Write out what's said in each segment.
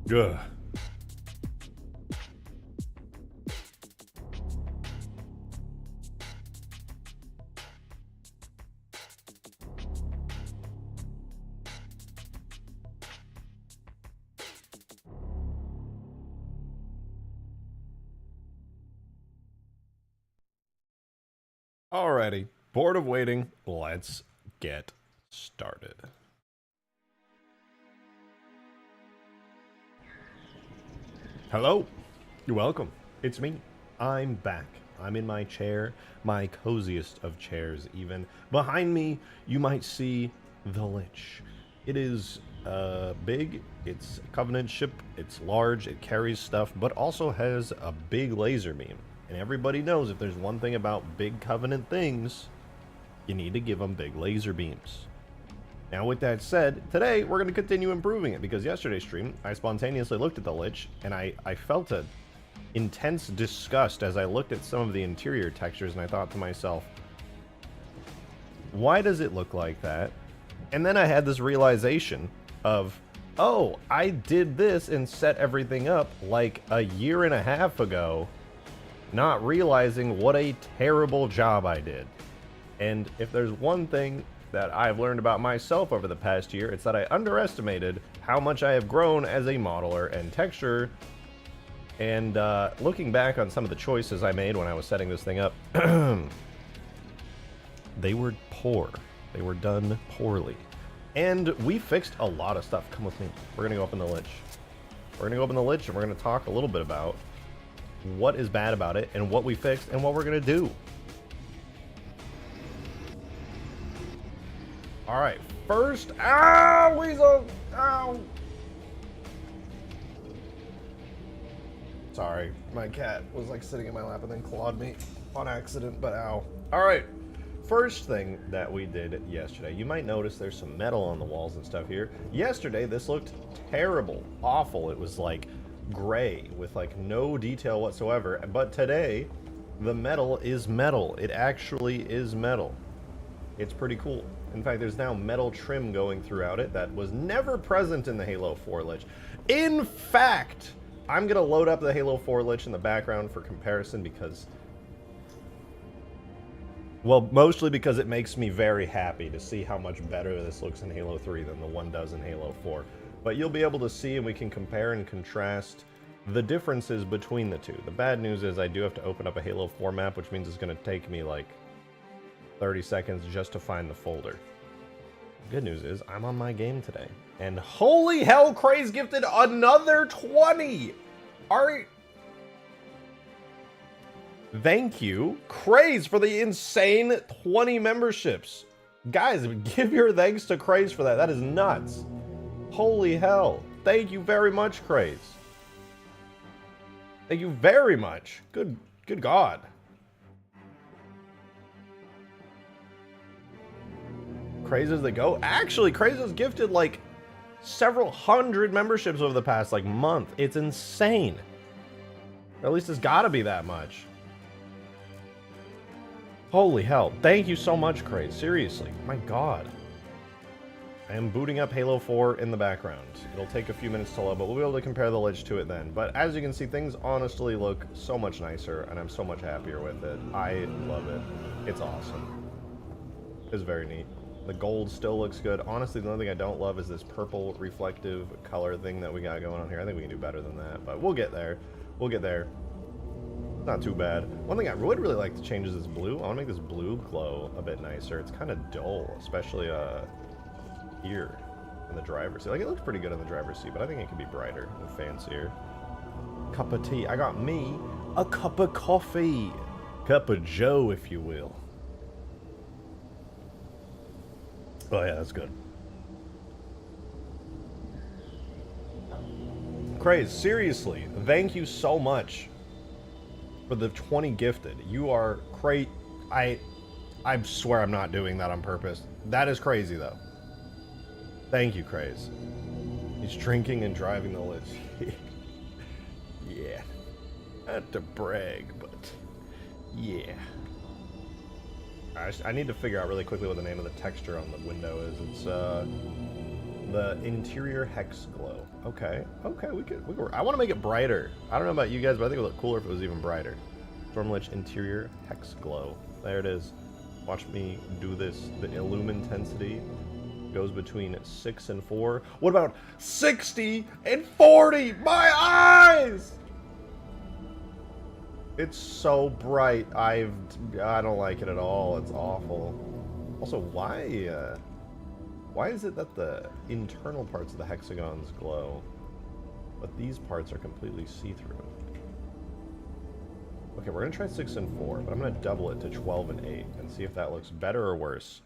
Ugh. Alrighty, bored of waiting, let's get started. Hello, you're welcome. It's me. I'm back. I'm in my chair, my coziest of chairs even. Behind me, you might see the Lich. It is big, it's a Covenant ship, it's large, it carries stuff, but also has a big laser beam. And everybody knows if there's one thing about big Covenant things, you need to give them big laser beams. Now with that said, today we're going to continue improving it, because yesterday's stream, I spontaneously looked at the Lich, and I felt a intense disgust as I looked at some of the interior textures, and I thought to myself, why does it look like that? And then I had this realization of, oh, I did this and set everything up like a year and a half ago, not realizing what a terrible job I did. And if there's one thing that I've learned about myself over the past year, it's that I underestimated how much I have grown as a modeler and texturer. And looking back on some of the choices I made when I was setting this thing up, they were poor. They were done poorly. And we fixed a lot of stuff. Come with me. We're going to go up in the Lich. We're going to go up in the Lich and we're going to talk a little bit about what is bad about it and what we fixed and what we're going to do. All right, first, ow, weasel, ow. Sorry, my cat was like sitting in my lap and then clawed me on accident, but ow. All right, first thing that we did yesterday, you might notice there's some metal on the walls and stuff here. Yesterday, this looked terrible, awful. It was like gray with like no detail whatsoever, but today, the metal is metal. It actually is metal. It's pretty cool. In fact, there's now metal trim going throughout it that was never present in the Halo 4 Lich. In fact, I'm going to load up the Halo 4 Lich in the background for comparison because, well, mostly because it makes me very happy to see how much better this looks in Halo 3 than the one does in Halo 4. But you'll be able to see, and we can compare and contrast the differences between the two. The bad news is I do have to open up a Halo 4 map, which means it's going to take me like 30 seconds just to find the folder. Good news is I'm on my game today. And holy hell, Craze gifted another 20! Alright. Thank you, Craze, for the insane 20 memberships. Guys, give your thanks to Craze for that. That is nuts. Holy hell. Thank you very much, Craze. Thank you very much. Good God. Craze as they go. Actually, Craze has gifted like several hundred memberships over the past like month. It's insane. Or at least it's gotta be that much. Holy hell. Thank you so much, Craze. Seriously. My God. I am booting up Halo 4 in the background. It'll take a few minutes to load, but we'll be able to compare the Lich to it then. But as you can see, things honestly look so much nicer, and I'm so much happier with it. I love it. It's awesome. It's very neat. The gold still looks good. Honestly, the only thing I don't love is this purple reflective color thing that we got going on here. I think we can do better than that, but we'll get there. We'll get there. Not too bad. One thing I would really like to change is this blue. I want to make this blue glow a bit nicer. It's kind of dull, especially here in the driver's seat. Like, it looks pretty good in the driver's seat, but I think it could be brighter and fancier. Cup of tea. I got me a cup of coffee. Cup of Joe, if you will. Oh yeah, that's good. Craze, seriously, thank you so much for the 20 gifted. You are great. I swear I'm not doing that on purpose. That is crazy though. Thank you, Craze. He's drinking and driving the Lich. Yeah. Not to brag, but yeah. I need to figure out really quickly what the name of the texture on the window is. It's The interior hex glow. Okay, okay, we could I want to make it brighter. I don't know about you guys, but I think it would look cooler if it was even brighter. Storm Lich interior hex glow. There it is. Watch me do this. The illum intensity goes between 6 and 4. What about 60 and 40? My eyes! It's so bright. I don't like it at all. It's awful. Also, why is it that the internal parts of the hexagons glow, but these parts are completely see-through? Okay, we're gonna try 6 and 4, but I'm gonna double it to 12 and 8 and see if that looks better or worse.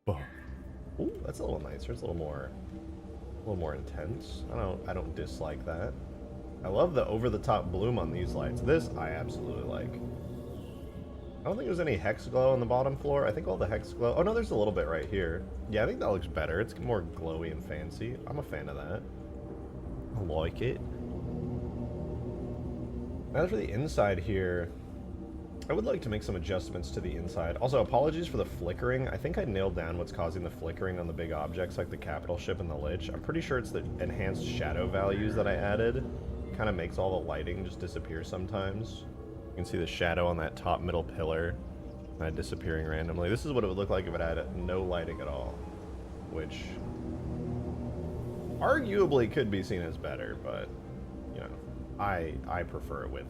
Boom. Ooh, that's a little nicer. It's a little more intense. I don't dislike that. I love the over-the-top bloom on these lights. This I absolutely like. I don't think there's any hex glow on the bottom floor. I think all the hex glow... Oh, no, there's a little bit right here. Yeah, I think that looks better. It's more glowy and fancy. I'm a fan of that. I like it. As for the inside here, I would like to make some adjustments to the inside. Also, apologies for the flickering. I think I nailed down what's causing the flickering on the big objects like the capital ship and the Lich. I'm pretty sure it's the enhanced shadow values that I added. It kind of makes all the lighting just disappear sometimes. You can see the shadow on that top middle pillar disappearing randomly. This is what it would look like if it had no lighting at all, which arguably could be seen as better, but you know, I prefer it with.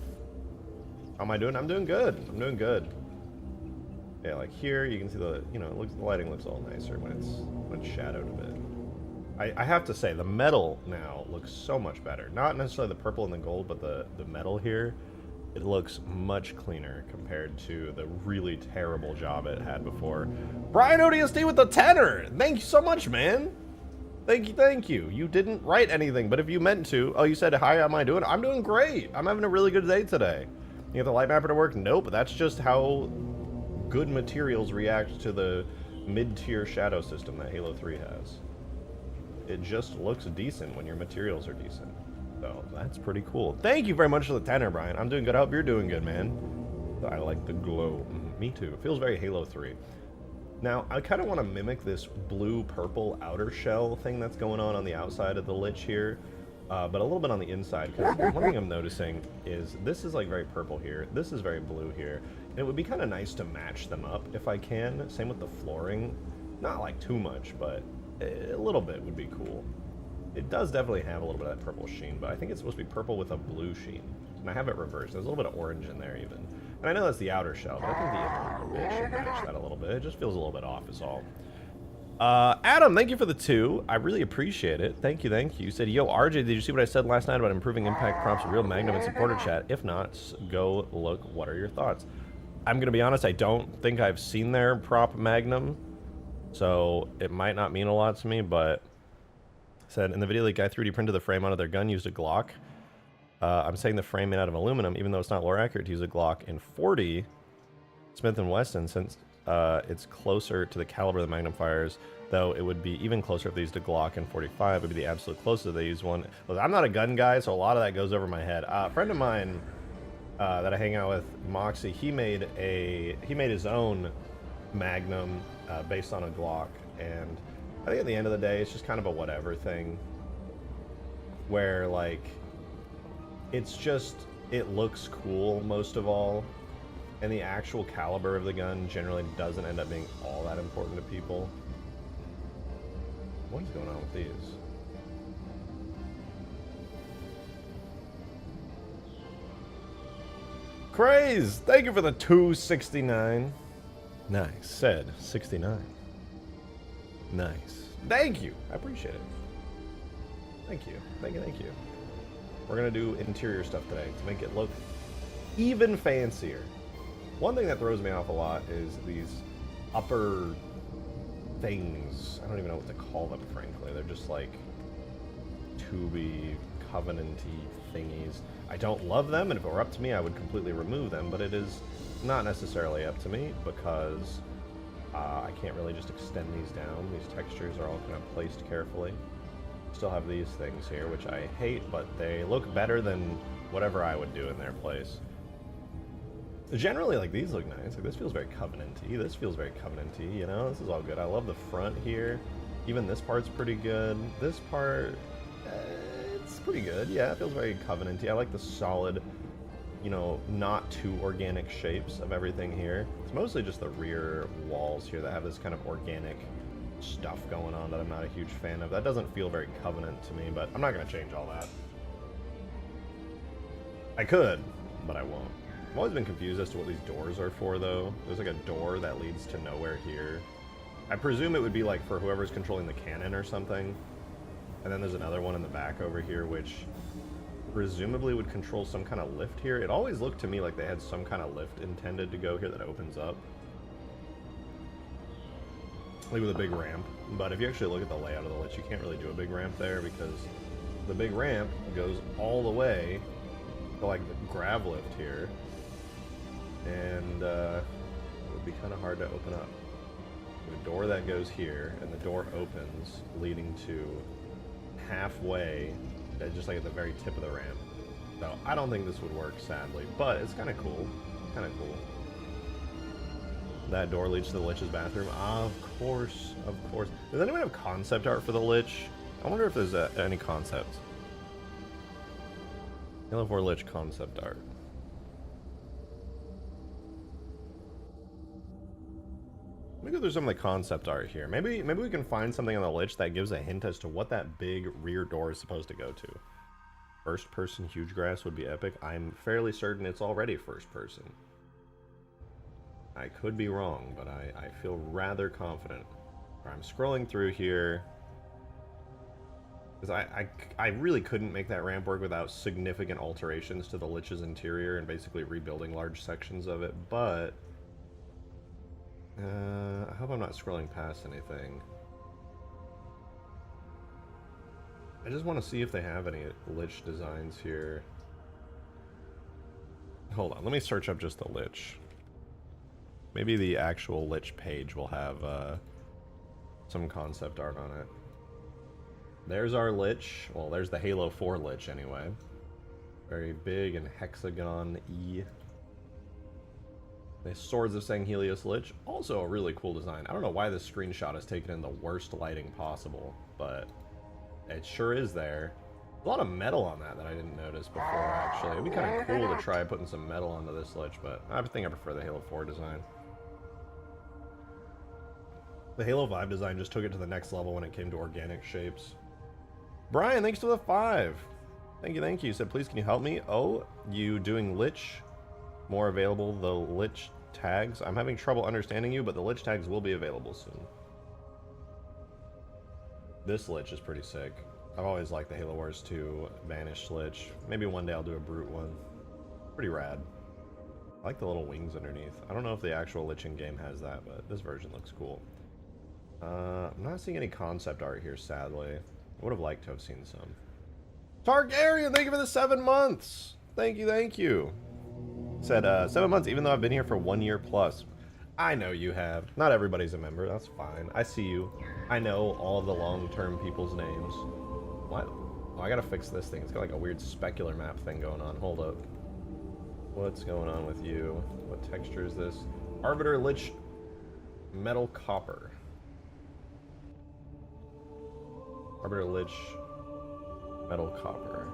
How am I doing? I'm doing good. I'm doing good. Yeah, like here you can see the, you know, the lighting looks all nicer when it's shadowed a bit. I have to say the metal now looks so much better. Not necessarily the purple and the gold, but the metal here. It looks much cleaner compared to the really terrible job it had before. Brian ODSD with the tenor! Thank you so much, man! Thank you. You didn't write anything, but if you meant to... Oh, you said, hi, how am I doing? I'm doing great! I'm having a really good day today. You have the light mapper to work? Nope, that's just how good materials react to the mid-tier shadow system that Halo 3 has. It just looks decent when your materials are decent. So that's pretty cool. Thank you very much for the tenor, Brian. I'm doing good. I hope you're doing good, man. I like the glow. Me too. It feels very Halo 3. Now, I kind of want to mimic this blue-purple outer shell thing that's going on the outside of the Lich here, but a little bit on the inside, because one thing I'm noticing is this is like very purple here, this is very blue here, and it would be kind of nice to match them up if I can. Same with the flooring. Not like too much, but a little bit would be cool. It does definitely have a little bit of that purple sheen, but I think it's supposed to be purple with a blue sheen. And I have it reversed. There's a little bit of orange in there even. And I know that's the outer shell, but I think the inner should match that a little bit. It just feels a little bit off is all. Adam, thank you for the 2. I really appreciate it. Thank you, thank you. You said, yo, RJ, did you see what I said last night about improving impact prompts with real Magnum and supporter chat? If not, go look. What are your thoughts? I'm going to be honest, I don't think I've seen their prop Magnum, so it might not mean a lot to me, but said in the video, the guy 3D printed the frame out of their gun, used a Glock. I'm saying the frame made out of aluminum, even though it's not lore accurate to use a Glock in 40 Smith & Wesson, since it's closer to the caliber of the Magnum fires, though it would be even closer if they used a Glock in 45. It would be the absolute closest if they used one. Look, I'm not a gun guy, so a lot of that goes over my head. A friend of mine that I hang out with, Moxie, he made his own Magnum based on a Glock, and I think at the end of the day, it's just kind of a whatever thing, where like, it's just, it looks cool most of all, and the actual caliber of the gun generally doesn't end up being all that important to people. What is going on with these? Craze! Thank you for the 269. Nice. Said 69. Nice. Thank you. I appreciate it. Thank you. Thank you. We're going to do interior stuff today to make it look even fancier. One thing that throws me off a lot is these upper things. I don't even know what to call them, frankly. They're just like tubey, covenant-y thingies. I don't love them, and if it were up to me, I would completely remove them, but it is not necessarily up to me because I can't really just extend these down. These textures are all kind of placed carefully. Still have these things here, which I hate, but they look better than whatever I would do in their place. Generally, like, these look nice. Like, this feels very covenant-y. This feels very covenant-y, you know? This is all good. I love the front here. Even this part's pretty good. This part, it's pretty good. Yeah, it feels very Covenanty. I like the solid, you know, not too organic shapes of everything here. It's mostly just the rear walls here that have this kind of organic stuff going on that I'm not a huge fan of. That doesn't feel very Covenant to me, but I'm not going to change all that. I could, but I won't. I've always been confused as to what these doors are for, though. There's like a door that leads to nowhere here. I presume it would be like for whoever's controlling the cannon or something. And then there's another one in the back over here, which presumably would control some kind of lift here. It always looked to me like they had some kind of lift intended to go here that opens up. Like with a big ramp. But if you actually look at the layout of the Lich, you can't really do a big ramp there because the big ramp goes all the way to like the grav lift here. And it would be kind of hard to open up. A door that goes here, and the door opens, leading to halfway, just like at the very tip of the ramp. So I don't think this would work, sadly, but it's kind of cool. Kind of cool. That door leads to the Lich's bathroom. Of course, of course. Does anyone have concept art for the Lich? I wonder if there's any concept. Halo 4 Lich concept art. Let me go through some of the concept art here. Maybe we can find something on the Lich that gives a hint as to what that big rear door is supposed to go to. First person huge grass would be epic. I'm fairly certain it's already first person. I could be wrong, but I feel rather confident. I'm scrolling through here. Because I really couldn't make that ramp work without significant alterations to the Lich's interior and basically rebuilding large sections of it, but I hope I'm not scrolling past anything. I just want to see if they have any Lich designs here. Hold on, let me search up just the Lich. Maybe the actual Lich page will have some concept art on it. There's our Lich. Well, there's the Halo 4 Lich anyway. Very big and hexagon-y. The Swords of Sanghelios Lich, also a really cool design. I don't know why this screenshot is taken in the worst lighting possible, but it sure is there. A lot of metal on that I didn't notice before, actually. It'd be kind of cool to try putting some metal onto this Lich, but I think I prefer the Halo 4 design. The Halo 5 design just took it to the next level when it came to organic shapes. Brian, thanks for the 5. Thank you, thank you. You said, please, can you help me? Oh, you doing Lich? More available, the Lich tags. I'm having trouble understanding you, but the Lich tags will be available soon. This Lich is pretty sick. I've always liked the Halo Wars 2 Banished Lich. Maybe one day I'll do a Brute one. Pretty rad. I like the little wings underneath. I don't know if the actual Lich in game has that, but this version looks cool. I'm not seeing any concept art here, sadly. I would have liked to have seen some. Targaryen, thank you for the 7 months! Thank you, thank you. Said 7 months, even though I've been here for 1 year plus. I know you have. Not everybody's a member, that's fine. I see you. I know all the long-term people's names. What? Oh, I gotta fix this thing. It's got like a weird specular map thing going on. Hold up. What's going on with you? What texture is this? Arbiter Lich Metal Copper. Arbiter Lich Metal Copper.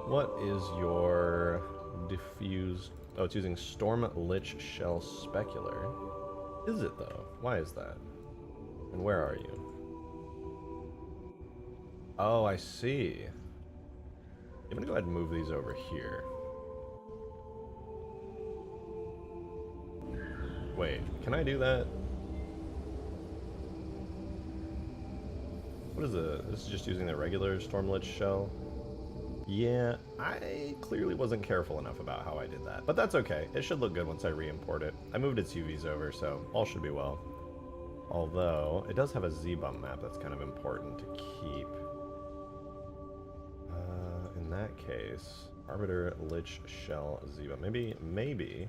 What is your diffused... Oh, it's using Storm Lich Shell Specular. Is it, though? Why is that? And where are you? Oh, I see. I'm gonna go ahead and move these over here. Wait, can I do that? What is it? This is just using the regular Storm Lich Shell? Yeah, I clearly wasn't careful enough about how I did that. But that's okay. It should look good once I re-import it. I moved its UVs over, so all should be well. Although, it does have a Z-bump map that's kind of important to keep. In that case, Arbiter Lich Shell Z-bump. Maybe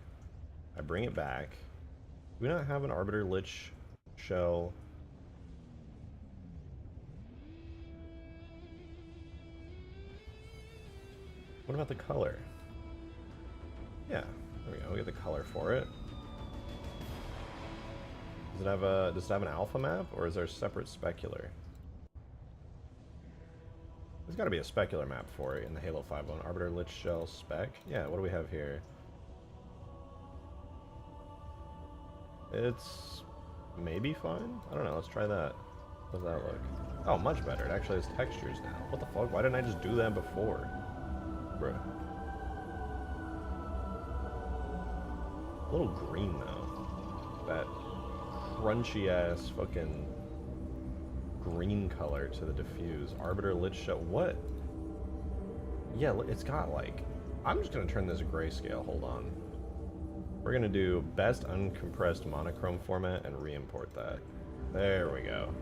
I bring it back. Do we not have an Arbiter Lich Shell? What about the color? Yeah, there we go. We get the color for it. Does it have an alpha map, or is there a separate specular? There's got to be a specular map for it in the Halo 5 one. Arbiter Lich Shell spec. Yeah, what do we have here? It's maybe fine? I don't know, let's try that. How does that look? Oh, much better. It actually has textures now. What the fuck? Why didn't I just do that before? Bro. A little green, though. That crunchy-ass fucking green color to the diffuse. Arbiter Lich Shell. What? Yeah, it's got, like... I'm just going to turn this grayscale. Hold on. We're going to do best uncompressed monochrome format and re-import that. There we go.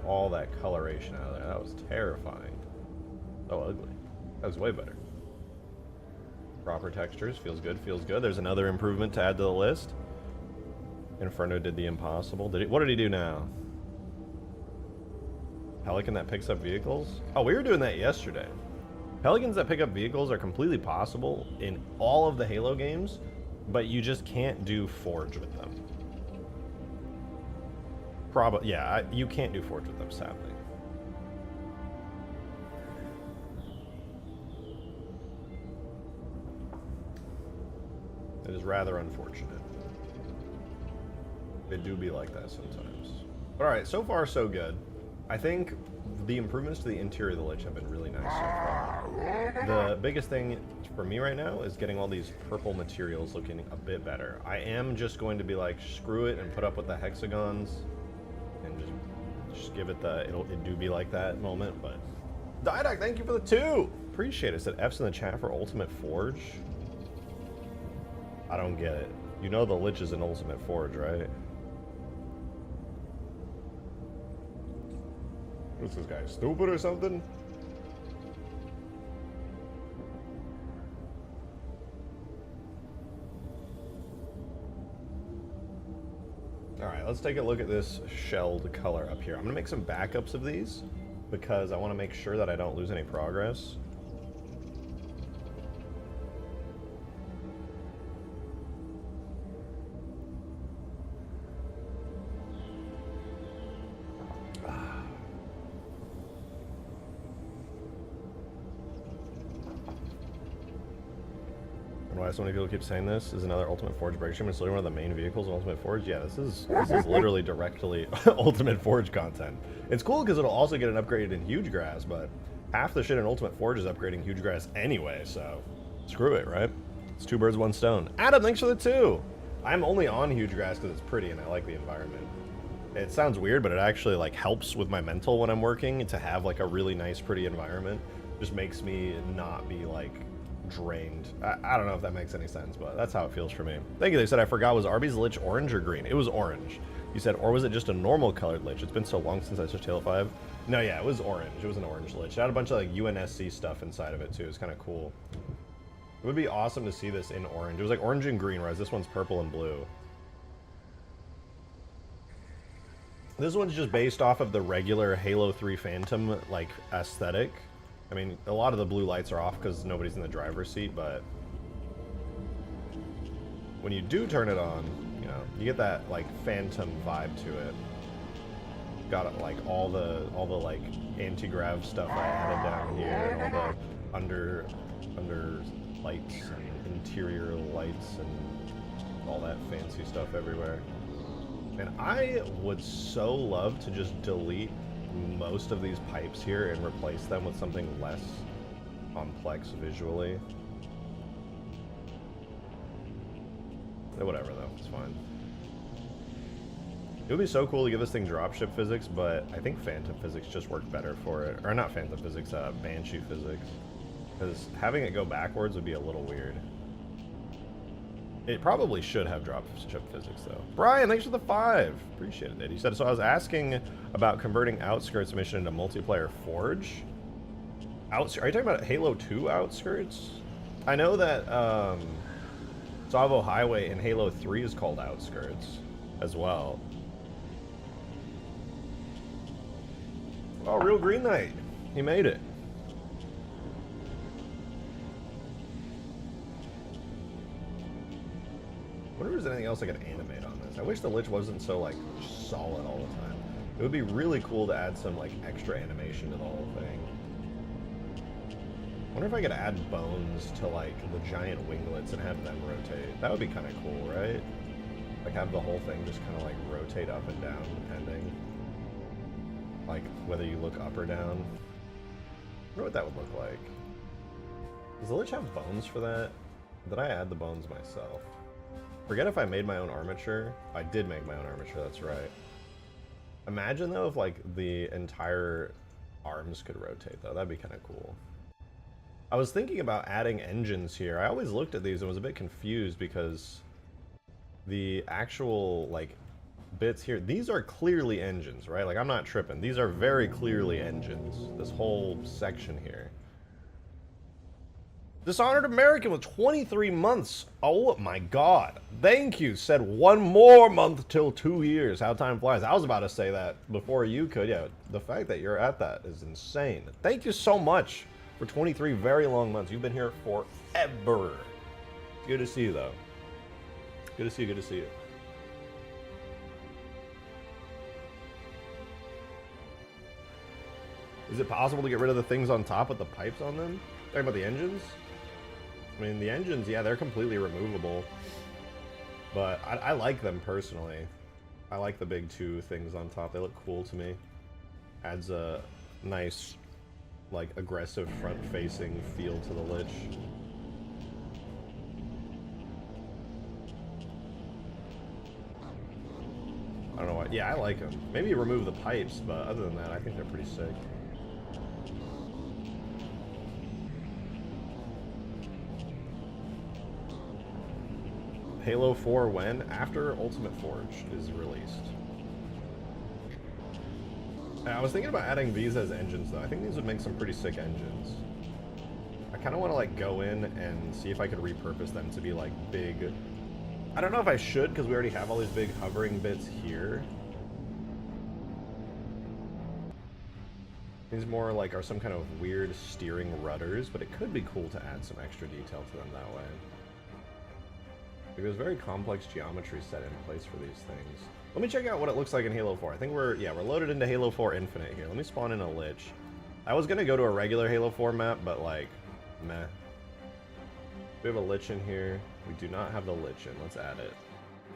All that coloration out of there. That was terrifying. So ugly. That was way better. Proper textures. Feels good, feels good. There's another improvement to add to the list. Inferno did the impossible. What did he do now? Pelican that picks up vehicles? Oh, we were doing that yesterday. Pelicans that pick up vehicles are completely possible in all of the Halo games, but you just can't do Forge with them. Probably, yeah, you can't do Forge with them, sadly. It is rather unfortunate. They do be like that sometimes. Alright, so far so good. I think the improvements to the interior of the Lich have been really nice so far. The biggest thing for me right now is getting all these purple materials looking a bit better. I am just going to be like, screw it and put up with the hexagons and just give it the it do be like that moment, but... Didac, thank you for the 2! Appreciate it. Said F's in the chat for Ultimate Forge. I don't get it. You know the Lich is an Ultimate Forge, right? What's this guy, stupid or something? Alright, let's take a look at this shelled color up here. I'm going to make some backups of these because I want to make sure that I don't lose any progress. Why so many people keep saying this is another Ultimate Forge breakstream. It's literally one of the main vehicles in Ultimate Forge. Yeah, this is literally directly Ultimate Forge content. It's cool because it'll also get an upgrade in Huge Grass, but half the shit in Ultimate Forge is upgrading Huge Grass anyway, so screw it, right? It's 2 birds, 1 stone. Adam, thanks for the 2! I'm only on Huge Grass because it's pretty and I like the environment. It sounds weird, but it actually like helps with my mental when I'm working to have like a really nice, pretty environment. Just makes me not be like drained. I don't know if that makes any sense, but that's how it feels for me. Thank you. They said I forgot, was Arby's Lich orange or green? It was orange. You said, or was it just a normal colored Lich? It's been so long since I switched Halo 5. No, yeah, it was orange. It was an orange Lich. It had a bunch of like UNSC stuff inside of it too. It's kind of cool. It would be awesome to see this in orange. It was like orange and green, whereas this one's purple and blue. This one's just based off of the regular Halo 3 Phantom like aesthetic. I mean, a lot of the blue lights are off because nobody's in the driver's seat, but when you do turn it on, you know, you get that like Phantom vibe to it. Got like all the like anti-grav stuff I added down here, and all the under lights and interior lights and all that fancy stuff everywhere. And I would so love to just delete most of these pipes here and replace them with something less complex visually. Whatever though, it's fine. It would be so cool to give this thing dropship physics, but I think Phantom physics just worked better for it. Or not Phantom physics, Banshee physics. Because having it go backwards would be a little weird. It probably should have dropship physics, though. Brian, thanks for the 5. Appreciate it. He said, so I was asking about converting Outskirts mission into multiplayer Forge. Are you talking about Halo 2 Outskirts? I know that Savo Highway in Halo 3 is called Outskirts as well. Oh, Real Green Knight. He made it. wonder if there's anything else I could animate on this. I wish the Lich wasn't so, like, solid all the time. It would be really cool to add some, like, extra animation to the whole thing. I wonder if I could add bones to, like, the giant winglets and have them rotate. That would be kind of cool, right? Like, have the whole thing just kind of, like, rotate up and down, depending. Like, whether you look up or down. I wonder what that would look like. Does the Lich have bones for that? Did I add the bones myself? Forget if I made my own armature. I did make my own armature, that's right. Imagine, though, if, like, the entire arms could rotate, though. That'd be kind of cool. I was thinking about adding engines here. I always looked at these and was a bit confused because the actual, like, bits here, these are clearly engines, right? Like, I'm not tripping. These are very clearly engines, this whole section here. Dishonored American with 23 months. Oh my god. Thank you. Said 1 more month till 2 years. How time flies. I was about to say that before you could. Yeah, the fact that you're at that is insane. Thank you so much for 23 very long months. You've been here forever. Good to see you, though. Good to see you. Good to see you. Is it possible to get rid of the things on top with the pipes on them? Talking about the engines? I mean, the engines, yeah, they're completely removable. But I like them personally. I like the big two things on top. They look cool to me. Adds a nice, like, aggressive front-facing feel to the Lich. I don't know why. Yeah, I like them. Maybe remove the pipes, but other than that, I think they're pretty sick. Halo 4 when? After Ultimate Forge is released. I was thinking about adding these as engines, though. I think these would make some pretty sick engines. I kind of want to, like, go in and see if I could repurpose them to be, like, big... I don't know if I should, because we already have all these big hovering bits here. These more, like, are some kind of weird steering rudders, but it could be cool to add some extra detail to them that way. There's very complex geometry set in place for these things. Let me check out what it looks like in Halo 4. I think we're loaded into Halo 4 Infinite here. Let me spawn in a Lich. I was gonna go to a regular Halo 4 map, but, like, meh. We have a Lich in here. We do not have the Lich in. Let's add it.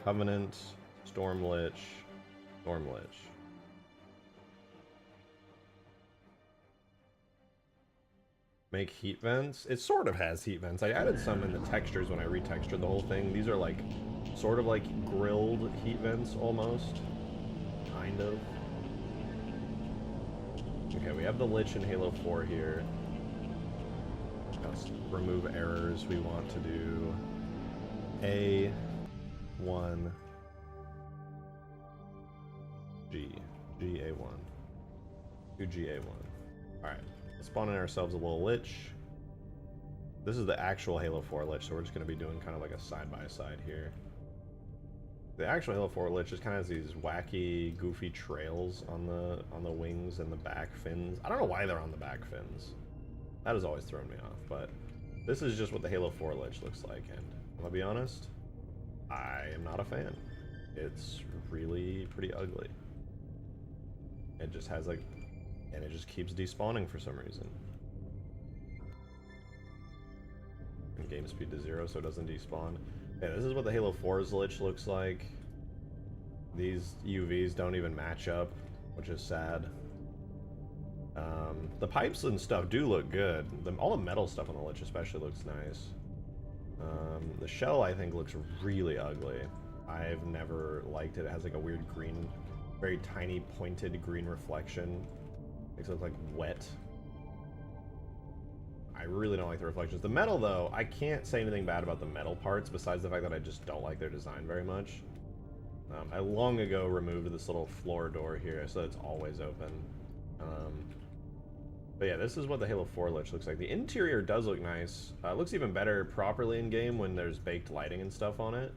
Covenant, Storm Lich, Storm Lich. Make heat vents. It sort of has heat vents. I added some in the textures when I retextured the whole thing. These are, like, sort of like grilled heat vents almost. Kind of. Okay, we have the Lich in Halo 4 here. Let's remove errors. We want to do A1 G. GA1. Do GA1. Alright. Spawn in ourselves a little Lich. This is the actual Halo 4 Lich, so we're just going to be doing kind of like a side-by-side here. The actual Halo 4 Lich just kind of has these wacky, goofy trails on the wings and the back fins. I don't know why they're on the back fins. That has always thrown me off, but this is just what the Halo 4 Lich looks like, and I'm gonna be honest, I am not a fan. It's really pretty ugly. It just has, like, and it just keeps despawning for some reason. And game speed to 0 so it doesn't despawn. Yeah, this is what the Halo 4's Lich looks like. These UVs don't even match up, which is sad. The pipes and stuff do look good. All the metal stuff on the Lich especially looks nice. The shell, I think, looks really ugly. I've never liked it. It has, like, a weird green, very tiny pointed green reflection. Makes it look like wet. I really don't like the reflections. The metal, though, I can't say anything bad about the metal parts besides the fact that I just don't like their design very much. I long ago removed this little floor door here so that it's always open. But yeah, this is what the Halo 4 Lich looks like. The interior does look nice. It looks even better properly in game when there's baked lighting and stuff on it.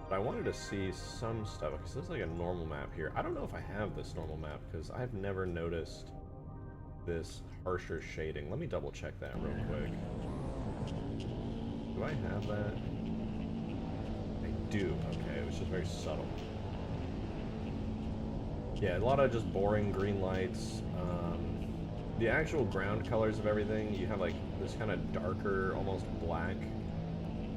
But I wanted to see some stuff. Okay, so this is like a normal map here. I don't know if I have this normal map because I've never noticed this harsher shading. Let me double check that real quick. Do I have that? I dupe, okay? It was just very subtle. Yeah, a lot of just boring green lights. The actual ground colors of everything, you have like this kind of darker, almost black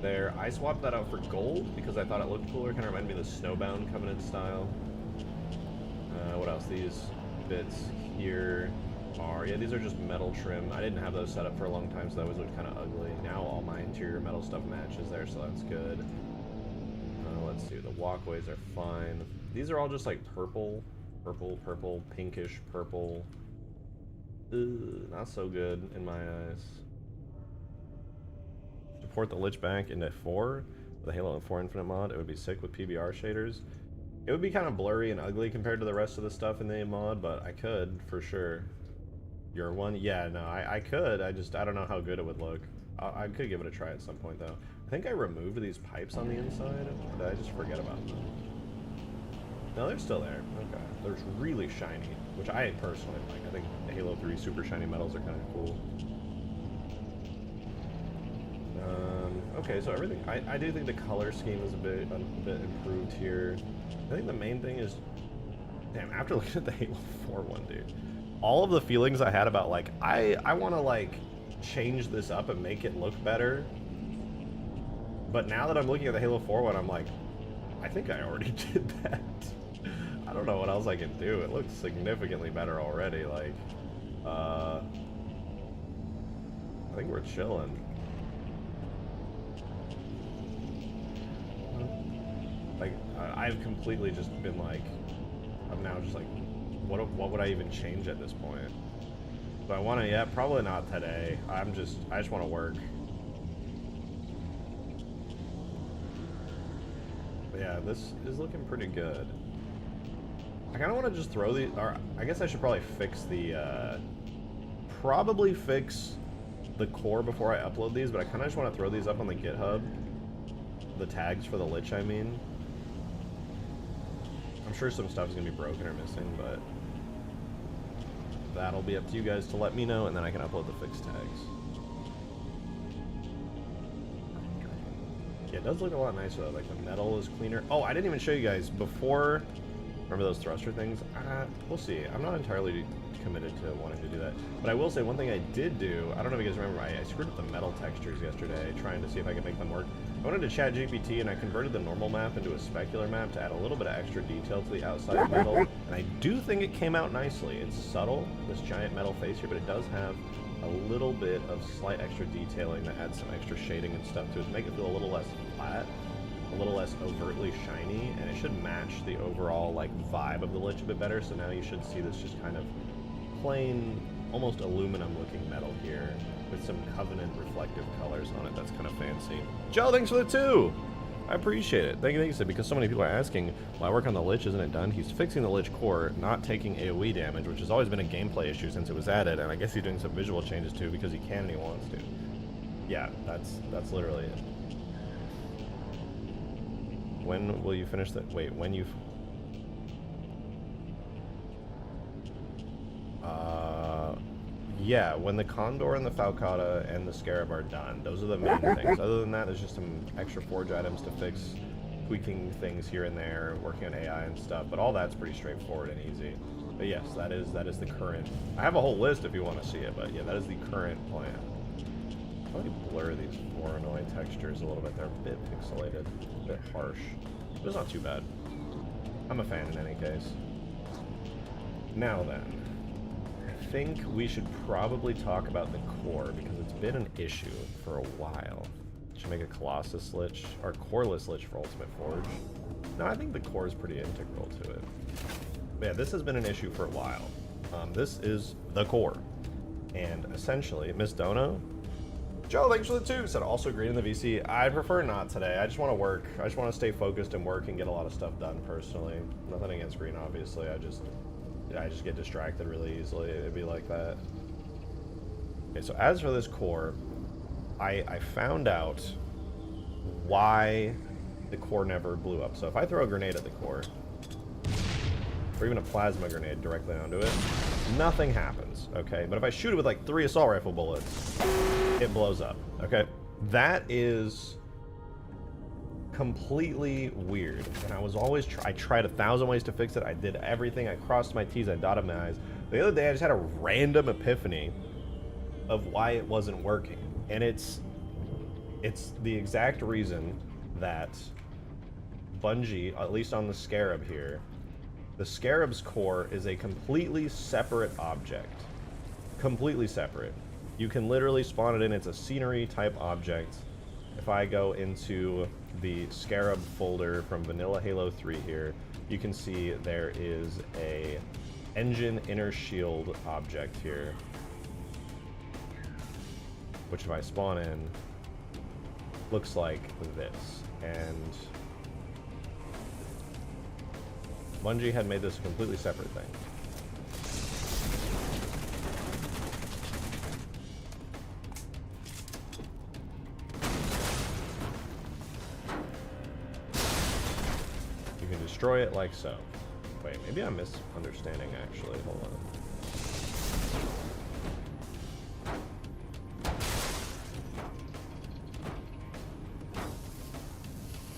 there. I swapped that out for gold because I thought it looked cooler. Kind of reminded me of the Snowbound Covenant style. What else? These bits here are, yeah, these are just metal trim. I didn't have those set up for a long time, so that always looked kind of ugly. Now all my interior metal stuff matches there, so that's good. Let's see, the walkways are fine. These are all just like purple, pinkish purple. Not so good in my eyes. To port the Lich back into 4, the Halo 4 Infinite mod, it would be sick with PBR shaders. It would be kind of blurry and ugly compared to the rest of the stuff in the mod, but I could, for sure. Your one? Yeah, no, I could. I don't know how good it would look. I could give it a try at some point, though. I think I removed these pipes on the inside, or did I just forget about them? No, they're still there. Okay. They're really shiny, which I personally like. I think the Halo 3 super shiny metals are kind of cool. Okay, so everything, I do think the color scheme is a bit improved here. I think the main thing is, damn, after looking at the Halo 4 one, dude, all of the feelings I had about, like, I want to, like, change this up and make it look better. But now that I'm looking at the Halo 4 one, I'm like, I think I already did that. I don't know what else I can do. It looks significantly better already. Like, I think we're chilling. Like, I've completely just been like, I'm now just like, what would I even change at this point? Do I want to? Yeah, probably not today. I just want to work. But yeah, this is looking pretty good. I kind of want to just throw these, or I guess I should probably fix the, probably fix the core before I upload these, but I kind of just want to throw these up on the GitHub. The tags for the Lich, I mean. I'm sure some stuff is going to be broken or missing, but that'll be up to you guys to let me know, and then I can upload the fixed tags. Yeah, it does look a lot nicer though, like the metal is cleaner. Oh, I didn't even show you guys before. Remember those thruster things? We'll see. I'm not entirely committed to wanting to do that. But I will say one thing I did do, I don't know if you guys remember, I screwed up the metal textures yesterday, trying to see if I could make them work. I went into ChatGPT and I converted the normal map into a specular map to add a little bit of extra detail to the outside metal. And I do think it came out nicely. It's subtle, this giant metal face here, but it does have a little bit of slight extra detailing that adds some extra shading and stuff to it to make it feel a little less flat, a little less overtly shiny, and it should match the overall like vibe of the Lich a bit better. So now you should see this just kind of plain, almost aluminum looking metal here with some Covenant reflective colors on it. That's kind of fancy. Joe, thanks for the 2! I appreciate it. Thank you, Sid, because so many people are asking why work on the Lich isn't it done. He's fixing the Lich core, not taking AoE damage, which has always been a gameplay issue since it was added, and I guess he's doing some visual changes too because he can and he wants to. Yeah, that's literally it. When will you finish that? Wait, when you... yeah, when the Condor and the Falcata and the Scarab are done. Those are the main things. Other than that, there's just some extra forge items to fix, tweaking things here and there, working on AI and stuff, but all that's pretty straightforward and easy. But yes, that is the current... I have a whole list if you want to see it, but yeah, that is the current plan. Probably blur these Voronoi textures a little bit. They're a bit pixelated, a bit harsh. But it's not too bad. I'm a fan in any case. Now then, I think we should probably talk about the core because it's been an issue for a while. Should make a Colossus Lich, or Coreless Lich for Ultimate Forge. No, I think the core is pretty integral to it. But yeah, this has been an issue for a while. This is the core. And essentially, Miss Dono, Joe, thanks for the 2, said also green in the VC. I prefer not today. I just want to work. I just want to stay focused and work and get a lot of stuff done personally. Nothing against green, obviously. I just get distracted really easily. It'd be like that. Okay, so as for this core, I found out why the core never blew up. So if I throw a grenade at the core, or even a plasma grenade directly onto it, nothing happens, okay? But if I shoot it with like 3 assault rifle bullets, it blows up, okay? That is completely weird. And I was always, I tried 1,000 ways to fix it. I did everything. I crossed my T's, I dotted my I's. The other day I just had a random epiphany of why it wasn't working. And it's the exact reason that Bungie, at least on the Scarab here, the Scarab's core is a completely separate object. Completely separate. You can literally spawn it in. It's a scenery type object. If I go into the Scarab folder from Vanilla Halo 3 here, you can see there is a engine inner shield object here, which if I spawn in, looks like this. And Bungie had made this a completely separate thing. You can destroy it like so. Wait, maybe I'm misunderstanding actually. Hold on.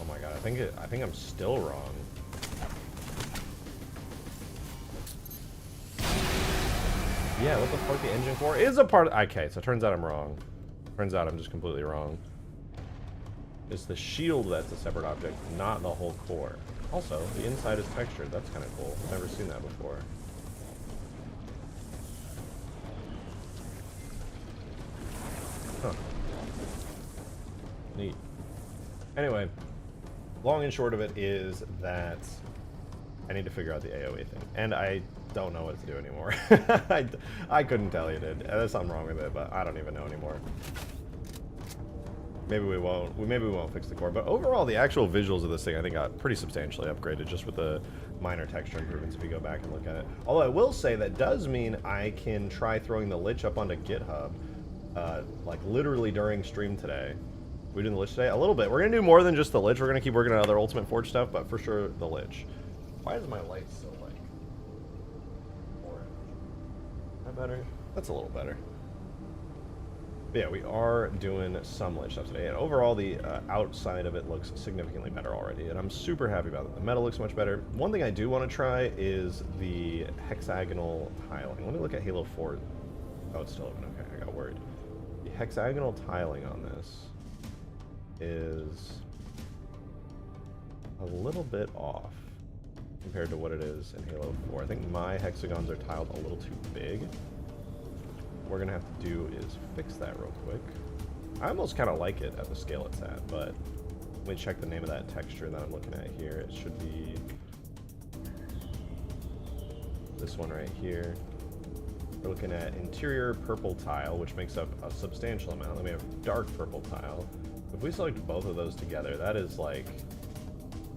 Oh my god, I think I'm still wrong. Yeah, what the fuck, the engine core is a part of... Okay, so it turns out I'm wrong. Turns out I'm just completely wrong. It's the shield that's a separate object, not the whole core. Also, the inside is textured. That's kind of cool. I've never seen that before. Huh. Neat. Anyway, long and short of it is that I need to figure out the AoE thing. And I don't know what to do anymore. I couldn't tell you, dude. There's something wrong with it, but I don't even know anymore. Maybe we won't. Maybe we won't fix the core. But overall, the actual visuals of this thing, I think, got pretty substantially upgraded just with the minor texture improvements if you go back and look at it. Although I will say that does mean I can try throwing the Lich up onto GitHub, like literally during stream today. We doing the Lich today? A little bit. We're going to do more than just the Lich. We're going to keep working on other Ultimate Forge stuff, but for sure the Lich. Why is my light so like orange? Is that better? That's a little better. But yeah, we are doing some Lich stuff today, and overall the outside of it looks significantly better already, and I'm super happy about it. The metal looks much better. One thing I do want to try is the hexagonal tiling. Let me look at Halo 4. Oh, it's still open. Okay, I got worried. The hexagonal tiling on this is a little bit off compared to what it is in Halo 4. I think my hexagons are tiled a little too big. What we're gonna have to do is fix that real quick. I almost kind of like it at the scale it's at, but let me check the name of that texture that I'm looking at here. It should be this one right here. We're looking at interior purple tile, which makes up a substantial amount. Then we have dark purple tile. If we select both of those together, that is like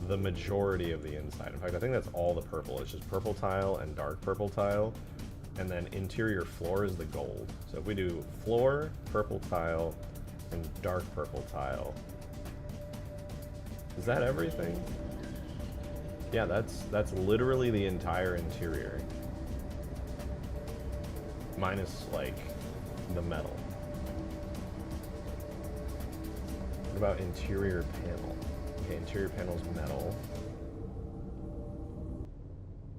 the majority of the inside. In fact, I think that's all the purple. It's just purple tile and dark purple tile. And then interior floor is the gold. So if we do floor, purple tile, and dark purple tile, is that everything? Yeah, that's literally the entire interior. Minus, like, the metal. What about interior panel? Okay, interior panel's metal.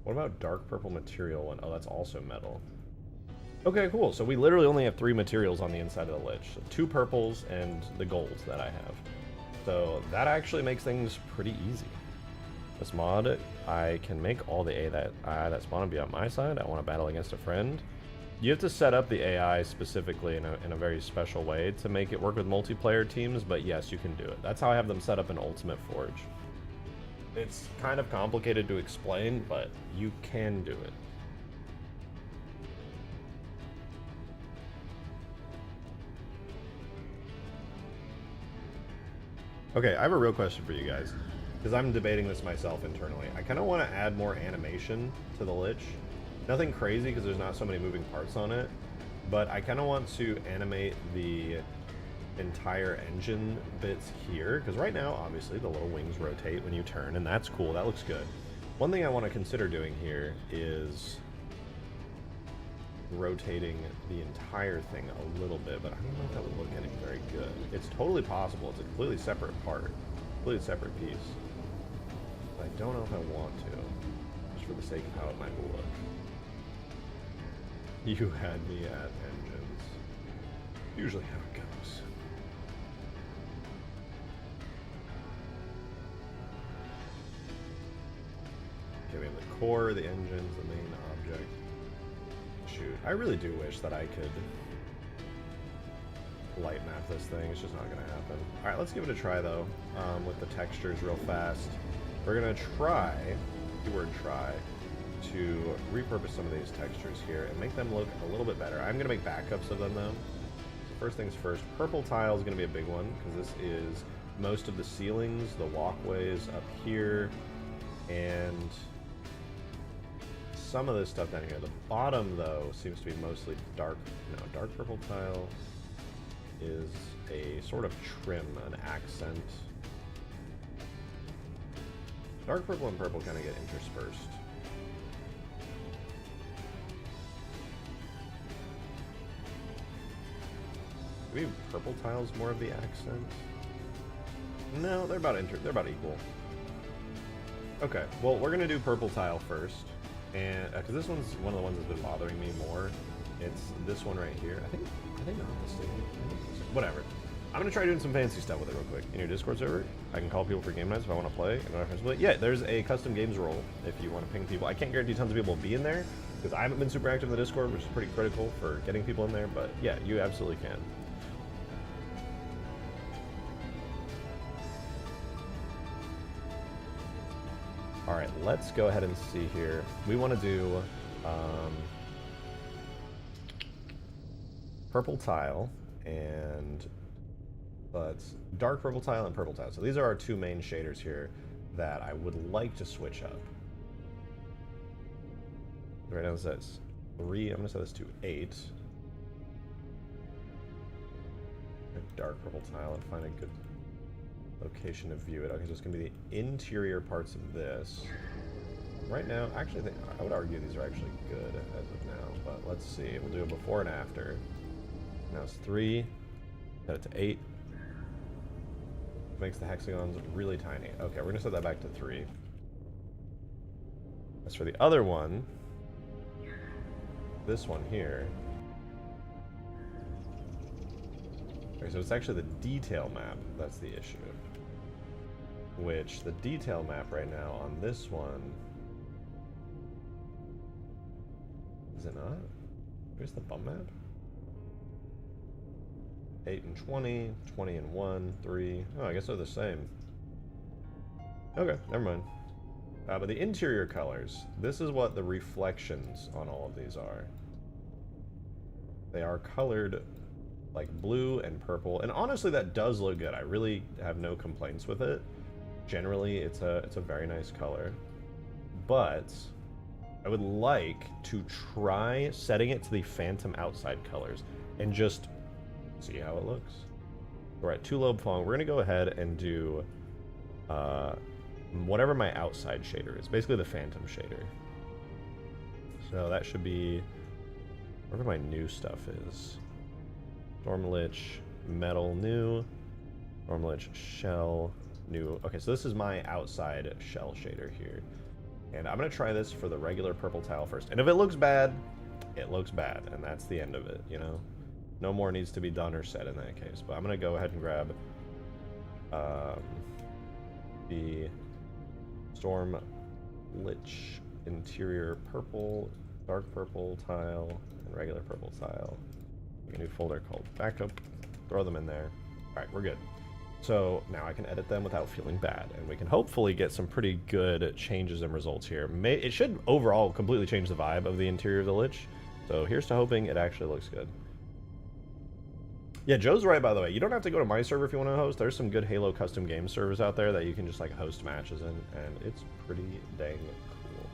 What about dark purple material one? Oh, that's also metal. Okay, cool. So we literally only have 3 materials on the inside of the Lich. So 2 purples and the golds that I have. So that actually makes things pretty easy. This mod, I can make all the that spawn and be on my side. I want to battle against a friend. You have to set up the AI specifically in a very special way to make it work with multiplayer teams, but yes, you can do it. That's how I have them set up in Ultimate Forge. It's kind of complicated to explain, but you can do it. Okay, I have a real question for you guys, because I'm debating this myself internally. I kind of want to add more animation to the Lich. Nothing crazy, because there's not so many moving parts on it, but I kind of want to animate the entire engine bits here, because right now, obviously, the little wings rotate when you turn, and that's cool. That looks good. One thing I want to consider doing here is rotating the entire thing a little bit, but I don't know if that would look any very good. It's totally possible. It's a completely separate part. completely separate piece. But I don't know if I want to, just for the sake of how it might look. You had me at engines. Usually how it goes. Okay, we have the core, the engines, the main object. Shoot, I really do wish that I could light map this thing. It's just not going to happen. Alright, let's give it a try though, with the textures real fast. We're going to try, keyword try, to repurpose some of these textures here and make them look a little bit better. I'm going to make backups of them though. So first things first, purple tile is going to be a big one because this is most of the ceilings, the walkways up here, and some of this stuff down here. The bottom though seems to be mostly dark. No, dark purple tile is a sort of trim, an accent. Dark purple and purple kind of get interspersed. Maybe purple tile's more of the accent. No, they're about equal. Okay, well we're gonna do purple tile first, and because this one's one of the ones that's been bothering me more. It's this one right here. I think I'm mistaken. Whatever. I'm gonna try doing some fancy stuff with it real quick. In your Discord server, I can call people for game nights if I want to play. And yeah, there's a custom games role if you want to ping people. I can't guarantee tons of people will be in there because I haven't been super active in the Discord, which is pretty critical for getting people in there. But yeah, you absolutely can. All right, let's go ahead and see here. We want to do purple tile and dark purple tile and purple tile. So these are our two main shaders here that I would like to switch up. Right now it says 3. I'm going to set this to 8. A dark purple tile and find a good location to view it. Okay, so it's going to be the interior parts of this. Right now, actually, I would argue these are actually good as of now, but let's see. We'll do a before and after. Now it's 3, set it to 8. Makes the hexagons really tiny. Okay, we're going to set that back to 3. As for the other one, this one here. Okay, so it's actually the detail map that's the issue. Which, the detail map right now on this one... Is it not? Where's the bump map? 8 and 20, 20 and 1, 3. Oh, I guess they're the same. Okay, never mind. But the interior colors, this is what the reflections on all of these are. They are colored like blue and purple, and honestly that does look good. I really have no complaints with it. Generally, it's a very nice color. But I would like to try setting it to the phantom outside colors and just see how it looks. We're at 2 lobe fong. We're gonna go ahead and do whatever my outside shader is, basically the phantom shader. So that should be whatever my new stuff is. Storm Lich, metal new, Storm Lich shell new. Okay, so this is my outside shell shader here. And I'm gonna try this for the regular purple tile first. And if it looks bad, it looks bad, and that's the end of it, you know? No more needs to be done or said in that case. But I'm gonna go ahead and grab the Storm Lich interior purple, dark purple tile, and regular purple tile. Make a new folder called backup. Throw them in there. All right, we're good. So now I can edit them without feeling bad, and we can hopefully get some pretty good changes and results here. It should overall completely change the vibe of the interior of the Lich. So here's to hoping it actually looks good. Yeah, Joe's right, by the way. You don't have to go to my server if you want to host. There's some good Halo custom game servers out there that you can just like host matches in, and it's pretty dang cool.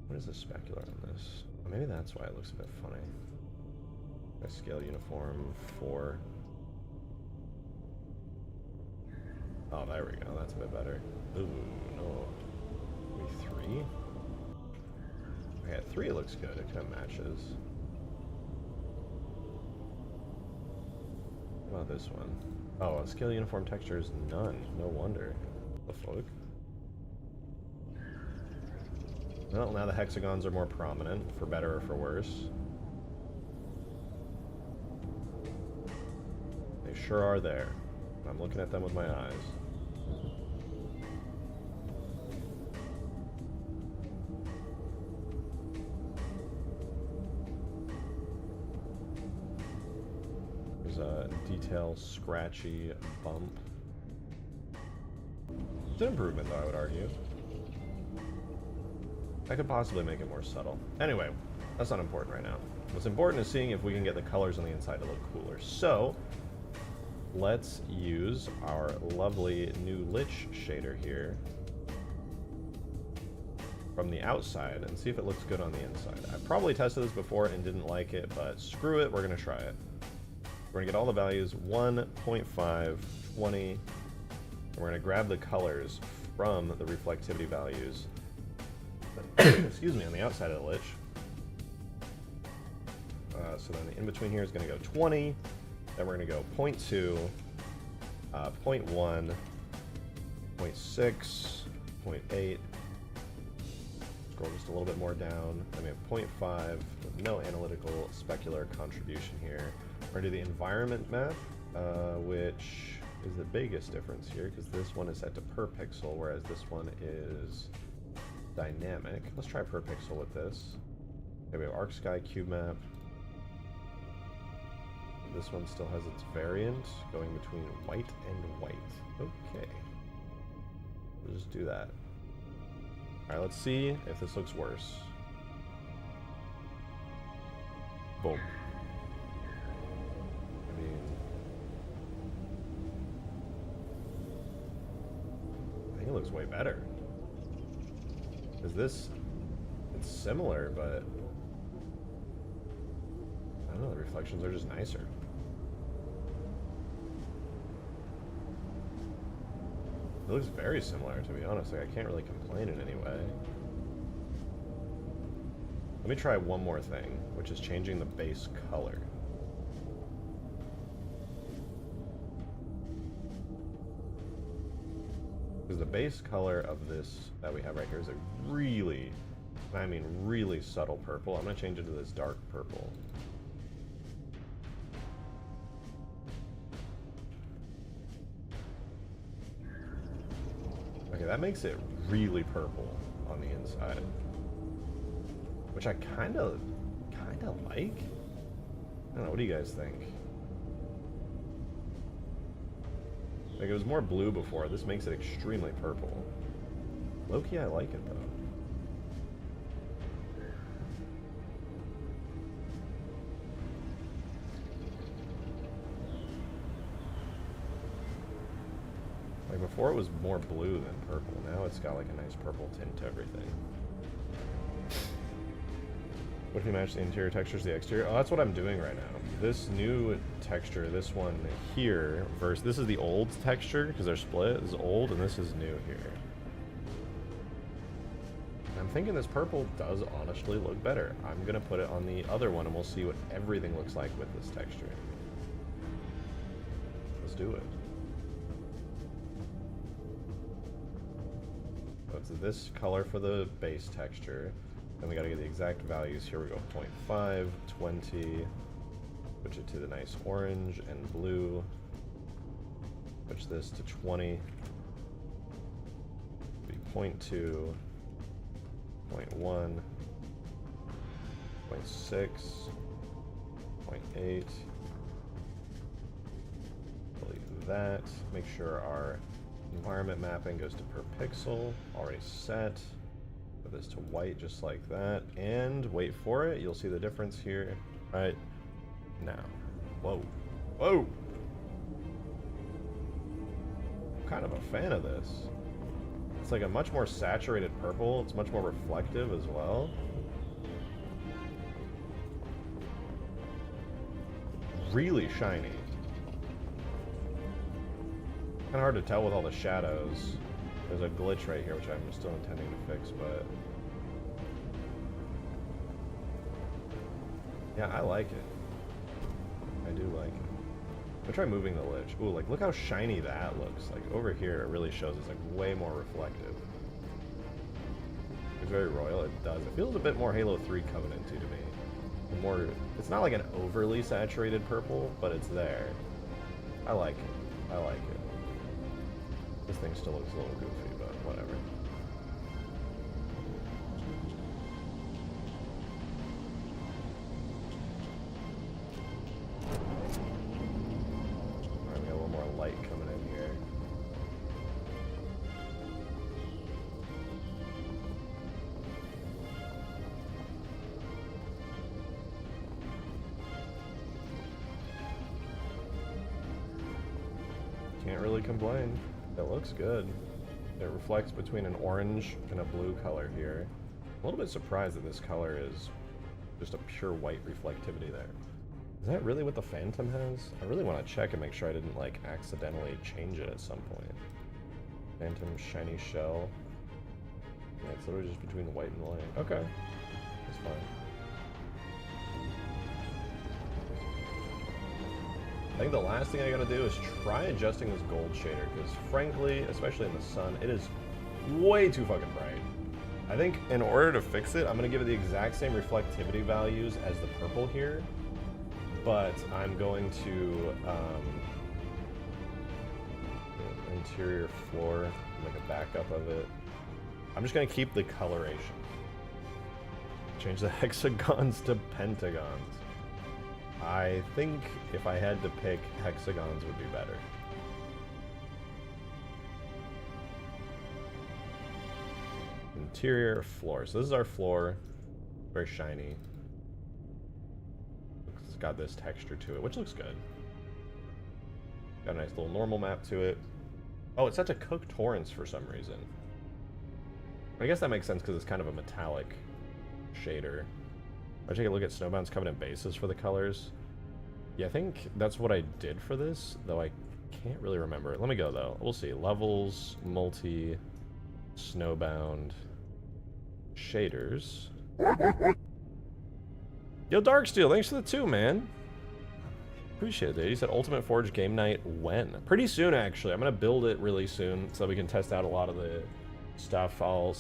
What is the specular on this? Oh, maybe that's why it looks a bit funny. I scale uniform 4. Oh, there we go. That's a bit better. Ooh, no. Maybe 3? Okay, at 3 it looks good. It kind of matches. What about this one? Oh, a scale uniform texture is none. No wonder. The fuck? Well, now the hexagons are more prominent, for better or for worse. They sure are there. I'm looking at them with my eyes. There's a detail scratchy bump. It's an improvement, though, I would argue. I could possibly make it more subtle. Anyway, that's not important right now. What's important is seeing if we can get the colors on the inside to look cooler. So, let's use our lovely new Lich shader here from the outside and see if it looks good on the inside. I probably tested this before and didn't like it, but screw it, we're gonna try it. We're gonna get all the values, 1.5, 20, and we're gonna grab the colors from the reflectivity values excuse me, on the outside of the Lich. So then the in-between here is going to go 20. Then we're going to go 0.2, 0.1, 0.6, 0.8. Scroll just a little bit more down. Then we have 0.5 with no analytical specular contribution here. We're going to do the environment map, which is the biggest difference here because this one is set to per pixel, whereas this one is dynamic. Let's try per pixel with this. Okay, we have arc sky cube map. This one still has its variant going between white and white. Okay. We'll just do that. Alright, let's see if this looks worse. Boom. I mean, I think it looks way better. Because this, it's similar, but I don't know, the reflections are just nicer. It looks very similar, to be honest. Like, I can't really complain in any way. Let me try one more thing, which is changing the base color. Because the base color of this that we have right here is a really, I mean really subtle purple. I'm going to change it to this dark purple. Okay, that makes it really purple on the inside. Which I kind of like. I don't know, what do you guys think? Like, it was more blue before. This makes it extremely purple. Low-key, I like it, though. Like, before it was more blue than purple. Now it's got, like, a nice purple tint to everything. What if you match the interior textures to the exterior? Oh, that's what I'm doing right now. This new texture, this one here, versus this is the old texture because they're split. This is old and this is new here. I'm thinking this purple does honestly look better. I'm gonna put it on the other one and we'll see what everything looks like with this texture. Let's do it. So it's this color for the base texture. Then we gotta get the exact values. Here we go, 0.5, 20, switch it to the nice orange and blue. Switch this to 20. Be 0.2, 0.1, 0.6, 0.8. Delete that. Make sure our environment mapping goes to per pixel. Already set. Put this to white just like that. And wait for it. You'll see the difference here right now. Whoa. Whoa! I'm kind of a fan of this. It's like a much more saturated purple. It's much more reflective as well. Really shiny. Kind of hard to tell with all the shadows. There's a glitch right here, which I'm still intending to fix, but... yeah, I like it. I do like it. I'll try moving the Lich. Ooh, like look how shiny that looks. Like over here, it really shows it's like way more reflective. It's very royal. It does. It feels a bit more Halo 3 Covenant-y to me. More. It's not like an overly saturated purple, but it's there. I like it. I like it. This thing still looks a little goofy, but whatever. Alright, we got a little more light coming in here. Can't really complain. It looks good. It reflects between an orange and a blue color here. A little bit surprised that this color is just a pure white reflectivity there. Is that really what the Phantom has? I really want to check and make sure I didn't like accidentally change it at some point. Phantom shiny shell. Yeah, it's literally just between the white and the light. Okay, that's fine. I think the last thing I gotta do is try adjusting this gold shader, because frankly, especially in the sun, it is way too fucking bright. I think in order to fix it, I'm gonna give it the exact same reflectivity values as the purple here, but I'm going to interior floor, like a backup of it. I'm just gonna keep the coloration. Change the hexagons to pentagons. I think if I had to pick, hexagons would be better. Interior floor. So this is our floor. Very shiny. It's got this texture to it, which looks good. Got a nice little normal map to it. Oh, it's set to Cook Torrents for some reason. I guess that makes sense because it's kind of a metallic shader. I take a look at Snowbound's Covenant bases for the colors. Yeah, I think that's what I did for this, though I can't really remember it. Let me go, though. We'll see. Levels, multi, Snowbound, shaders. Yo, Darksteel, thanks for the 2, man. Appreciate it, dude. You said Ultimate Forge game night when? Pretty soon, actually. I'm going to build it really soon so we can test out a lot of the stuff. I'll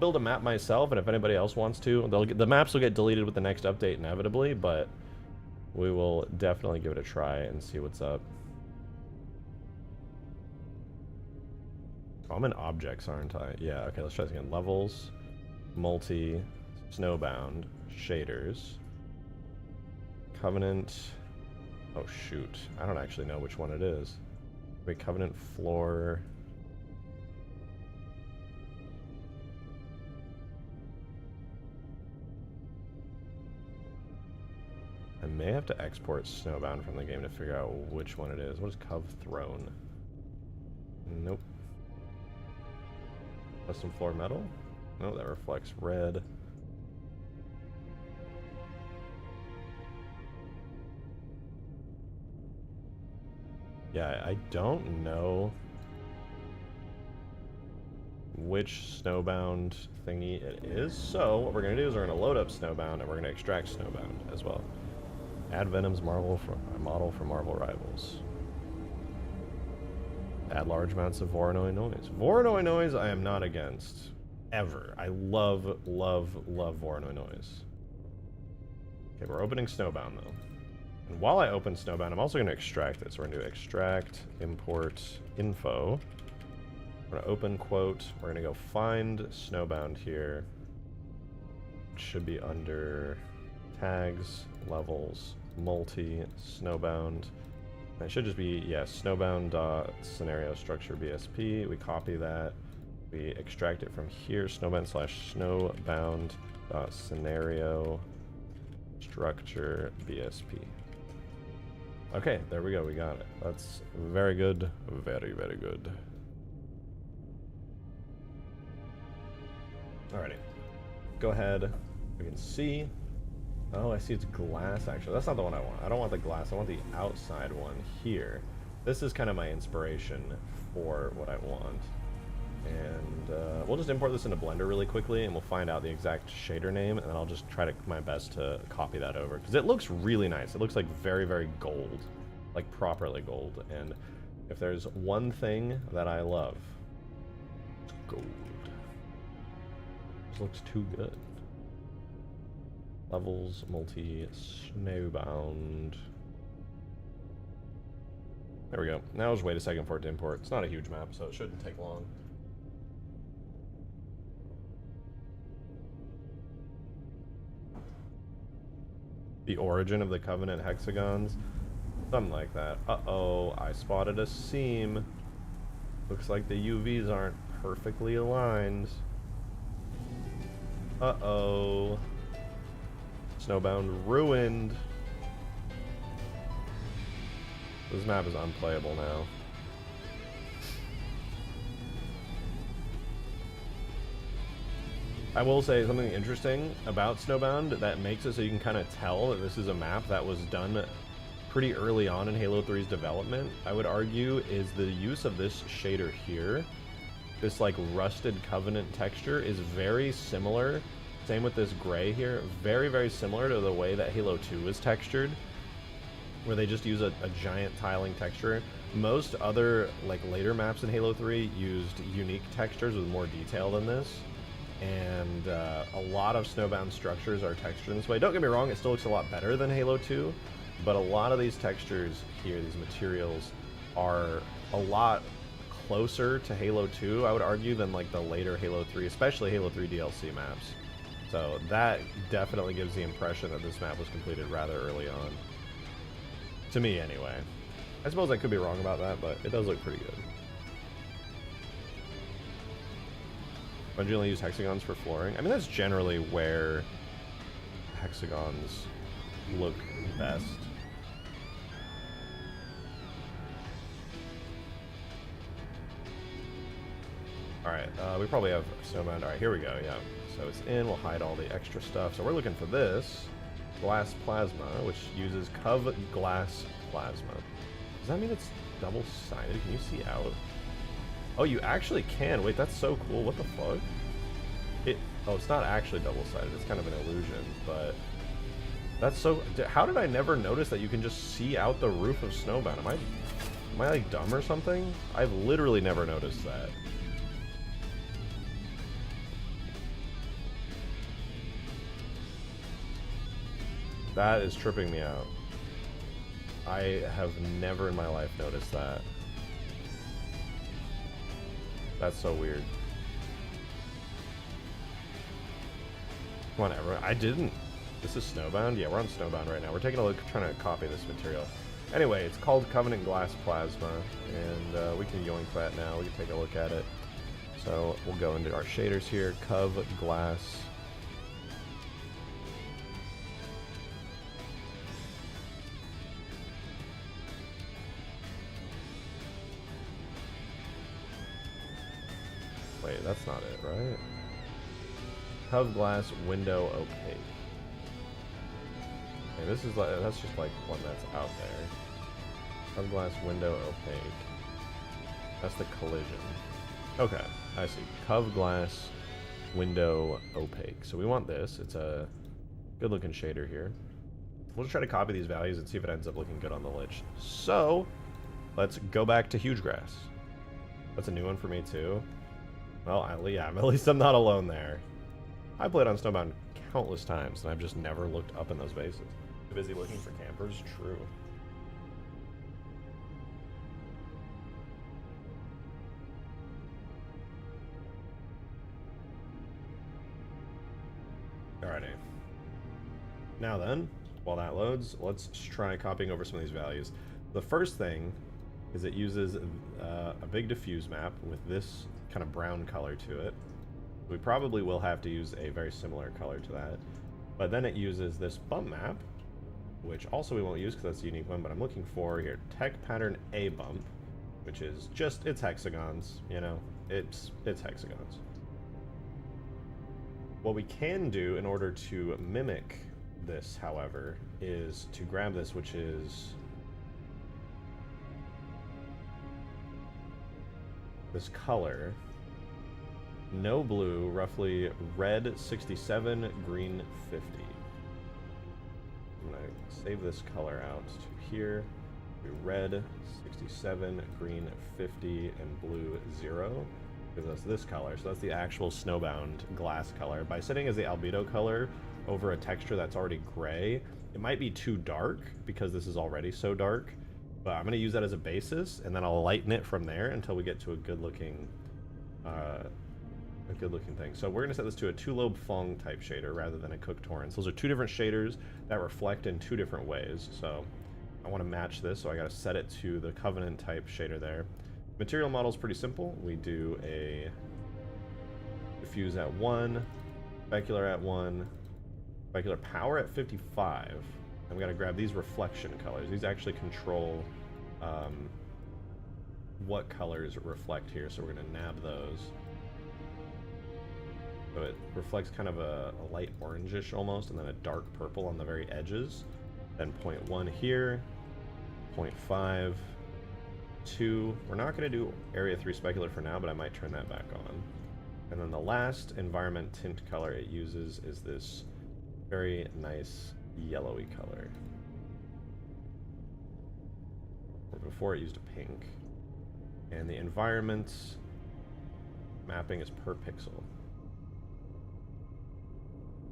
build a map myself, and if anybody else wants to, the maps will get deleted with the next update inevitably, but we will definitely give it a try and see what's up. Oh, I'm in objects, aren't I? Yeah, okay, let's try this again. Levels, multi, Snowbound, shaders, Covenant. Oh shoot, I don't actually know which one it is. Wait, Covenant floor. I may have to export Snowbound from the game to figure out which one it is. What is Cove Throne? Nope. Custom floor metal? No, that reflects red. Yeah, I don't know which Snowbound thingy it is. So what we're gonna do is we're gonna load up Snowbound and we're gonna extract Snowbound as well. Add Venom's model for Marvel Rivals. Add large amounts of Voronoi noise. Voronoi noise I am not against. Ever. I love, love, love Voronoi noise. Okay, we're opening Snowbound though. And while I open Snowbound, I'm also going to extract it. So we're going to do extract, import, info. We're going to open quote. We're going to go find Snowbound here. It should be under tags, levels, multi, Snowbound. And it should just be, yeah, Snowbound dot scenario structure BSP. We copy that. We extract it from here, Snowbound slash Snowbound dot scenario structure BSP. Okay, there we go, we got it. That's very good, very, very good. Alrighty, go ahead, we can see. Oh, I see it's glass actually. That's not the one I want. I don't want the glass, I want the outside one here. This is kind of my inspiration for what I want. And we'll just import this into Blender really quickly and we'll find out the exact shader name and then I'll just try to my best to copy that over. Because it looks really nice. It looks like very, very gold. like properly gold. And if there's one thing that I love, it's gold. This looks too good. Levels, multi, Snowbound. There we go. Now just wait a second for it to import. It's not a huge map, so it shouldn't take long. The origin of the Covenant hexagons? Something like that. Uh-oh, I spotted a seam. Looks like the UVs aren't perfectly aligned. Uh-oh. Snowbound ruined. This map is unplayable now. I will say something interesting about Snowbound that makes it so you can kind of tell that this is a map that was done pretty early on in Halo 3's development, I would argue, is the use of this shader here. This like rusted Covenant texture is very similar. Same with this gray here. Very, very similar to the way that Halo 2 is textured, where they just use a giant tiling texture. Most other like later maps in Halo 3 used unique textures with more detail than this. And a lot of Snowbound structures are textured in this way. Don't get me wrong, it still looks a lot better than Halo 2, but a lot of these textures here, these materials, are a lot closer to Halo 2, I would argue, than like the later Halo 3, especially Halo 3 DLC maps. So that definitely gives the impression that this map was completed rather early on. To me, anyway. I suppose I could be wrong about that, but it does look pretty good. Bungie only use hexagons for flooring. I mean, that's generally where hexagons look best. Alright, we probably have Snowbound. Alright, here we go, yeah. So it's in, we'll hide all the extra stuff. So we're looking for this glass plasma, which uses Cov glass plasma. Does that mean it's double-sided? Can you see out? Oh, you actually can. Wait, that's so cool. What the fuck? Oh, it's not actually double-sided. It's kind of an illusion, but that's so... How did I never notice that you can just see out the roof of Snowbound? Am I like dumb or something? I've literally never noticed that. That is tripping me out. I have never in my life noticed that. That's so weird. Come on, everyone. I didn't. This is Snowbound? Yeah, we're on Snowbound right now. We're taking a look, trying to copy this material. Anyway, it's called Covenant Glass Plasma, and we can yoink that now. We can take a look at it. So we'll go into our shaders here. Cov Glass. Wait, that's not it, right? Cov glass window opaque. Okay, this is like, that's just like one that's out there. Cov glass window opaque. That's the collision. Okay, I see. Cov glass window opaque. So we want this. It's a good looking shader here. We'll just try to copy these values and see if it ends up looking good on the Lich. So let's go back to huge grass. That's a new one for me too. Well, yeah, at least I'm not alone there. I played on Snowbound countless times, and I've just never looked up in those bases. Too busy looking for campers? True. Alrighty. Now then, while that loads, let's try copying over some of these values. The first thing is it uses a big diffuse map with this kind of brown color to it. We probably will have to use a very similar color to that. But then it uses this bump map, which also we won't use because that's a unique one, but I'm looking for here, tech pattern A bump, which is just, it's hexagons, you know, it's hexagons. What we can do in order to mimic this, however, is to grab this, which is this color. No blue, roughly red 67, green 50. I'm gonna save this color out to here. Red 67, green 50, and blue 0 gives us this color. So that's the actual Snowbound glass color. By setting as the albedo color over a texture that's already gray, it might be too dark because this is already so dark. But I'm going to use that as a basis, and then I'll lighten it from there until we get to a good-looking thing. So we're going to set this to a two-lobe Fong type shader rather than a Cook Torrance. Those are two different shaders that reflect in two different ways. So I want to match this, so I got to set it to the Covenant type shader there. Material model is pretty simple. We do a diffuse at 1, specular at 1, specular power at 55. And we got to grab these reflection colors. These actually control what colors reflect here, so we're going to nab those. So it reflects kind of a light orangish almost, and then a dark purple on the very edges. Then 0.1 here, 0.5, 2. We're not going to do area 3 specular for now, but I might turn that back on. And then the last environment tint color it uses is this very nice yellowy color. Before it used a pink. And the environment mapping is per pixel.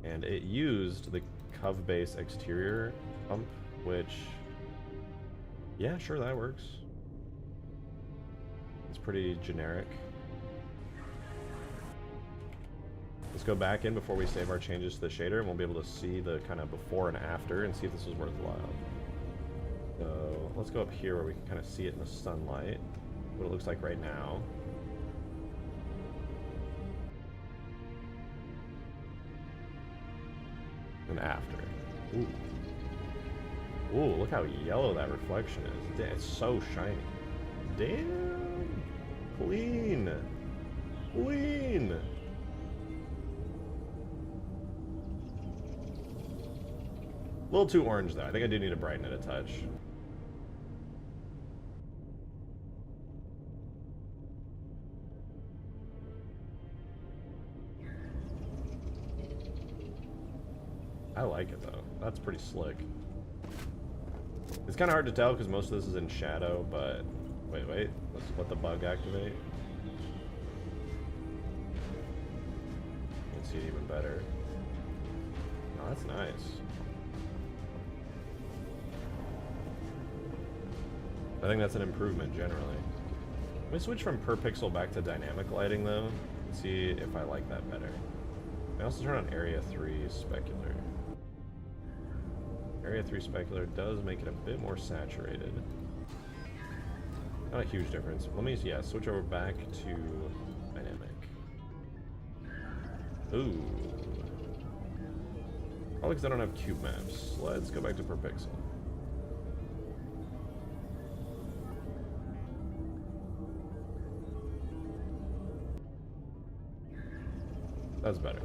And it used the Cov base exterior pump, which, yeah, sure, that works. It's pretty generic. Let's go back in before we save our changes to the shader, and we'll be able to see the kind of before and after and see if this is worthwhile. So let's go up here where we can kind of see it in the sunlight, what it looks like right now. And after. Ooh. Ooh, look how yellow that reflection is. It's so shiny. Damn. Clean. Clean. A little too orange though. I think I do need to brighten it a touch. I like it though. That's pretty slick. It's kind of hard to tell because most of this is in shadow, but wait. Let's let the bug activate. You can see it even better. Oh, that's nice. I think that's an improvement generally. Let me switch from per pixel back to dynamic lighting though, and see if I like that better. I also turn on area 3 specular. Area 3 specular does make it a bit more saturated. Not a huge difference. Let me, yeah, switch over back to dynamic. Ooh. Probably because I don't have cube maps. Let's go back to per pixel. That's better.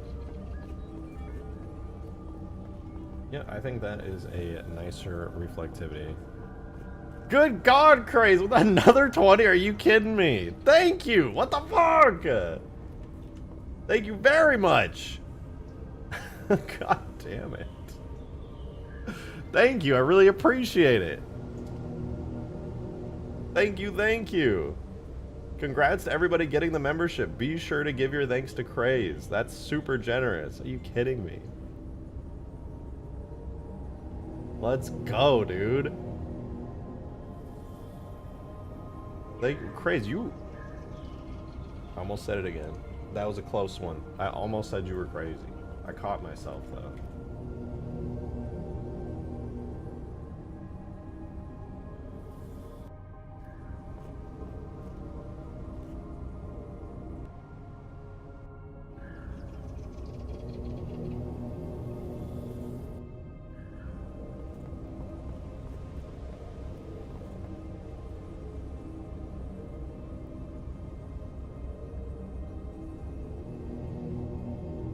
Yeah, I think that is a nicer reflectivity. Good God, Craze, with another 20? Are you kidding me? Thank you! What the fuck? Thank you very much! God damn it. Thank you, I really appreciate it. Thank you, thank you. Congrats to everybody getting the membership. Be sure to give your thanks to Craze. That's super generous. Are you kidding me? Let's go, dude. Craze, you... I almost said it again. That was a close one. I almost said you were crazy. I caught myself, though.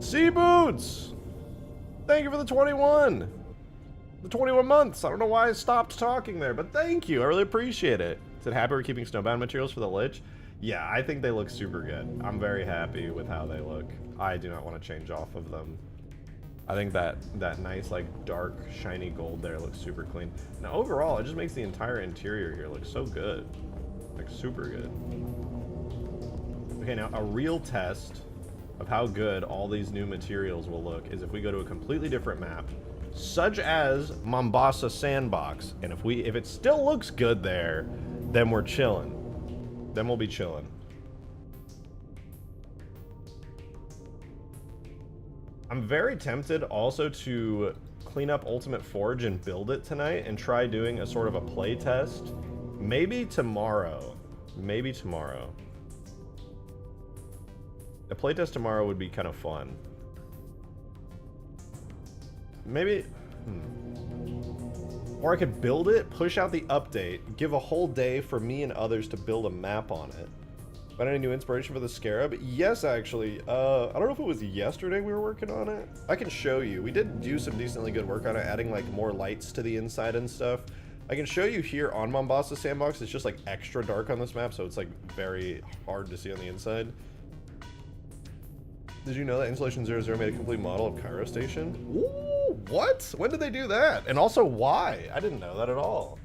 Sea Boots! Thank you for the 21! The 21 months! I don't know why I stopped talking there, but thank you! I really appreciate it. Is it happy we're keeping Snowbound materials for the Lich? Yeah, I think they look super good. I'm very happy with how they look. I do not want to change off of them. I think that nice, like, dark, shiny gold there looks super clean. Now, overall, it just makes the entire interior here look so good. Like, super good. Okay, now, a real test of how good all these new materials will look is if we go to a completely different map, such as Mombasa Sandbox. And if it still looks good there, then we're chilling. Then we'll be chilling. I'm very tempted also to clean up Ultimate Forge and build it tonight and try doing a sort of a play test. Maybe tomorrow. Maybe tomorrow. A playtest tomorrow would be kind of fun. Maybe... Or I could build it, push out the update, give a whole day for me and others to build a map on it. Find any new inspiration for the Scarab? Yes, actually. I don't know if it was yesterday we were working on it. I can show you. We did do some decently good work on it, adding like more lights to the inside and stuff. I can show you here on Mombasa Sandbox. It's just like extra dark on this map, so it's like very hard to see on the inside. Did you know that Installation 00 made a complete model of Cairo Station? Ooh, what? When did they do that? And also why? I didn't know that at all.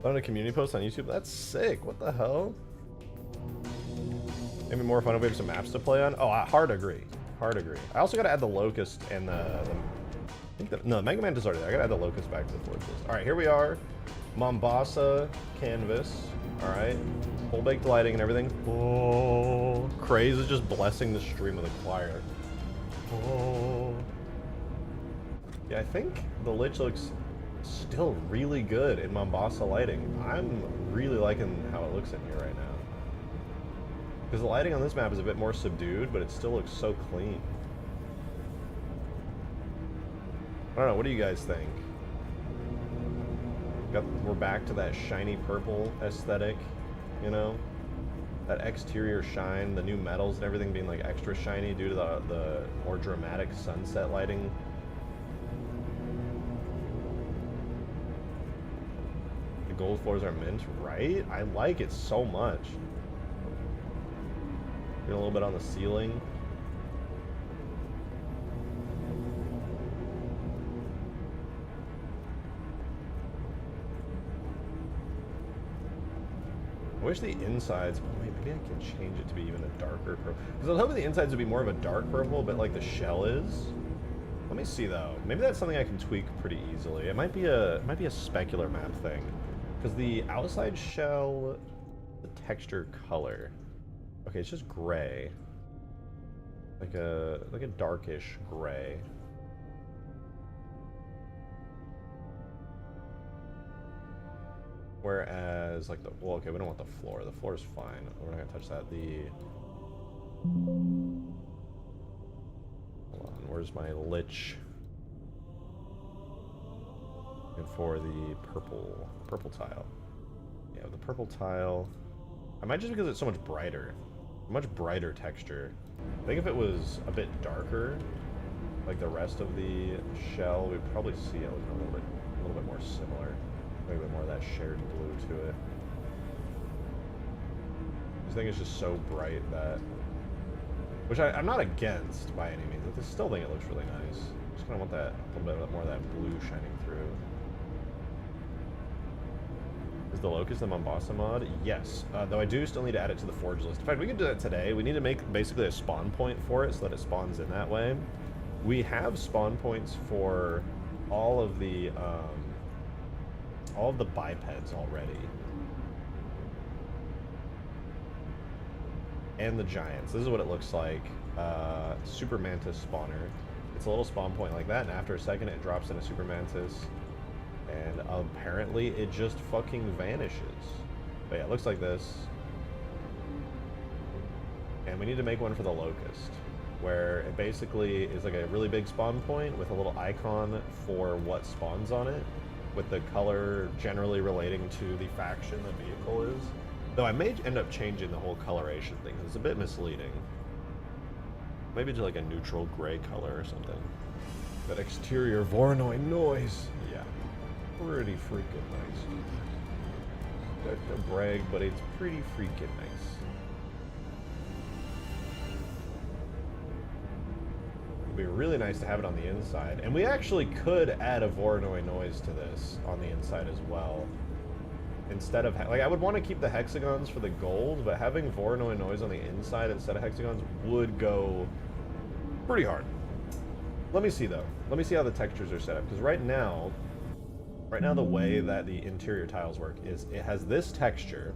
On a community post on YouTube? That's sick. What the hell? Maybe more fun if we have some maps to play on. Oh, I hard agree. Hard agree. I also gotta add the Locust and no, the Mega Man is already there. I gotta add the Locust back to the Forge list. Alright, here we are. Mombasa canvas. Alright. Full baked lighting and everything. Oh, Craze is just blessing the stream of the choir. Oh. Yeah, I think the Lich looks still really good in Mombasa lighting. I'm really liking how it looks in here right now. Because the lighting on this map is a bit more subdued, but it still looks so clean. I don't know, what do you guys think? We're back to that shiny purple aesthetic, you know? That exterior shine, the new metals and everything being like extra shiny due to the more dramatic sunset lighting. Gold floors are mint, right? I like it so much. Doing a little bit on the ceiling. I wish the insides, oh wait, maybe I can change it to be even a darker purple. Because I was hoping the insides would be more of a dark purple, but like the shell is. Let me see though. Maybe that's something I can tweak pretty easily. It might be a specular map thing. Because the outside shell, the texture color. Okay, it's just gray. Like a darkish gray. Whereas like well, okay, we don't want the floor. The floor is fine. We're not gonna touch that. Hold on, where's my Lich? And for the purple tile. Yeah, the purple tile. I might just because it's so much brighter. Much brighter texture. I think if it was a bit darker, like the rest of the shell, we'd probably see it looking a little bit more similar. Maybe a bit more of that shared blue to it. This thing is just so bright that, which I'm not against by any means. I still think it looks really nice. Just kind of want that a little bit more of that blue shining through. Is the Locust the Mombasa mod? Yes, though I do still need to add it to the Forge list. In fact, we can do that today. We need to make basically a spawn point for it so that it spawns in that way. We have spawn points for all of the bipeds already. And the giants. This is what it looks like. Super Mantis spawner. It's a little spawn point like that, and after a second it drops in a Super Mantis. And apparently it just fucking vanishes. But yeah, it looks like this. And we need to make one for the Locust. where it basically is like a really big spawn point with a little icon for what spawns on it, with the color generally relating to the faction the vehicle is. Though I may end up changing the whole coloration thing, 'cause it's a bit misleading. Maybe to like a neutral gray color or something. That exterior Voronoi noise. Yeah, pretty freaking nice. Not to brag, but it's pretty freaking nice. It'd be really nice to have it on the inside. And we actually could add a Voronoi noise to this on the inside as well. Instead of, like, I would want to keep the hexagons for the gold, but having Voronoi noise on the inside instead of hexagons would go pretty hard. Let me see, though. Let me see how the textures are set up, because right now the way that the interior tiles work is it has this texture.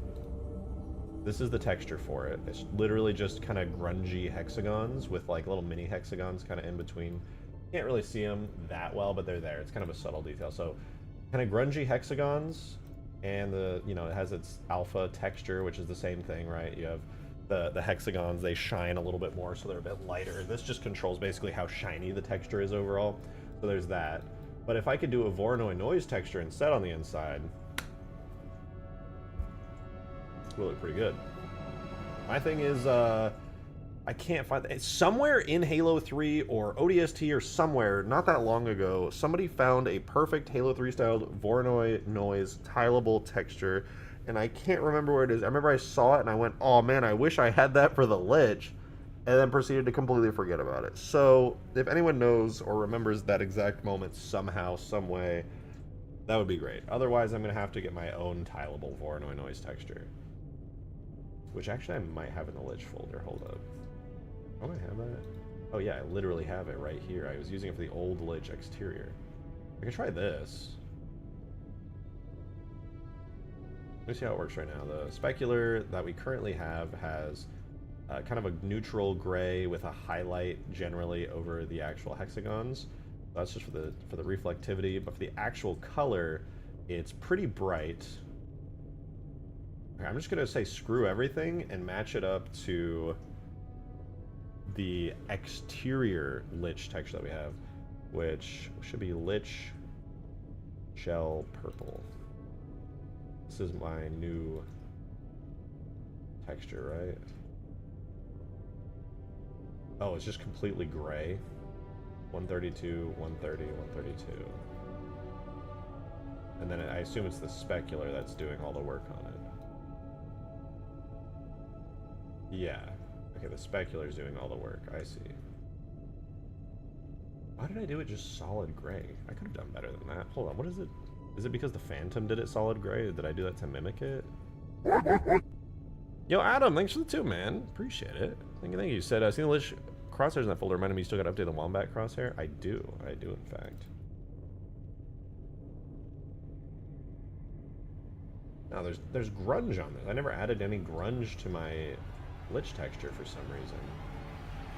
This is the texture for it. It's literally just kind of grungy hexagons with like little mini hexagons kind of in between. Can't really see them that well, but they're there. It's kind of a subtle detail. So kind of grungy hexagons, and the, you know, it has its alpha texture, which is the same thing, right? You have the hexagons, they shine a little bit more, so they're a bit lighter. This just controls basically how shiny the texture is overall. So there's that. But if I could do a Voronoi noise texture instead on the inside, it would look pretty good. My thing is, I can't find it's somewhere in Halo 3 or ODST or somewhere not that long ago. Somebody found a perfect Halo 3 styled Voronoi noise tileable texture, and I can't remember where it is. I remember I saw it and I went, "Oh man, I wish I had that for the Lich," and then proceeded to completely forget about it. So if anyone knows or remembers that exact moment somehow, some way, that would be great. Otherwise, I'm gonna have to get my own tileable Voronoi noise texture, which actually I might have in the Lich folder. Hold up. Oh, I have that? Oh yeah, I literally have it right here. I was using it for the old Lich exterior. I can try this. Let me see how it works right now. The Specular that we currently have has kind of a neutral gray with a highlight generally over the actual hexagons. That's just for the reflectivity, but for the actual color, it's pretty bright. Okay, I'm just gonna say screw everything and match it up to the exterior Lich texture that we have, which should be Lich Shell Purple. This is my new texture, right? Oh, it's just completely gray. 132, 130, 132. And then I assume it's the Specular that's doing all the work on it. Yeah. Okay, the Specular is doing all the work. I see. Why did I do it just solid gray? I could have done better than that. Hold on, what is it? Is it because the Phantom did it solid gray? Did I do that to mimic it? Yo, Adam, thanks for the 2, man. Appreciate it. Thank you, thank you. You said, I've seen the Lich crosshairs in that folder. Reminded me you still got to update the Wombat crosshair? I do, in fact. Now, there's grunge on this. I never added any grunge to my Lich texture for some reason.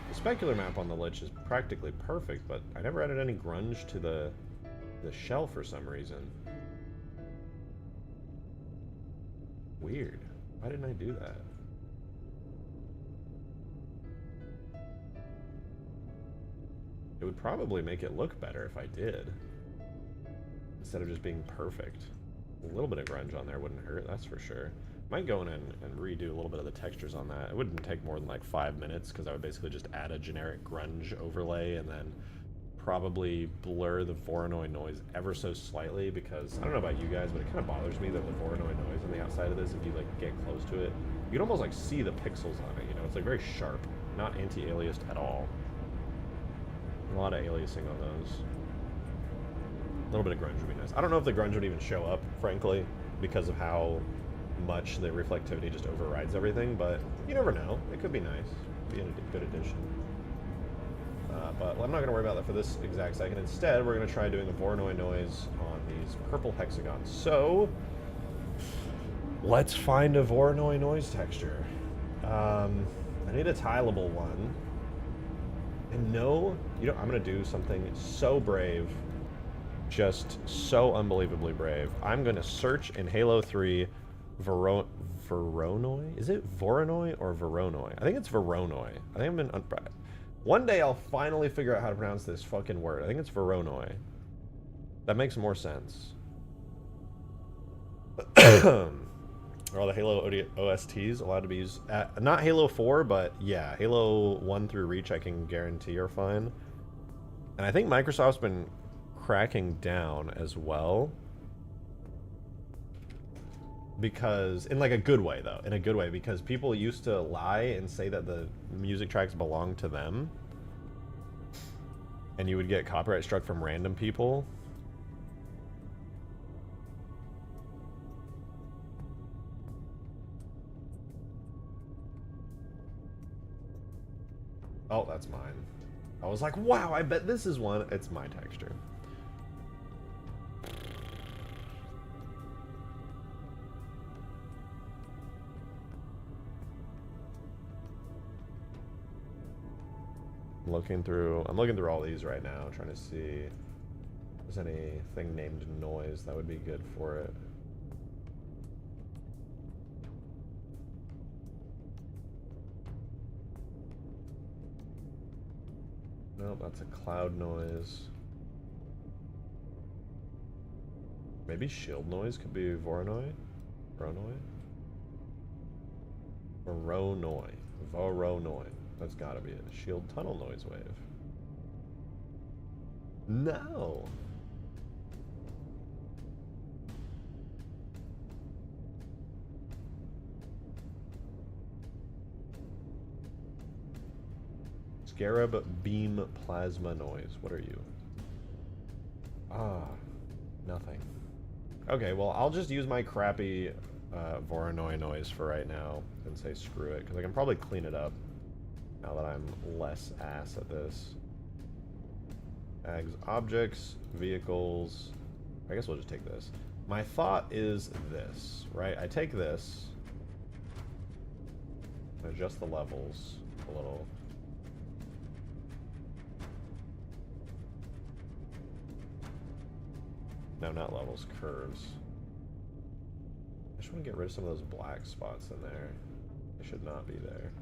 The Specular map on the Lich is practically perfect, but I never added any grunge to the shell for some reason. Weird. Why didn't I do that? It would probably make it look better if I did, instead of just being perfect. A little bit of grunge on there wouldn't hurt, that's for sure. Might go in and redo a little bit of the textures on that. It wouldn't take more than like 5 minutes, because I would basically just add a generic grunge overlay and then probably blur the Voronoi noise ever so slightly, because I don't know about you guys, but it kind of bothers me that the Voronoi noise on the outside of this, if you like get close to it, you can almost like see the pixels on it, you know? It's like very sharp, not anti-aliased at all. A lot of aliasing on those. A little bit of grunge would be nice. I don't know if the grunge would even show up, frankly, because of how much the reflectivity just overrides everything, but you never know. It could be nice. It'd be a good addition. But I'm not going to worry about that for this exact second. Instead, we're going to try doing the Voronoi noise on these purple hexagons. So, let's find a Voronoi noise texture. I need a tileable one. And no, you know, I'm going to do something so brave. Just so unbelievably brave. I'm going to search in Halo 3 Voronoi? Is it Voronoi or Voronoi? I think it's Voronoi. I think I've been... One day I'll finally figure out how to pronounce this fucking word. I think it's Voronoi. That makes more sense. Are all the Halo OSTs allowed to be used? Not Halo 4, but yeah, Halo 1 through Reach I can guarantee are fine. And I think Microsoft's been cracking down as well. Because, in like a good way though, in a good way, because people used to lie and say that the music tracks belong to them. And you would get copyright struck from random people. Oh, that's mine. I was like, wow, I bet this is one. It's my texture. I'm looking through all these right now, trying to see if there's anything named noise that would be good for it. Nope, that's a cloud noise. Maybe shield noise could be Voronoi? Voronoi? Voronoi. Voronoi. That's gotta be it. Shield tunnel noise wave. No! Scarab beam plasma noise. What are you? Ah, nothing. Okay, well, I'll just use my crappy Voronoi noise for right now and say screw it, because I can probably clean it up now that I'm less ass at this. Tags, objects, vehicles. I guess we'll just take this. My thought is this, right? I take this, adjust the levels a little. No, not levels, curves. I just want to get rid of some of those black spots in there. They should not be there.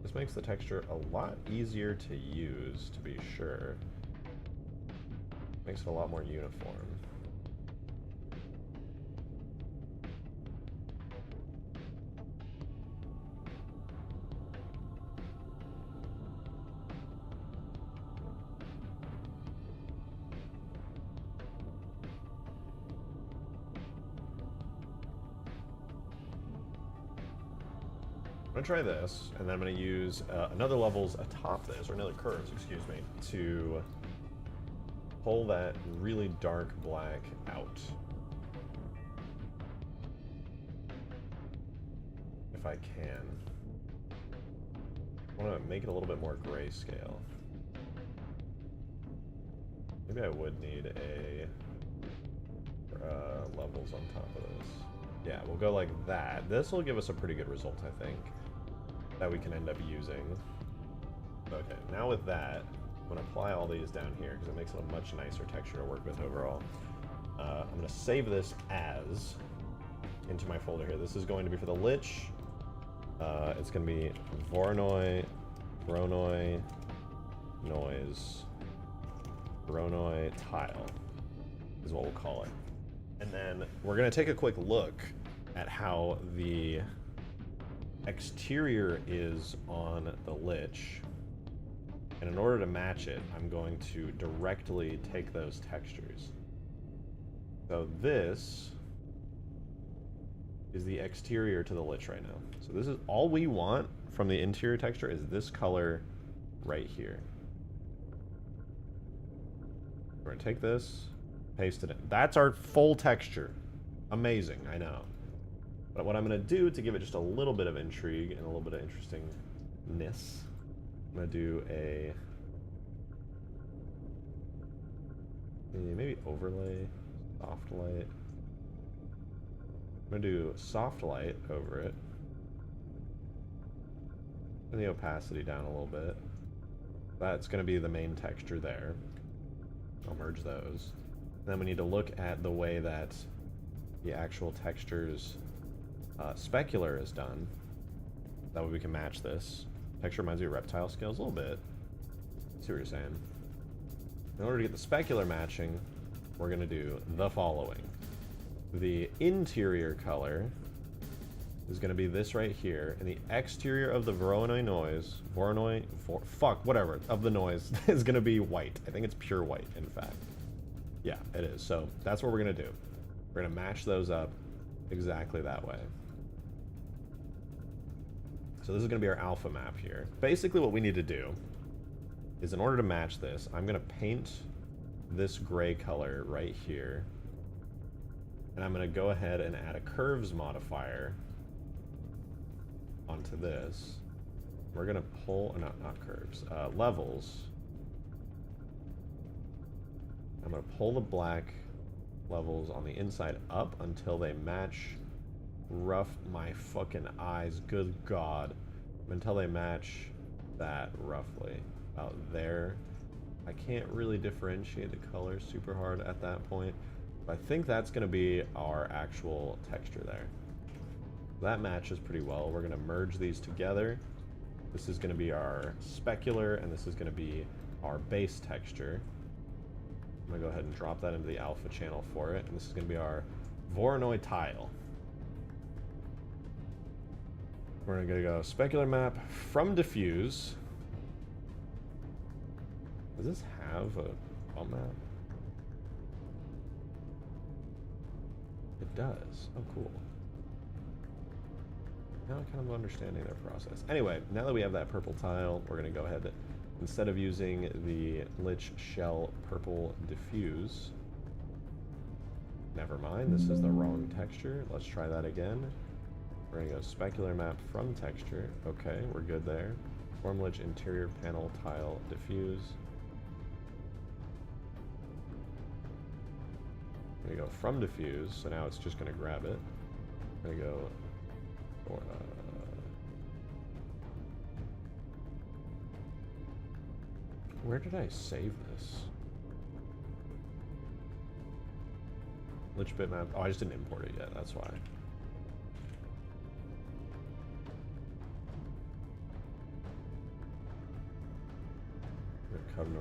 This makes the texture a lot easier to use, to be sure. Makes it a lot more uniform. I'm gonna try this, and then I'm gonna use another levels atop this, or another curves, excuse me, to pull that really dark black out. If I can. I wanna make it a little bit more grayscale. Maybe I would need a levels on top of this. Yeah, we'll go like that. This will give us a pretty good result, I think, that we can end up using. Okay, now with that, I'm gonna apply all these down here because it makes it a much nicer texture to work with overall. I'm gonna save this as into my folder here. This is going to be for the Lich. It's gonna be Voronoi noise, Voronoi tile is what we'll call it. And then we're gonna take a quick look at how the exterior is on the Lich, and in order to match it, I'm going to directly take those textures. So this is the exterior to the Lich right now. So this is all we want from the interior texture, is this color right here. We're gonna take this, paste it in. That's our full texture. Amazing, I know. But what I'm going to do to give it just a little bit of intrigue and a little bit of interestingness, I'm going to do a maybe overlay, soft light. I'm going to do soft light over it. And the opacity down a little bit. That's going to be the main texture there. I'll merge those. Then we need to look at the way that the actual textures Specular is done. That way we can match this. Texture reminds me of reptile scales a little bit. See what you're saying. In order to get the specular matching, we're going to do the following. The interior color is going to be this right here, and the exterior of the Voronoi of the noise is going to be white. I think it's pure white, in fact. Yeah, it is. So that's what we're going to do. We're going to match those up exactly that way. So this is going to be our alpha map here. Basically what we need to do is, in order to match this, I'm going to paint this gray color right here. And I'm going to go ahead and add a curves modifier onto this. We're going to pull, not curves, levels. I'm going to pull the black levels on the inside up until they match my fucking eyes, good God. Until they match that roughly. About there. I can't really differentiate the colors super hard at that point. But I think that's going to be our actual texture there. That matches pretty well. We're going to merge these together. This is going to be our specular, and this is going to be our base texture. I'm going to go ahead and drop that into the alpha channel for it. And this is going to be our Voronoi tile. We're going to go specular map from diffuse. Does this have a bump map? It does. Oh, cool. Now I'm kind of understanding their process. Anyway, now that we have that purple tile, we're going to go ahead, instead of using the Lich shell purple diffuse, never mind, this is the wrong texture. Let's try that again. We're going to go specular map from texture. Okay, we're good there. Form Lich interior panel tile diffuse. We're going to go from diffuse, so now it's just going to grab it. We're going to go for, where did I save this? Lich bitmap. Oh, I just didn't import it yet, that's why.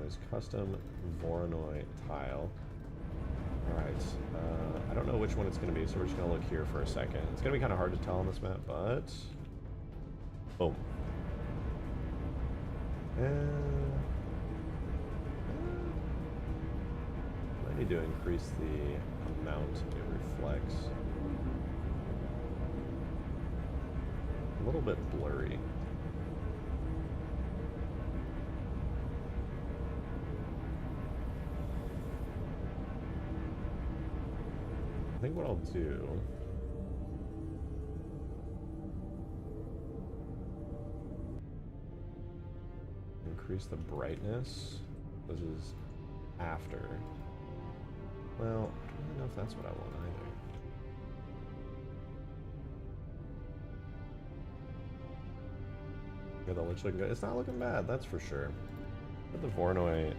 Noise custom Voronoi tile. Alright, I don't know which one it's going to be, so we're just going to look here for a second. It's going to be kind of hard to tell on this map, but... boom. I need to increase the amount it reflects. A little bit blurry. I think what I'll do... increase the brightness. This is after. Well, I don't know if that's what I want either. Yeah, the Lich looking good. It's not looking bad, that's for sure. Put the Voronoi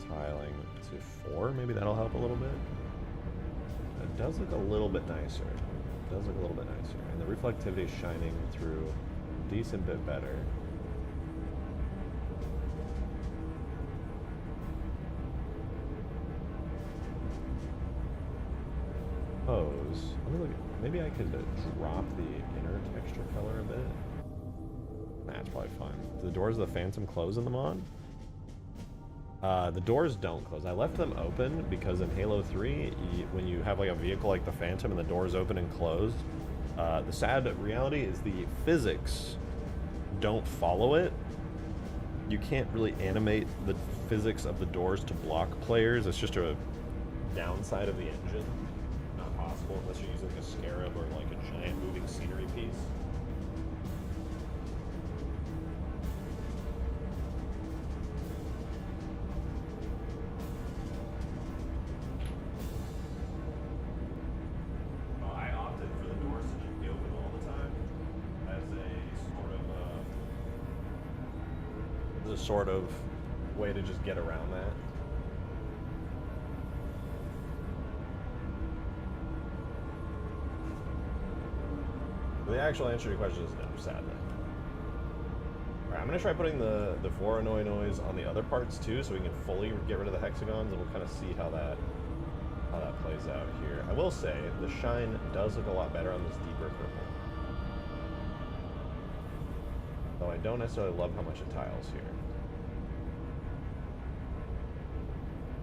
tiling to 4. Maybe that'll help a little bit. It does look a little bit nicer. It does look a little bit nicer. And the reflectivity is shining through a decent bit better. Pose. Let me look at, maybe I could drop the inner texture color a bit. Nah, it's probably fine. Do the doors of the Phantom close in the mod? The doors don't close. I left them open because in Halo 3, when you have like a vehicle like the Phantom and the doors open and closed, the sad reality is the physics don't follow it. You can't really animate the physics of the doors to block players. It's just a downside of the engine. Not possible unless you're using a Scarab or like a giant moving scenery piece. Sort of way to just get around that. The actual answer to your question is no, sadly. Alright, I'm going to try putting the Voronoi noise on the other parts too, so we can fully get rid of the hexagons, and we'll kind of see how that plays out here. I will say, the shine does look a lot better on this deeper purple. Though I don't necessarily love how much it tiles here.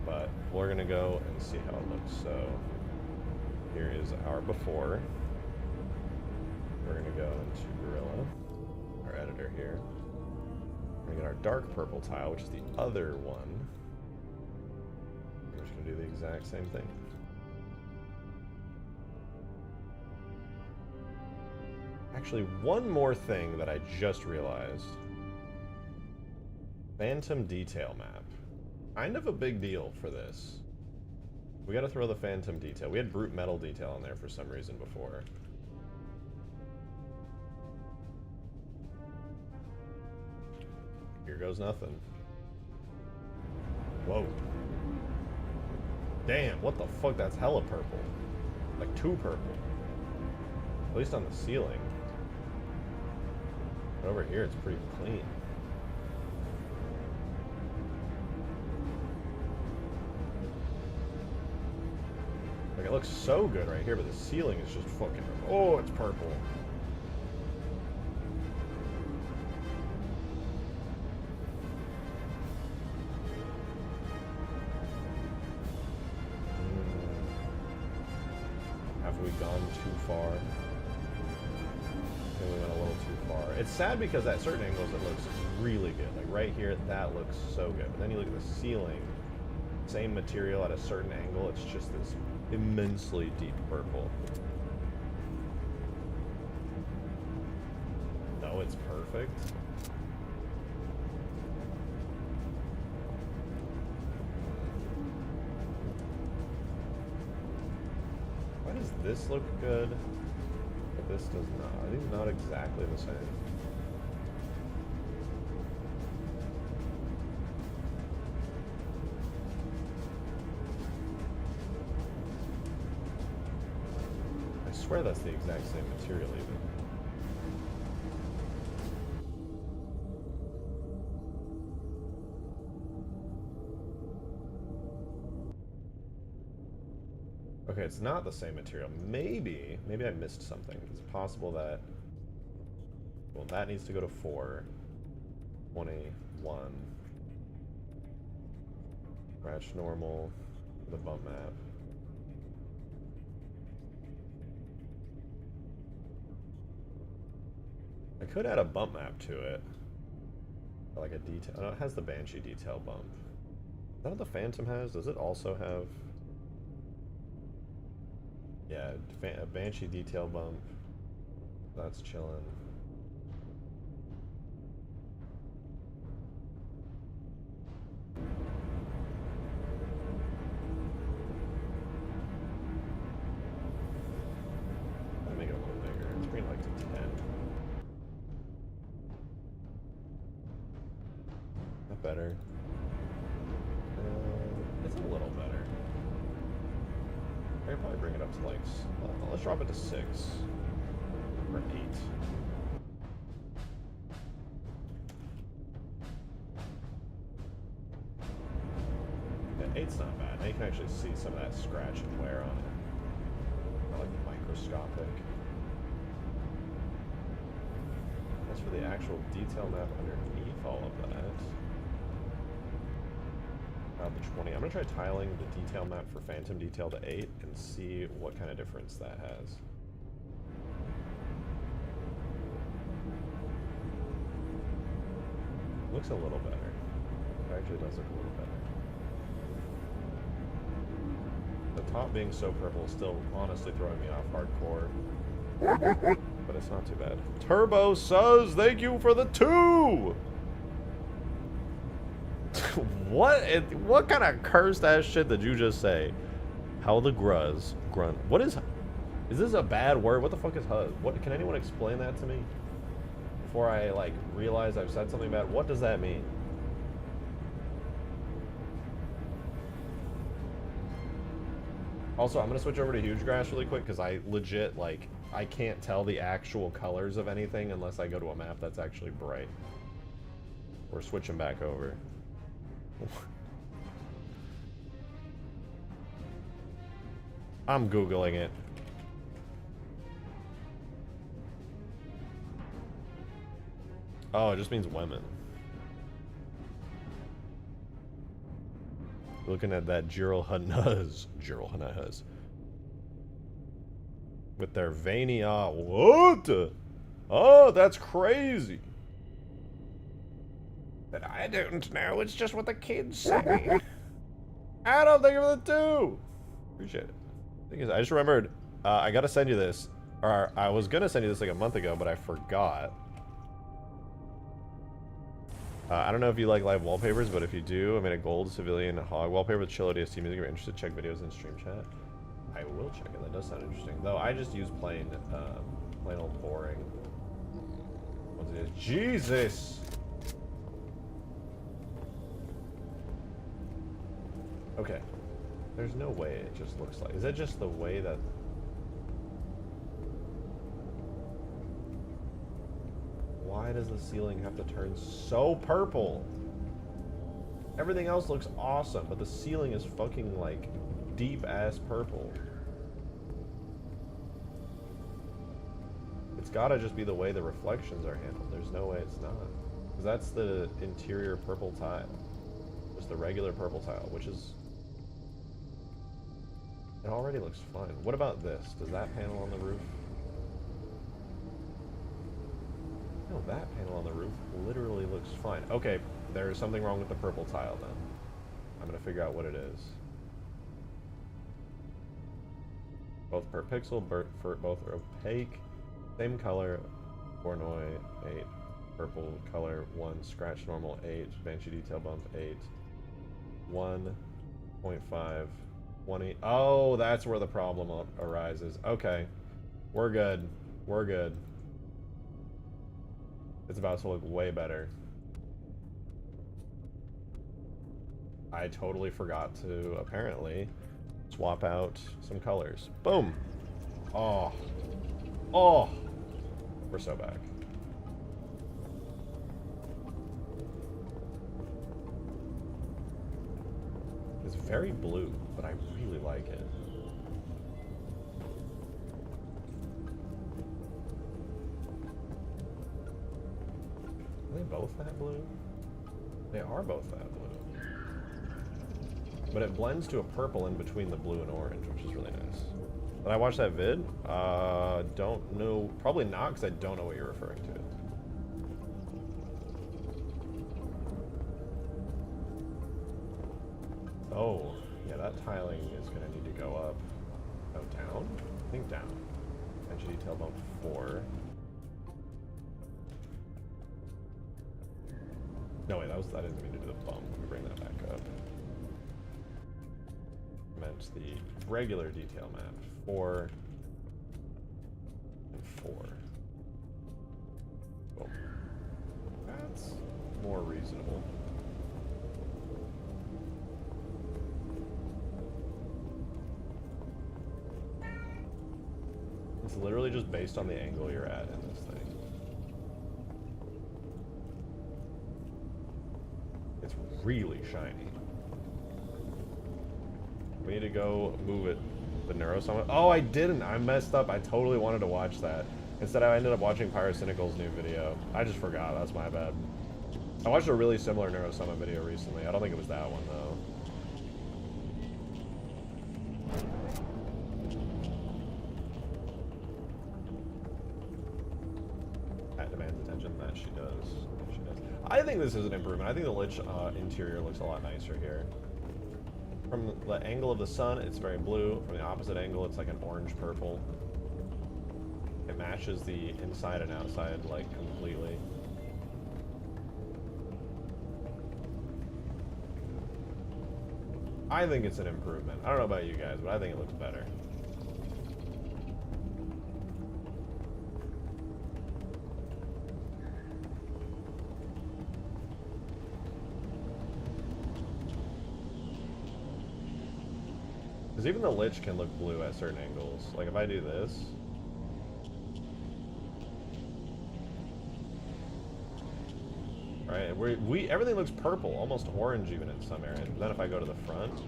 But we're going to go and see how it looks. So, here is our before. We're going to go into Gorilla, our editor here. We're going to get our dark purple tile, which is the other one. We're just going to do the exact same thing. Actually, one more thing that I just realized. Phantom detail map. Kind of a big deal for this. We gotta throw the phantom detail. We had brute metal detail in there for some reason before. Here goes nothing. Whoa. Damn, what the fuck? That's hella purple. Like too purple. At least on the ceiling. But over here it's pretty clean. Like, it looks so good right here, but the ceiling is just fucking... Oh, it's purple. Have we gone too far? I think we went a little too far. It's sad because at certain angles it looks really good. Like right here, that looks so good. But then you look at the ceiling, same material at a certain angle, it's just this immensely deep purple. No, it's perfect. Why does this look good, but this does not? Are these not exactly the same? I swear that's the exact same material even. Okay, it's not the same material. Maybe I missed something. It's possible that, well, that needs to go to 4. 21. Scratch normal, the bump map. I could add a bump map to it. Like a detail. Oh, it has the Banshee detail bump. Is that what the Phantom has? Does it also have... Yeah, a Banshee detail bump. That's chillin'. Let me make it a little bigger. Let's bring it like to 10. Not better. It's a little better. I could probably bring it up to like, let's drop it to 6 or 8. Yeah, 8's not bad. Now you can actually see some of that scratch and wear on it. Not like microscopic. As for the actual detail map underneath all of that, the 20. I'm going to try tiling the detail map for Phantom Detail to 8 and see what kind of difference that has. Looks a little better. It actually does look a little better. The top being so purple is still honestly throwing me off hardcore. But it's not too bad. Turbo says, thank you for the 2! What kind of cursed ass shit did you just say? How the gruz grunt. What is this a bad word? What the fuck is huz? What, can anyone explain that to me? Before I like realize I've said something bad. What does that mean? Also, I'm gonna switch over to huge grass really quick because I legit like I can't tell the actual colors of anything unless I go to a map that's actually bright. We're switching back over. I'm Googling it. Oh, it just means women. Looking at that Jirul Hanuz. With their veiny, what? Oh, that's crazy. But I don't know, it's just what the kids say. I don't think of the two. Appreciate it. Thing is, I just remembered, I gotta send you this. Or, I was gonna send you this like a month ago, but I forgot. I don't know if you like live wallpapers, but if you do, I made a gold civilian hog wallpaper with chill ODST music. If you're interested, check videos in stream chat. I will check it. That does sound interesting. Though I just use plain old boring. What's it is? Jesus! Okay. There's no way it just looks like. Is that just the way that? Why does the ceiling have to turn so purple? Everything else looks awesome, but the ceiling is fucking like deep ass purple. It's gotta just be the way the reflections are handled. There's no way it's not. Because that's the interior purple tile. Just the regular purple tile, which is... It already looks fine. What about this? Does that panel on the roof? No, that panel on the roof literally looks fine. Okay, there's something wrong with the purple tile then. I'm gonna figure out what it is. Both per pixel, both are opaque. Same color, Voronoi 8. Purple color 1, scratch normal 8, Banshee detail bump 8. 1.5, 20. Oh, that's where the problem arises. Okay, we're good. We're good. It's about to look way better. I totally forgot to, apparently, swap out some colors. Boom! Oh. Oh! We're so back. It's very blue, but I really like it. Are they both that blue? They are both that blue. But it blends to a purple in between the blue and orange, which is really nice. Did I watch that vid? Don't know. Probably not, because I don't know what you're referring to. Oh, yeah, that tiling is going to need to go up. Oh, down? I think down. Edge detail bump 4. No, wait, I didn't mean to do the bump. Let me bring that back up. Meant the regular detail map. 4 and 4. Boom. That's more reasonable. It's literally just based on the angle you're at in this thing. It's really shiny. We need to go move it. The Neuro Summit. Oh, I didn't. I messed up. I totally wanted to watch that. Instead, I ended up watching Pyrocynical's new video. I just forgot. That's my bad. I watched a really similar Neuro Summit video recently. I don't think it was that one, though. That demands attention. That she does. She does. I think this is an improvement. I think the Lich interior looks a lot nicer here. From the angle of the sun, it's very blue. From the opposite angle, it's like an orange-purple. It matches the inside and outside, like, completely. I think it's an improvement. I don't know about you guys, but I think it looks better. Because even the Lich can look blue at certain angles. Like if I do this, Everything looks purple, almost orange even in some areas. But then if I go to the front,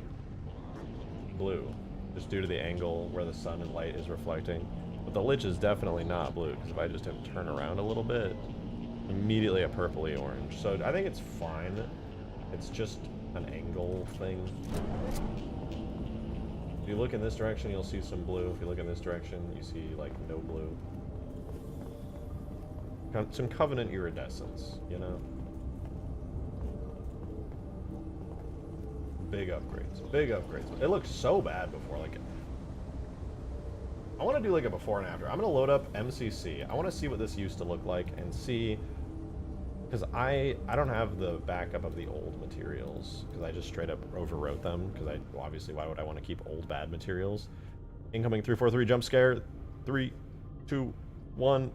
blue, just due to the angle where the sun and light is reflecting. But the Lich is definitely not blue, because if I just turn around a little bit, immediately a purpley orange. So I think it's fine. It's just an angle thing. If you look in this direction, you'll see some blue. If you look in this direction, you see, like, no blue. Some Covenant iridescence, you know? Big upgrades. Big upgrades. It looked so bad before, like... I want to do, like, a before and after. I'm going to load up MCC. I want to see what this used to look like and see... Because I don't have the backup of the old materials, because I just straight up overwrote them, because obviously why would I want to keep old bad materials? Incoming 343 jump scare. 3, 2, 1.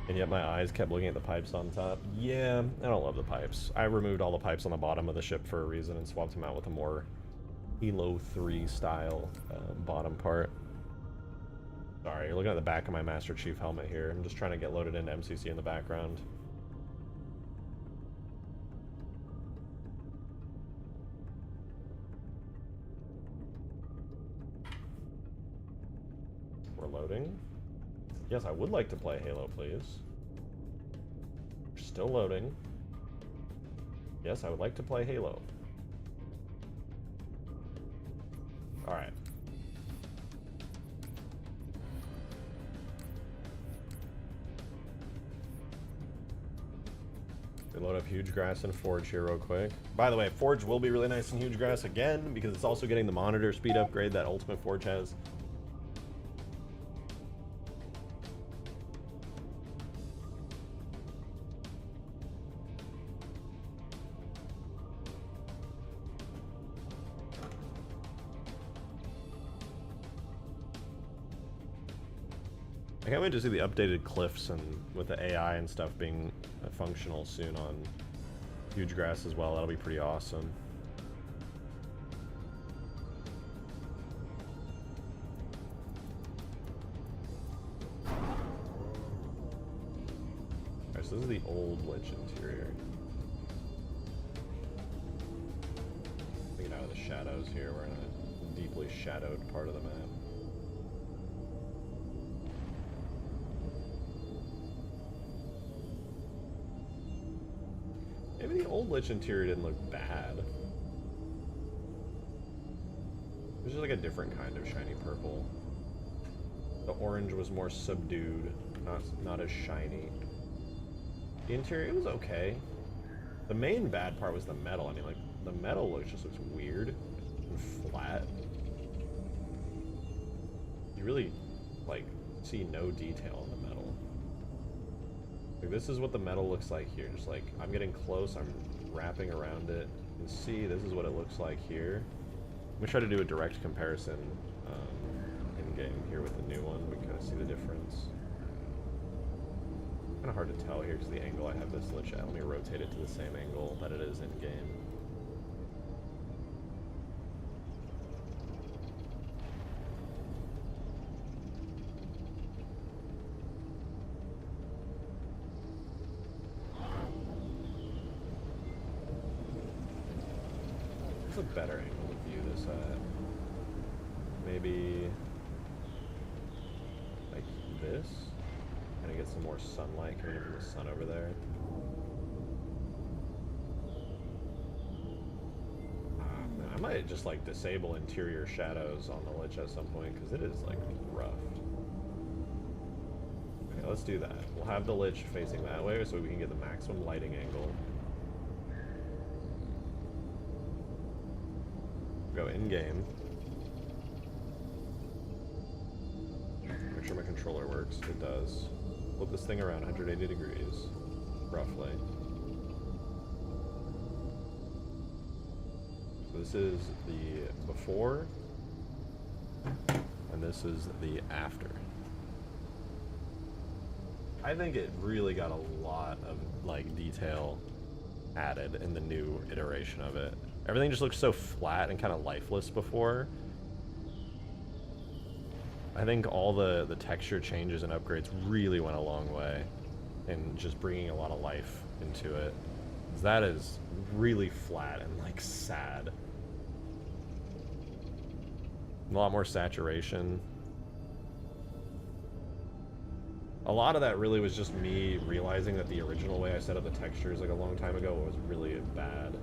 And yet my eyes kept looking at the pipes on top. Yeah, I don't love the pipes. I removed all the pipes on the bottom of the ship for a reason and swapped them out with a more Halo 3 style bottom part. Sorry, you're looking at the back of my Master Chief helmet here. I'm just trying to get loaded into MCC in the background. We're loading. Yes, I would like to play Halo, please. We're still loading. Yes, I would like to play Halo. Alright. We load up Huge Grass and Forge here real quick. By the way, Forge will be really nice in Huge Grass again, because it's also getting the monitor speed upgrade that Ultimate Forge has. I can't wait to see the updated cliffs and with the AI and stuff being functional soon on Huge Grass as well. That'll be pretty awesome. Alright, so this is the old Lich interior. Get out of the shadows here. We're in a deeply shadowed part of the map. Maybe the old Lich interior didn't look bad. It was just like a different kind of shiny purple. The orange was more subdued, not as shiny. The interior, it was okay. The main bad part was the metal. I mean, like, the metal just looks weird and flat. You really, like, see no detail in the metal. Like, this is what the metal looks like here. Just like, I'm getting close, I'm wrapping around it. And see, this is what it looks like here. I'm gonna try to do a direct comparison in-game here with the new one. We can kind of see the difference. Kind of hard to tell here because the angle I have this Lich at. Let me rotate it to the same angle that it is in-game. A better angle to view this at. Maybe like this. Kind of get some more sunlight coming in from the sun over there. Man, I might just like disable interior shadows on the Lich at some point because it is like rough. Okay, let's do that. We'll have the Lich facing that way so we can get the maximum lighting angle. Go in-game. Make sure my controller works. It does. Flip this thing around 180 degrees, roughly. So this is the before, and this is the after. I think it really got a lot of, like, detail added in the new iteration of it. Everything just looked so flat and kind of lifeless before, I think all the texture changes and upgrades really went a long way in just bringing a lot of life into it. 'Cause that is really flat and like sad. A lot more saturation. A lot of that really was just me realizing that the original way I set up the textures like a long time ago was really bad.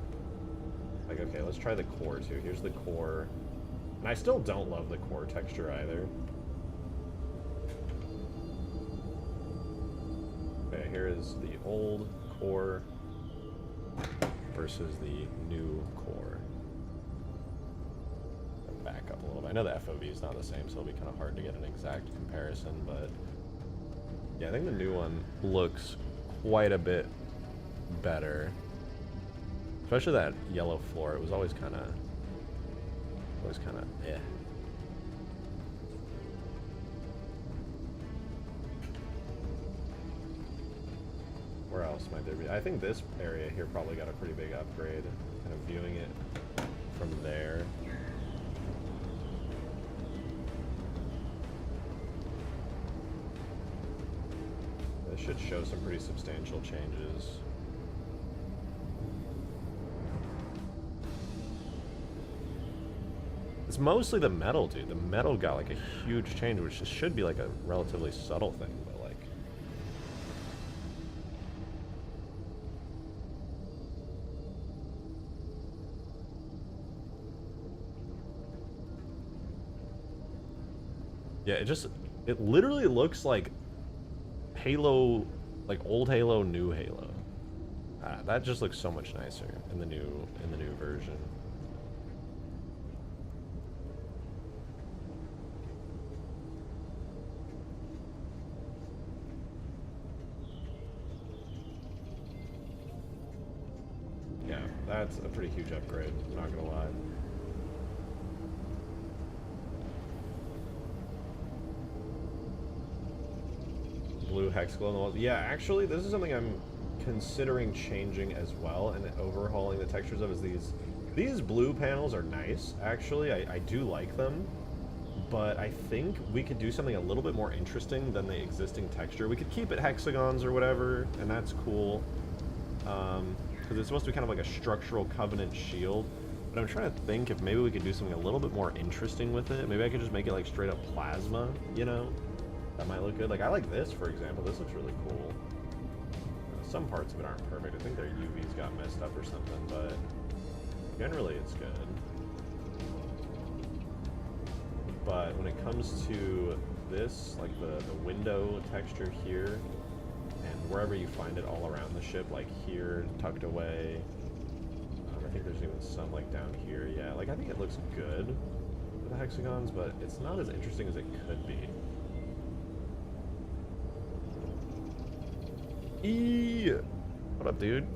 Like, okay, let's try the core too. Here's the core. And I still don't love the core texture either. Okay, here is the old core versus the new core. Back up a little bit. I know the FOV is not the same, so it'll be kind of hard to get an exact comparison, but yeah, I think the new one looks quite a bit better. Especially that yellow floor. It was always kind of eh. Where else might there be? I think this area here probably got a pretty big upgrade. Kind of viewing it from there. This should show some pretty substantial changes. It's mostly the metal, dude. The metal got like a huge change, which just should be like a relatively subtle thing, but like... Yeah, it literally looks like Halo, like old Halo, new Halo. That just looks so much nicer in the new version. Yeah, that's a pretty huge upgrade, I'm not gonna lie. Blue hex glow on the walls. Yeah, actually, this is something I'm considering changing as well and overhauling the textures of. Is these blue panels are nice, actually. I do like them, but I think we could do something a little bit more interesting than the existing texture. We could keep it hexagons or whatever, and that's cool, because it's supposed to be kind of like a structural covenant shield. But I'm trying to think if maybe we could do something a little bit more interesting with it. Maybe I could just make it like straight up plasma, you know? That might look good. Like, I like this, for example. This looks really cool. Some parts of it aren't perfect. I think their UVs got messed up or something, but generally it's good. But when it comes to this, like the window texture here, and wherever you find it all around the ship, like here, tucked away, I think there's even some like down here. Yeah, like I think it looks good with the hexagons, but it's not as interesting as it could be. What up, dude?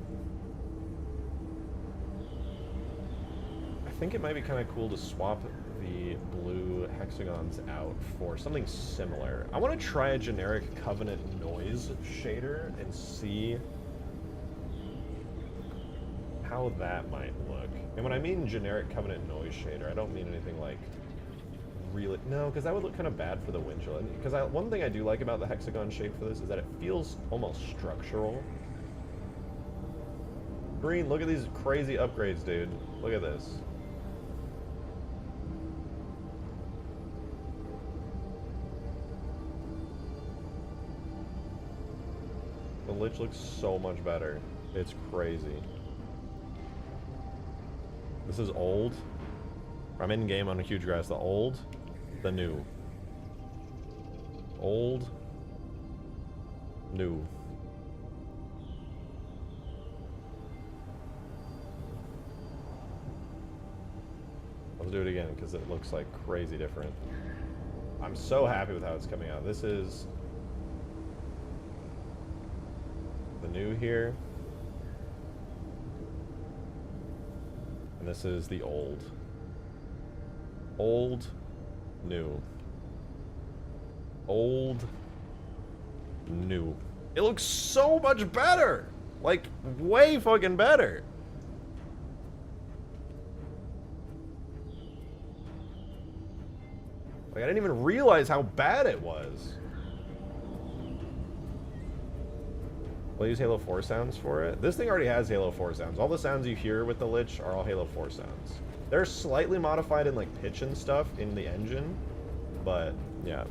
I think it might be kind of cool to swap the blue hexagons out for something similar. I want to try a generic Covenant noise shader and see how that might look. And when I mean generic Covenant noise shader, I don't mean anything like really, no, because that would look kind of bad for the windshield. Because one thing I do like about the hexagon shape for this is that it feels almost structural. Green, look at these crazy upgrades, dude. Look at this. The Lich looks so much better. It's crazy. This is old. I'm in game on a huge grass. The old, the new. Old, new. Let's do it again because it looks like crazy different. I'm so happy with how it's coming out. This is the new here. And this is the old. Old, new. Old, new. It looks so much better! Like, way fucking better! Like, I didn't even realize how bad it was. We'll use Halo 4 sounds for it. This thing already has Halo 4 sounds. All the sounds you hear with the Lich are all Halo 4 sounds. They're slightly modified in like pitch and stuff in the engine, but yeah.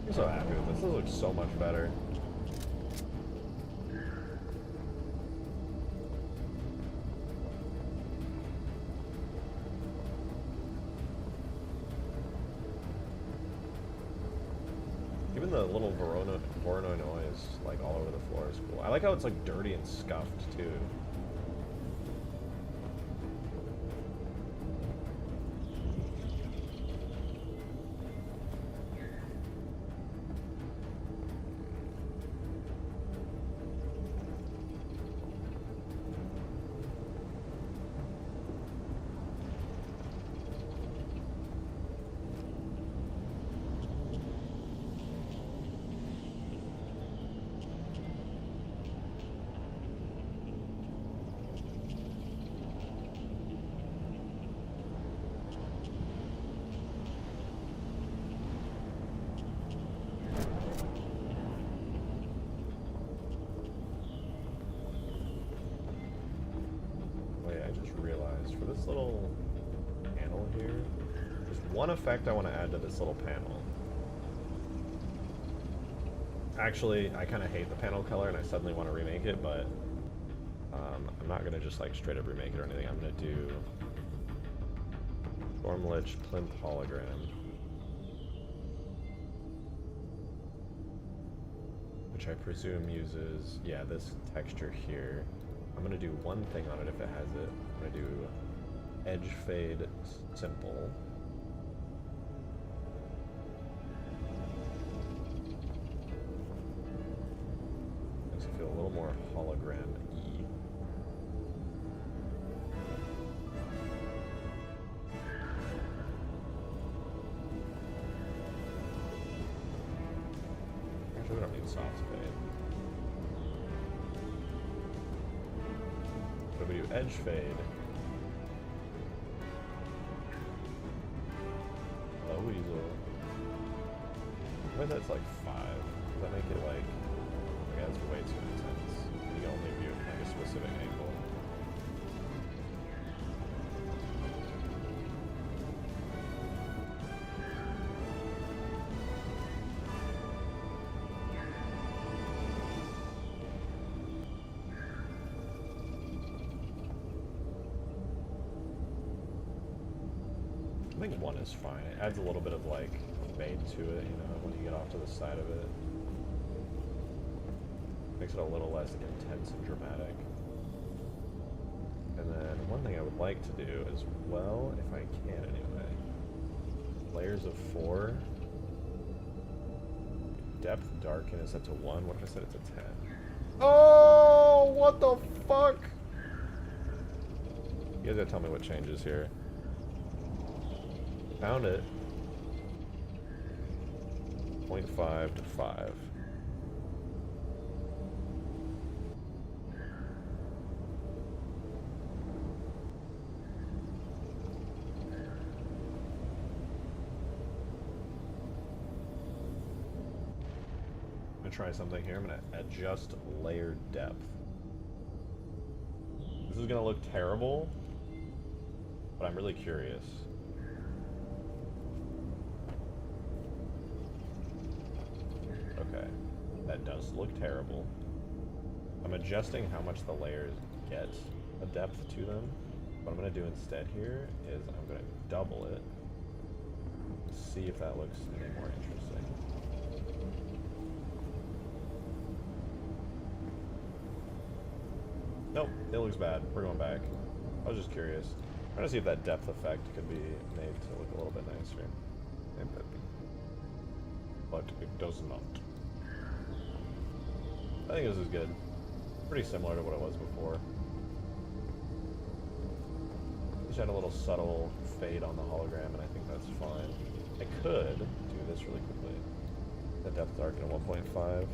I'm so happy with this. This looks so much better. Even the little Voronoi noise, like all over the floor, is cool. I like how it's like dirty and scuffed too. For this little panel here, there's one effect I want to add to this little panel. Actually, I kind of hate the panel color and I suddenly want to remake it, but I'm not going to just like straight up remake it or anything. I'm going to do Storm Lich Plinth Hologram, which I presume uses, yeah, this texture here. I'm going to do one thing on it if it has it. I'm going to do edge fade simple. Makes it feel a little more hologram-y. Actually, we don't need soft fade. But we do edge fade. Low weasel. Wait, that's like 5. Does that make it like... Okay, that's way too intense. You can only view it from like a specific angle. I think 1 is fine. It adds a little bit of like fade to it, you know, when you get off to the side of it. Makes it a little less intense and dramatic. And then one thing I would like to do as well, if I can anyway, layers of 4. Depth darken is set to 1. What if I set it to 10? Oh, what the fuck? You guys gotta tell me what changes here. Found it. 0.5 to 5. I'm gonna try something here. I'm gonna adjust layer depth. This is gonna look terrible, but I'm really curious. Okay, that does look terrible. I'm adjusting how much the layers get a depth to them. What I'm going to do instead here is I'm going to double it. See if that looks any more interesting. Nope, it looks bad. We're going back. I was just curious. I'm trying to see if that depth effect could be made to look a little bit nicer. But it does not. I think this is good. Pretty similar to what it was before. Just had a little subtle fade on the hologram, and I think that's fine. I could do this really quickly. The depth darken at 1.5.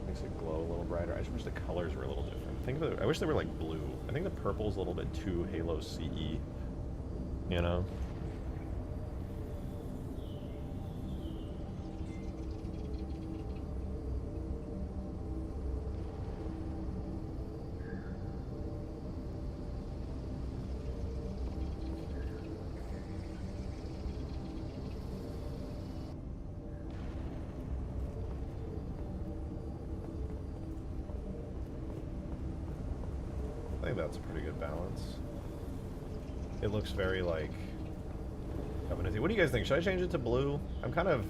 Makes it glow a little brighter. I just wish the colors were a little different. I wish they were like blue. I think the purple's a little bit too Halo CE. You know? I think that's a pretty good balance. It looks very, like, Covenanty. What do you guys think? Should I change it to blue? I'm kind of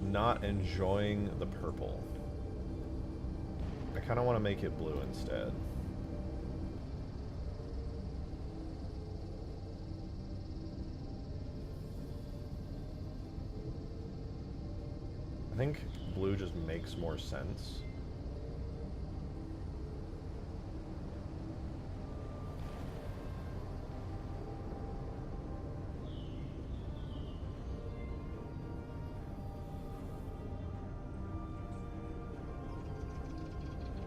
not enjoying the purple. I kind of want to make it blue instead. I think blue just makes more sense.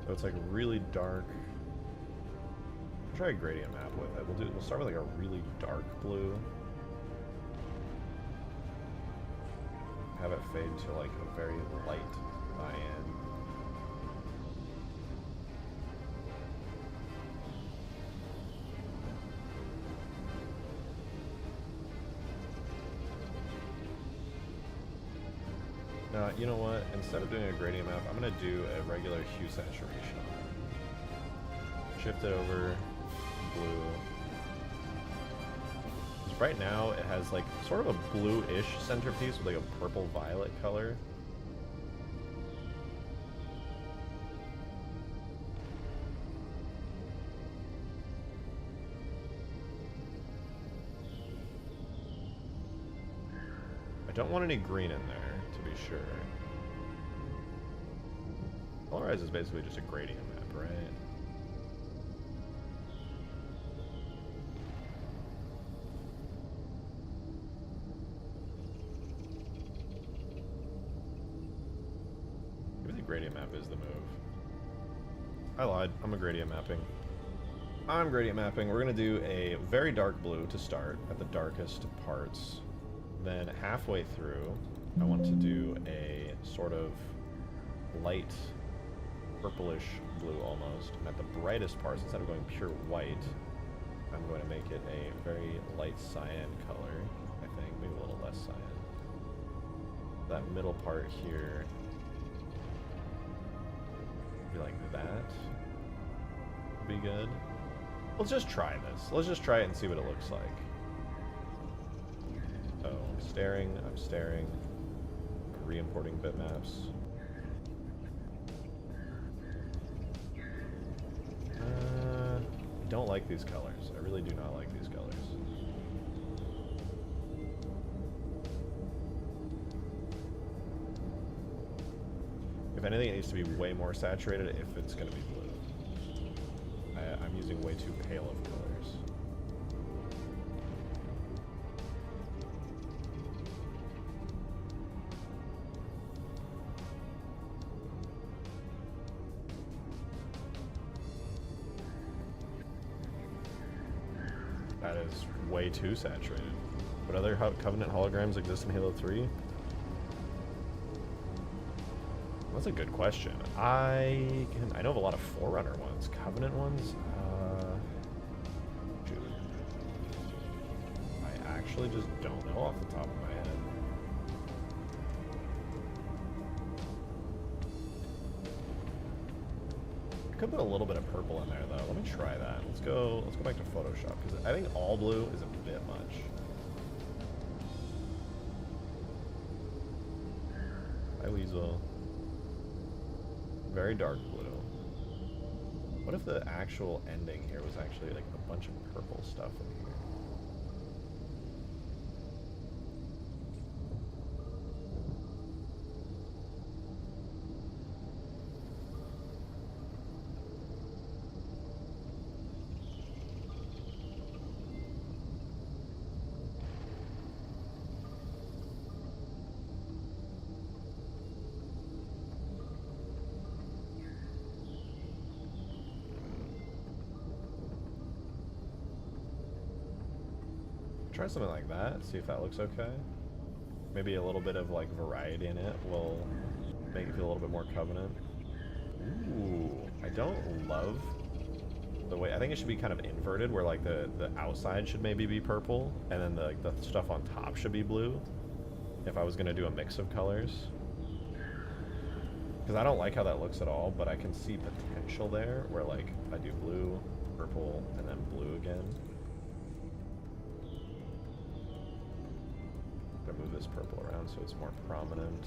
So it's like really dark. I'll try a gradient map with it. We'll start with like a really dark blue. Have it fade to like a very light cyan. You know what? Instead of doing a gradient map, I'm going to do a regular hue saturation. Shift it over, blue. Right now, it has like sort of a blue-ish centerpiece with like a purple-violet color. I don't want any green in there, to be sure. Polarize is basically just a gradient map, right? Maybe the gradient map is the move. I lied. I'm gradient mapping. We're going to do a very dark blue to start at the darkest parts. Then halfway through, I want to do a sort of light purplish blue almost. And at the brightest parts, instead of going pure white, I'm going to make it a very light cyan color, I think. Maybe a little less cyan. That middle part here, be like that. Would be good. Let's just try this. Let's just try it and see what it looks like. Oh, I'm staring. Re-importing bitmaps. I don't like these colors. I really do not like these colors. If anything, it needs to be way more saturated if it's going to be blue. I'm using way too pale of colors. That is way too saturated. What other Covenant holograms exist in Halo 3? That's a good question. I know of a lot of Forerunner ones. Covenant ones? Dude. I actually just don't know off the top of my head. I could put a little bit of purple in there though. Let me try that. Let's go back to Photoshop because I think all blue is a bit much. Hi Weasel. Very dark blue. What if the actual ending here was actually like a bunch of purple stuff in here? Try something like that, see if that looks okay. Maybe a little bit of like variety in it will make it feel a little bit more Covenant. Ooh, I don't love the way, I think it should be kind of inverted where like the outside should maybe be purple and then the stuff on top should be blue. If I was gonna do a mix of colors. Because I don't like how that looks at all, but I can see potential there where like I do blue, purple, and then blue again. I'm gonna move this purple around so it's more prominent.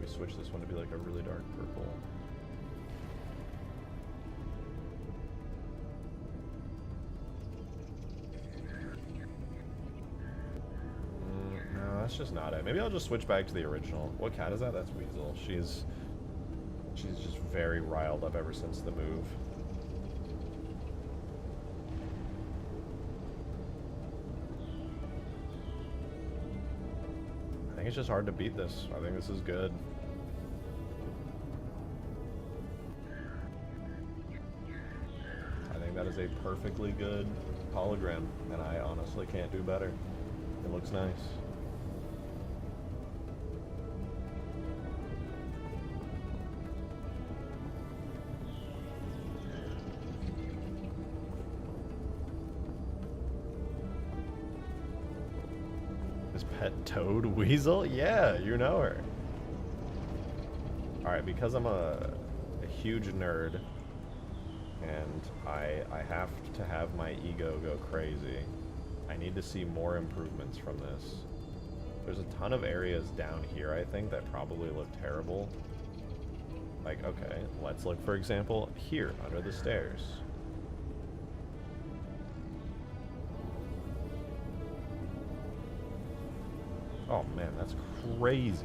We switch this one to be like a really dark purple. No, that's just not it. Maybe I'll just switch back to the original. What cat is that? That's Weasel. She's just very riled up ever since the move. I think it's just hard to beat this. I think this is good. I think that is a perfectly good hologram, and I honestly can't do better. It looks nice. Pet toad weasel? Yeah, you know her. Alright, because I'm a huge nerd and I have to have my ego go crazy, I need to see more improvements from this. There's a ton of areas down here, I think, that probably look terrible. Like, okay, let's look, for example, here, under the stairs. Oh man, that's crazy.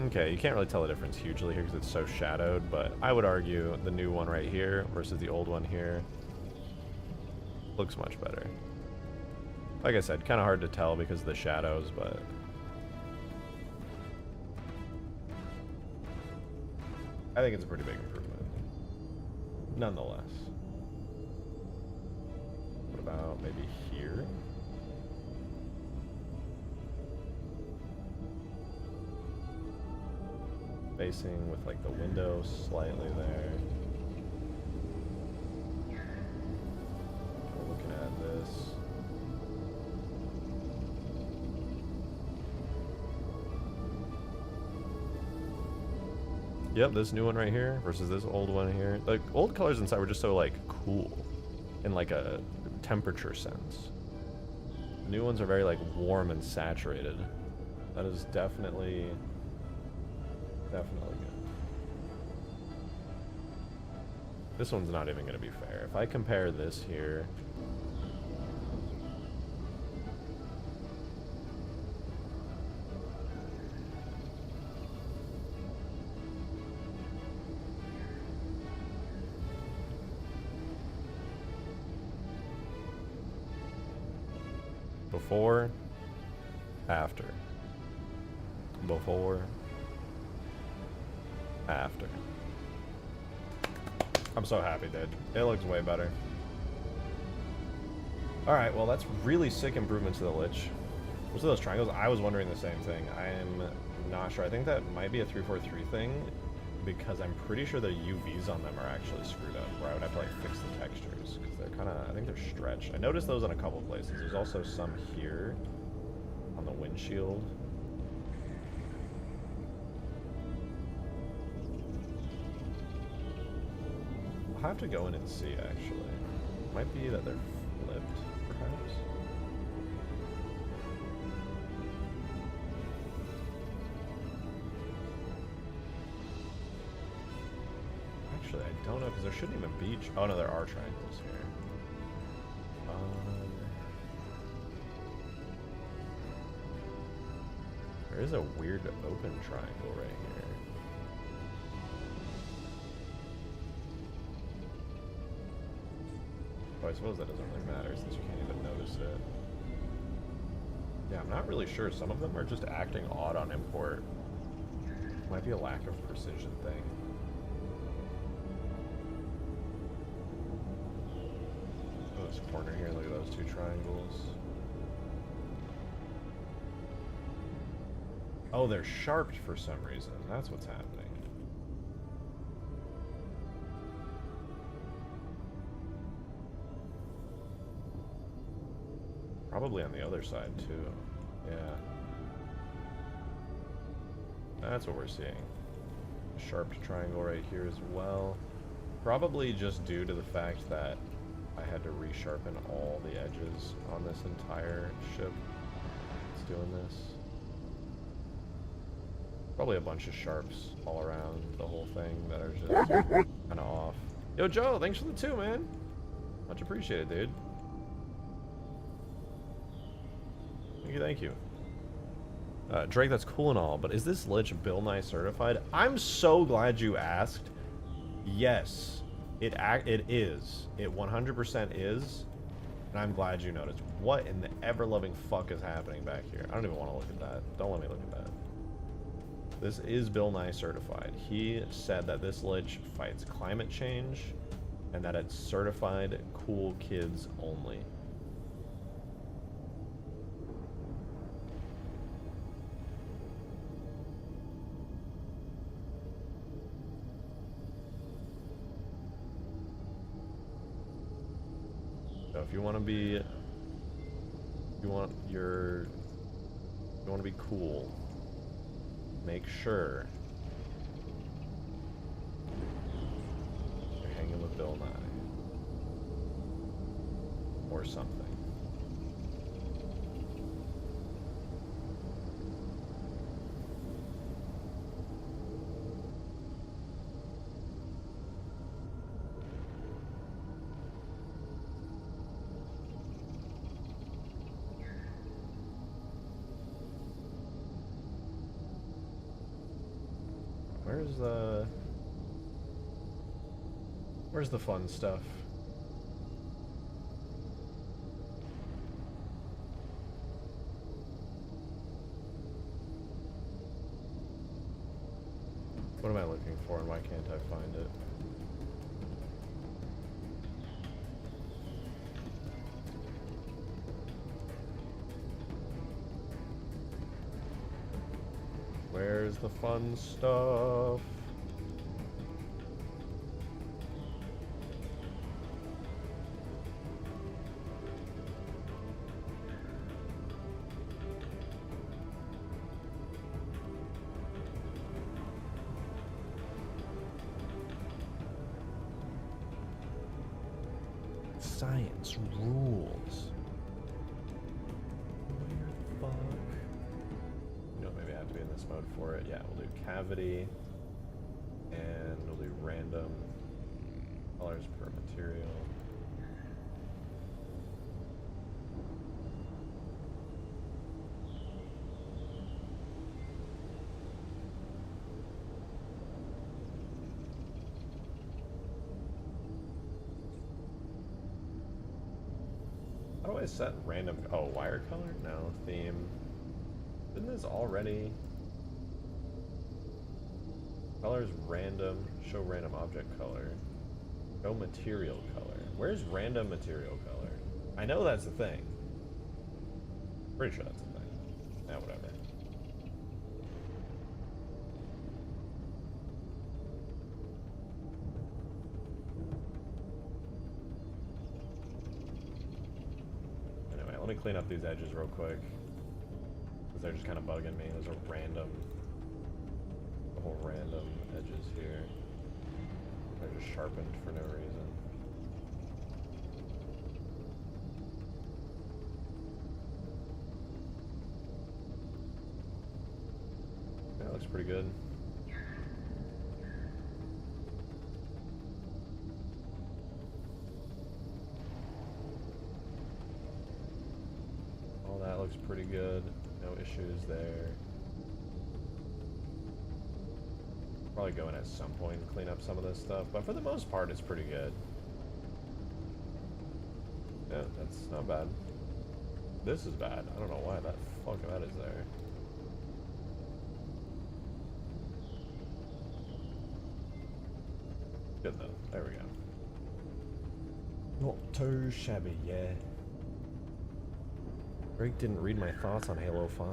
Okay, you can't really tell the difference hugely here because it's so shadowed, but I would argue the new one right here versus the old one here looks much better. Like I said, kind of hard to tell because of the shadows, but I think it's a pretty big improvement, nonetheless. About maybe here. Facing with like the window slightly there. We're looking at this. Yep, this new one right here versus this old one here. Like old colors inside were just so like cool in like a temperature sense. The new ones are very like warm and saturated. That is definitely good. This one's not even gonna be fair. If I compare this here, before, after. Before, after. I'm so happy, dude. It looks way better. Alright, well that's really sick improvements to the Lich. What's those triangles? I was wondering the same thing. I am not sure. I think that might be a 343 thing because I'm pretty sure the UVs on them are actually screwed up, where I would have to like fix the textures because they're kind of, I think they're stretched. I noticed those in a couple places. There's also some here on the windshield. I'll have to go in and see, actually. Might be that they're flipped, perhaps. Actually, I don't know, because there shouldn't even be... Oh, no, there are triangles here. There is a weird open triangle right here. Oh, I suppose that doesn't really matter since you can't even notice it. Yeah, I'm not really sure. Some of them are just acting odd on import. Might be a lack of precision thing. Oh, this corner here, look at those two triangles. Oh, they're sharped for some reason. That's what's happening. Probably on the other side, too. Yeah. That's what we're seeing. A sharped triangle right here as well. Probably just due to the fact that I had to resharpen all the edges on this entire ship. It's doing this. Probably a bunch of sharps all around the whole thing that are just kind of off. Yo, Joe, thanks for the 2, man. Much appreciated, dude. Thank you. Drake, that's cool and all, but is this Lich Bill Nye certified? I'm so glad you asked. Yes, it is. It 100% is, and I'm glad you noticed. What in the ever-loving fuck is happening back here? I don't even want to look at that. Don't let me look at that. This is Bill Nye certified. He said that this Lich fights climate change, and that it's certified cool kids only. If you want to be, you want to be cool, make sure you're hanging with Bill Nye or something. Where's the fun stuff? What am I looking for and why can't I find it? Where's the fun stuff? Science rules. Where the fuck? You know, maybe I have to be in this mode for it. Yeah, we'll do cavity, and we'll do random colors per material. How do I set random? Oh, wire color? No, theme. Didn't this already? Colors random. Show random object color. Show material color. Where's random material color? I know that's the thing. Pretty sure that's the thing. Yeah, whatever. Let me clean up these edges real quick, because they're just kind of bugging me. Those are random, the whole random edges here. They're just sharpened for no reason. That looks pretty good. That looks pretty good. No issues there. Probably go in at some point and clean up some of this stuff, but for the most part, it's pretty good. Yeah, that's not bad. This is bad. I don't know why that fuck that is there. good though. There we go. Not too shabby, yeah. Greg didn't read my thoughts on Halo 5.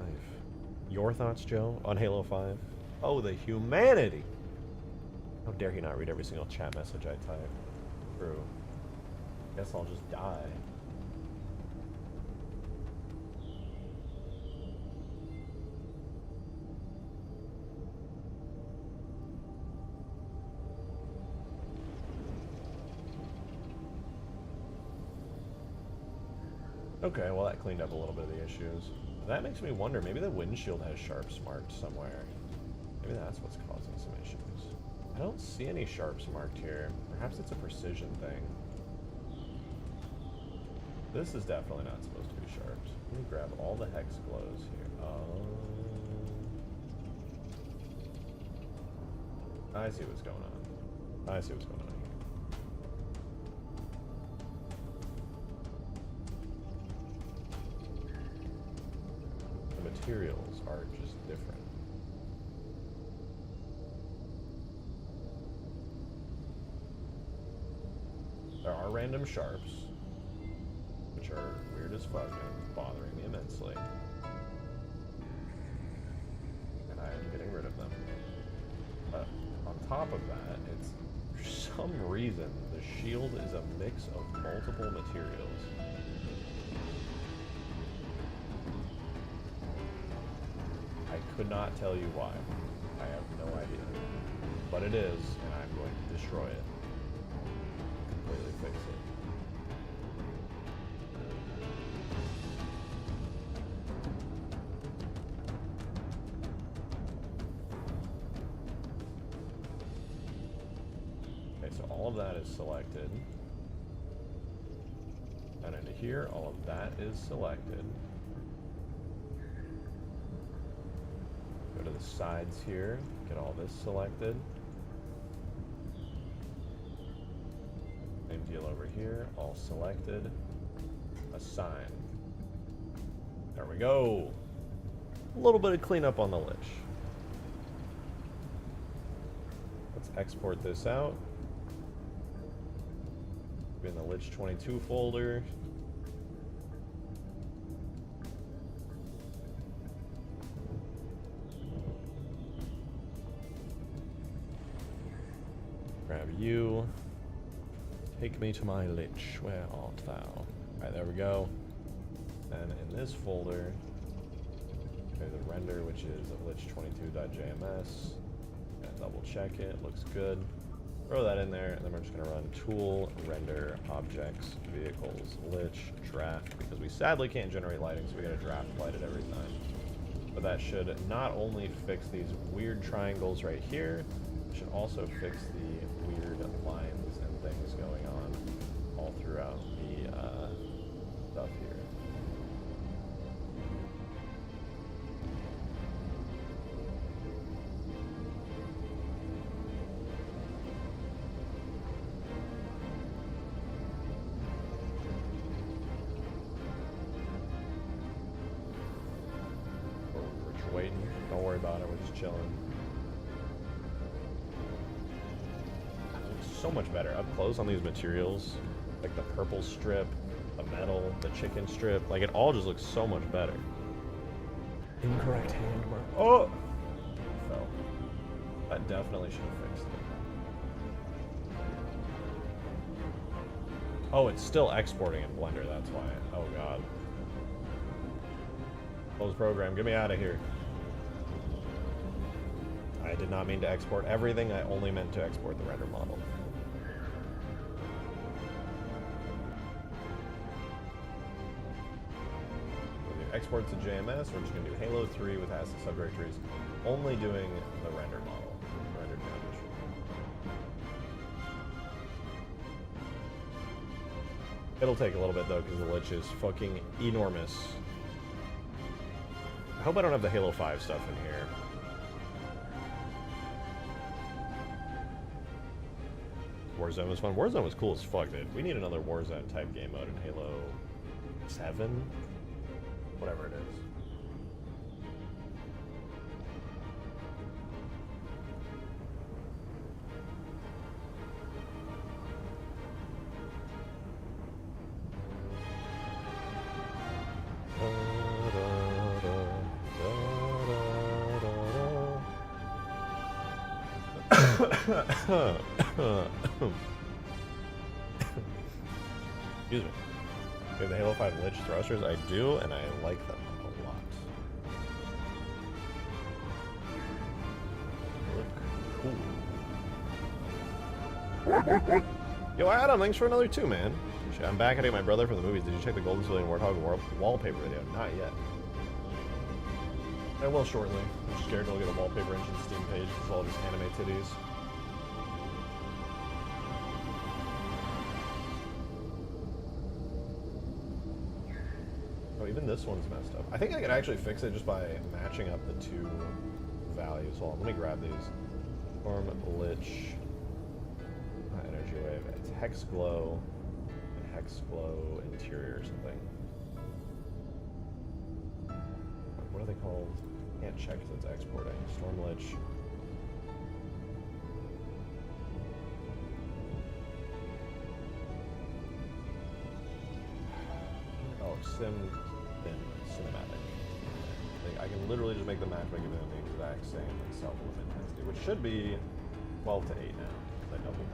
Your thoughts, Joe, on Halo 5? Oh, the humanity! How dare he not read every single chat message I type? True. Guess I'll just die. Okay, well that cleaned up a little bit of the issues. That makes me wonder, maybe the windshield has sharps marked somewhere. Maybe that's what's causing some issues. I don't see any sharps marked here. Perhaps it's a precision thing. This is definitely not supposed to be sharps. Let me grab all the hex glows here. I see what's going on. I see what's going on here. The materials are just different. There are random sharps, which are weird as fuck and bothering me immensely. And I am getting rid of them. But on top of that, it's, for some reason, the shield is a mix of multiple materials. I could not tell you why. I have no idea. But it is, and I'm going to destroy it. Completely fix it. Okay, so all of that is selected. And into here, all of that is selected. Go to the sides here, get all this selected. Same deal over here, all selected. Assign. There we go. A little bit of cleanup on the Lich. Let's export this out. In the Lich 22 folder. Grab you. Take me to my Lich. Where art thou? Alright, there we go. And in this folder, there's a render, which is lich22.jms. And double check it. Looks good. Throw that in there, and then we're just going to run tool, render, objects, vehicles, Lich, draft, because we sadly can't generate lighting, so we got to draft light it every time. But that should not only fix these weird triangles right here, it should also fix the weird lines and things going on all throughout the stuff here. Waiting. Don't worry about it. We're just chilling. It's so much better up close on these materials, like the purple strip, the metal, the chicken strip. Like it all just looks so much better. Incorrect hand mark. Oh, fell. That definitely should have fixed it. Oh, it's still exporting in Blender. That's why. Oh god. Close program. Get me out of here. I did not mean to export everything, I only meant to export the render model. We'll do export to JMS, we're just going to do Halo 3 with ASCII subdirectories, only doing the render model, rendered foundation. It'll take a little bit though, because the Lich is fucking enormous. I hope I don't have the Halo 5 stuff in here. Warzone was fun. Warzone was cool as fuck, dude. We need another Warzone type game mode in Halo 7? Whatever it is. Excuse me. We have the Halo 5 Lich thrusters. I do, and I like them a lot. Look cool. Yo, Adam, thanks for another 2, man. I'm back at my brother from the movies. Did you check the Golden Civilian Warthog wallpaper video? Not yet. I will shortly. I'm scared to look at the wallpaper engine Steam page. It's all just anime titties. Oh, even this one's messed up. I think I could actually fix it just by matching up the 2 values. Hold on, let me grab these. Storm, Lich, Energy Wave. It's Hex Glow, and Hex Glow Interior or something. What are they called? Can't check because it's exporting. Storm Lich. Oh, cinematic. I can literally just make the match by giving them the exact same self-limit intensity, which should be 12 to 8 now, because I doubled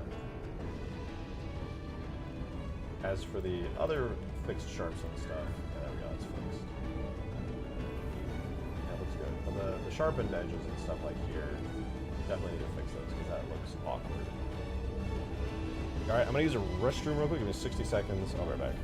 that. As for the other fixed sharps and stuff, there we go, it's fixed. That looks good. But the sharpened edges and stuff like here, definitely need to fix those, because that looks awkward. Alright, I'm going to use a restroom real quick. Give me 60 seconds. I'll be right back.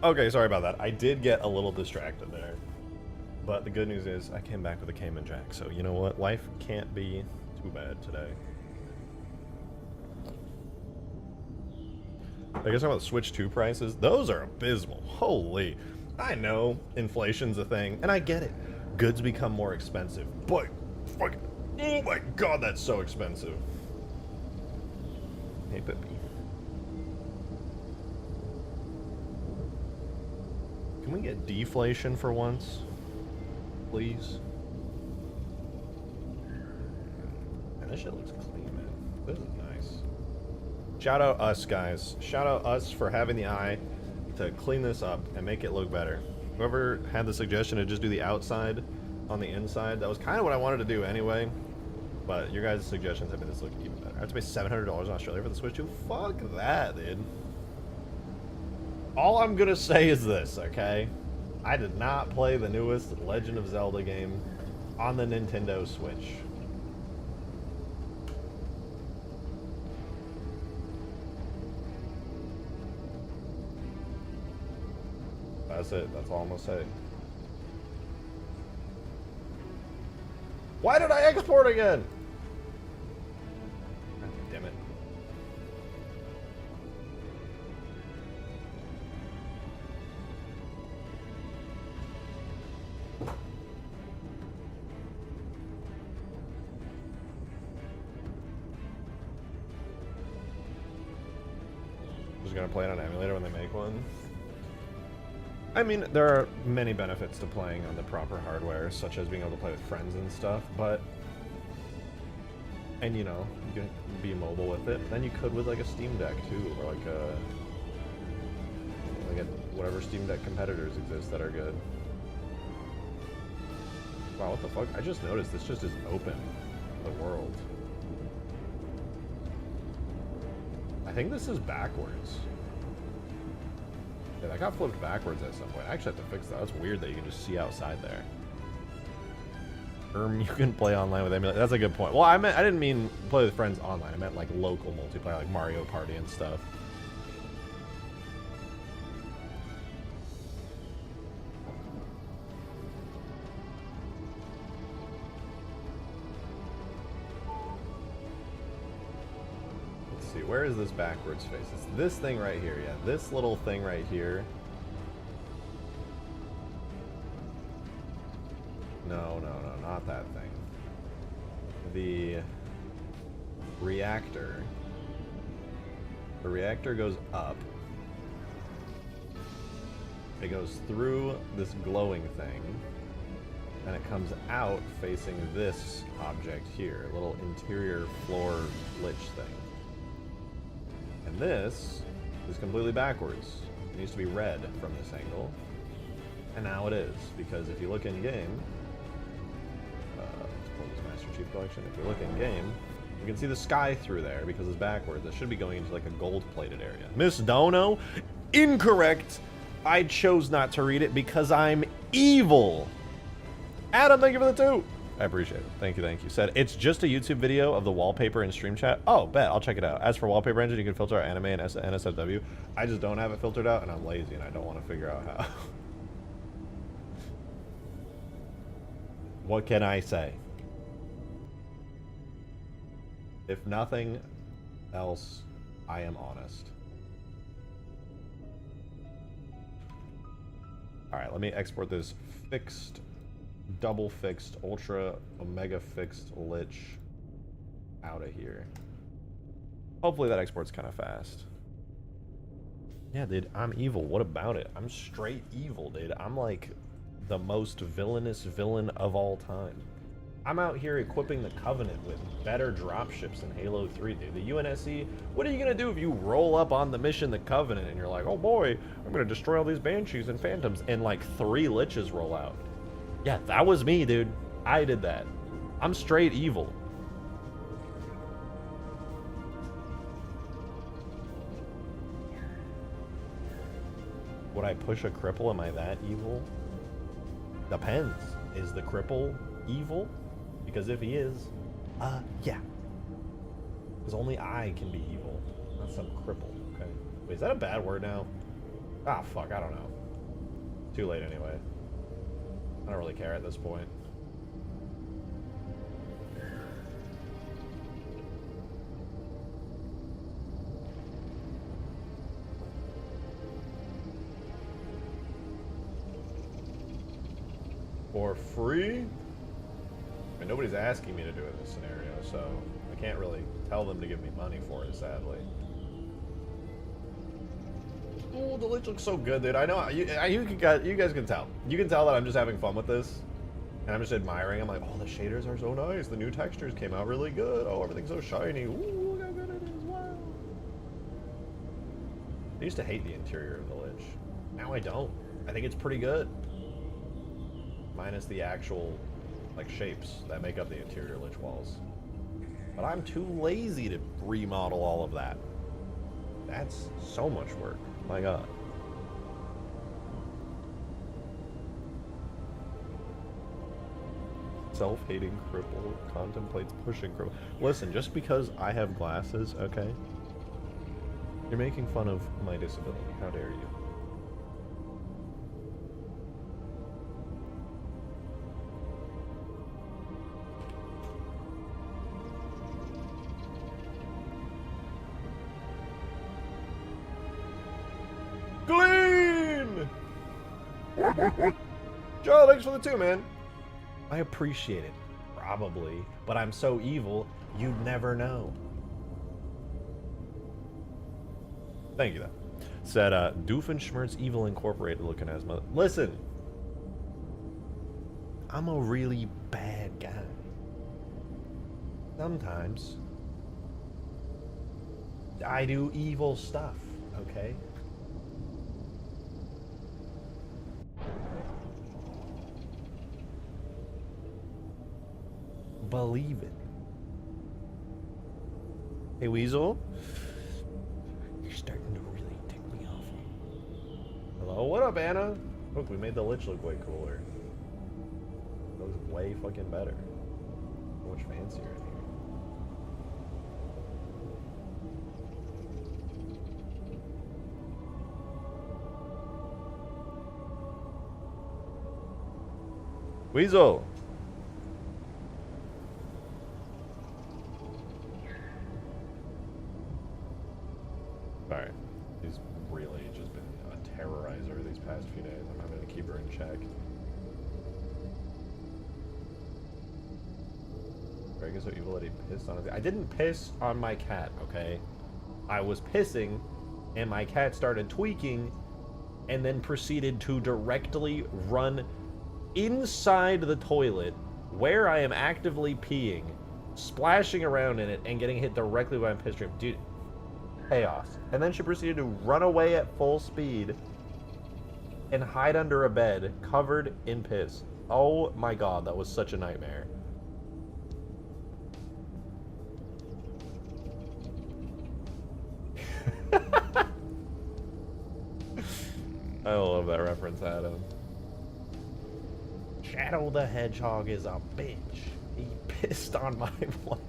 Okay, sorry about that. I did get a little distracted there. But the good news is I came back with a Cayman Jack, so you know what? Life can't be too bad today. I guess about Switch 2 prices. Those are abysmal. Holy. I know inflation's a thing, and I get it. Goods become more expensive, but fuck, oh my god, that's so expensive. Hey, Pippi. Can we get deflation for once? Please? Man, this shit looks clean, man. This is nice. Shout out us, guys. Shout out us for having the eye to clean this up and make it look better. Whoever had the suggestion to just do the outside on the inside, that was kind of what I wanted to do anyway. But your guys' suggestions have made this look even better. I have to pay $700 in Australia for the Switch 2? Fuck that, dude. All I'm gonna say is this, okay? I did not play the newest Legend of Zelda game on the Nintendo Switch. That's it. That's all I'm gonna say. Why did I export again? Damn it. Just gonna play it on emulator when they make one. I mean, there are many benefits to playing on the proper hardware, such as being able to play with friends and stuff, but... And, you know, you can be mobile with it. Then you could with, like, a Steam Deck, too, or, like, whatever Steam Deck competitors exist that are good. Wow, what the fuck? I just noticed this just is open to the world. I think this is backwards. Yeah, that got flipped backwards at some point. I actually have to fix that. That's weird that you can just see outside there. You can play online with emulator. That's a good point. Well, I didn't mean play with friends online. I meant like local multiplayer, like Mario Party and stuff. Let's see, where is this backwards face? It's this thing right here, yeah. This little thing right here. No, not that thing. The reactor. The reactor goes up. It goes through this glowing thing. And it comes out facing this object here. A little interior floor lich thing. And this is completely backwards. It needs to be red from this angle. And now it is, because if you look in game, let's pull this Master Chief Collection. If you look in game, you can see the sky through there because it's backwards. It should be going into like a gold-plated area. Miss Dono, incorrect. I chose not to read it because I'm evil. Adam, thank you for the 2. I appreciate it. Thank you, thank you. Said, it's just a YouTube video of the wallpaper in stream chat. Oh, bet. I'll check it out. As for wallpaper engine, you can filter out anime and NSFW. I just don't have it filtered out, and I'm lazy, and I don't want to figure out how. What can I say? If nothing else, I am honest. Alright, let me export this fixed, double fixed, ultra, omega fixed lich out of here. Hopefully that export's kind of fast. Yeah, dude, I'm evil. What about it? I'm straight evil, dude. I'm like the most villainous villain of all time. I'm out here equipping the Covenant with better dropships than Halo 3, dude. The UNSC, what are you gonna do if you roll up on the mission, the Covenant, and you're like, oh boy, I'm gonna destroy all these Banshees and Phantoms, and like 3 Liches roll out? Yeah, that was me, dude. I did that. I'm straight evil. Would I push a cripple? Am I that evil? Depends. Is the cripple evil? Because if he is, yeah. Because only I can be evil, not some cripple, okay? Wait, is that a bad word now? Ah, fuck, I don't know. Too late anyway. I don't really care at this point. For free? I mean, nobody's asking me to do it in this scenario, so I can't really tell them to give me money for it, sadly. Oh, the Lich looks so good, dude. I know, you guys can tell. You can tell that I'm just having fun with this. And I'm just admiring. I'm like, oh, the shaders are so nice. The new textures came out really good. Oh, everything's so shiny. Ooh, look how good it is. Wow. I used to hate the interior of the Lich. Now I don't. I think it's pretty good. Minus the actual, like, shapes that make up the interior Lich walls. But I'm too lazy to remodel all of that. That's so much work. My God. Self-hating cripple contemplates pushing cripple. Listen, just because I have glasses, okay? You're making fun of my disability. How dare you? Glean! Joe, thanks for the 2, man. I appreciate it, probably, but I'm so evil, you'd never know. Thank you, though. Said, Doofenshmirtz Evil Incorporated looking as mother. Listen, I'm a really bad guy. Sometimes I do evil stuff, okay? Believe it. Hey, Weasel. You're starting to really tick me off. Hello, what up, Anna? Look, we made the Lich look way cooler. It looks way fucking better. So much fancier in here. Weasel! Alright. He's really just been a terrorizer these past few days. I'm having to keep her in check. Greg is so evil that he pissed on his... I didn't piss on my cat, okay? I was pissing, and my cat started tweaking, and then proceeded to directly run inside the toilet, where I am actively peeing, splashing around in it, and getting hit directly by my piss stream. Dude, chaos. And then she proceeded to run away at full speed and hide under a bed covered in piss. Oh my God, that was such a nightmare. I love that reference, Adam. Shadow the Hedgehog is a bitch. He pissed on my flag.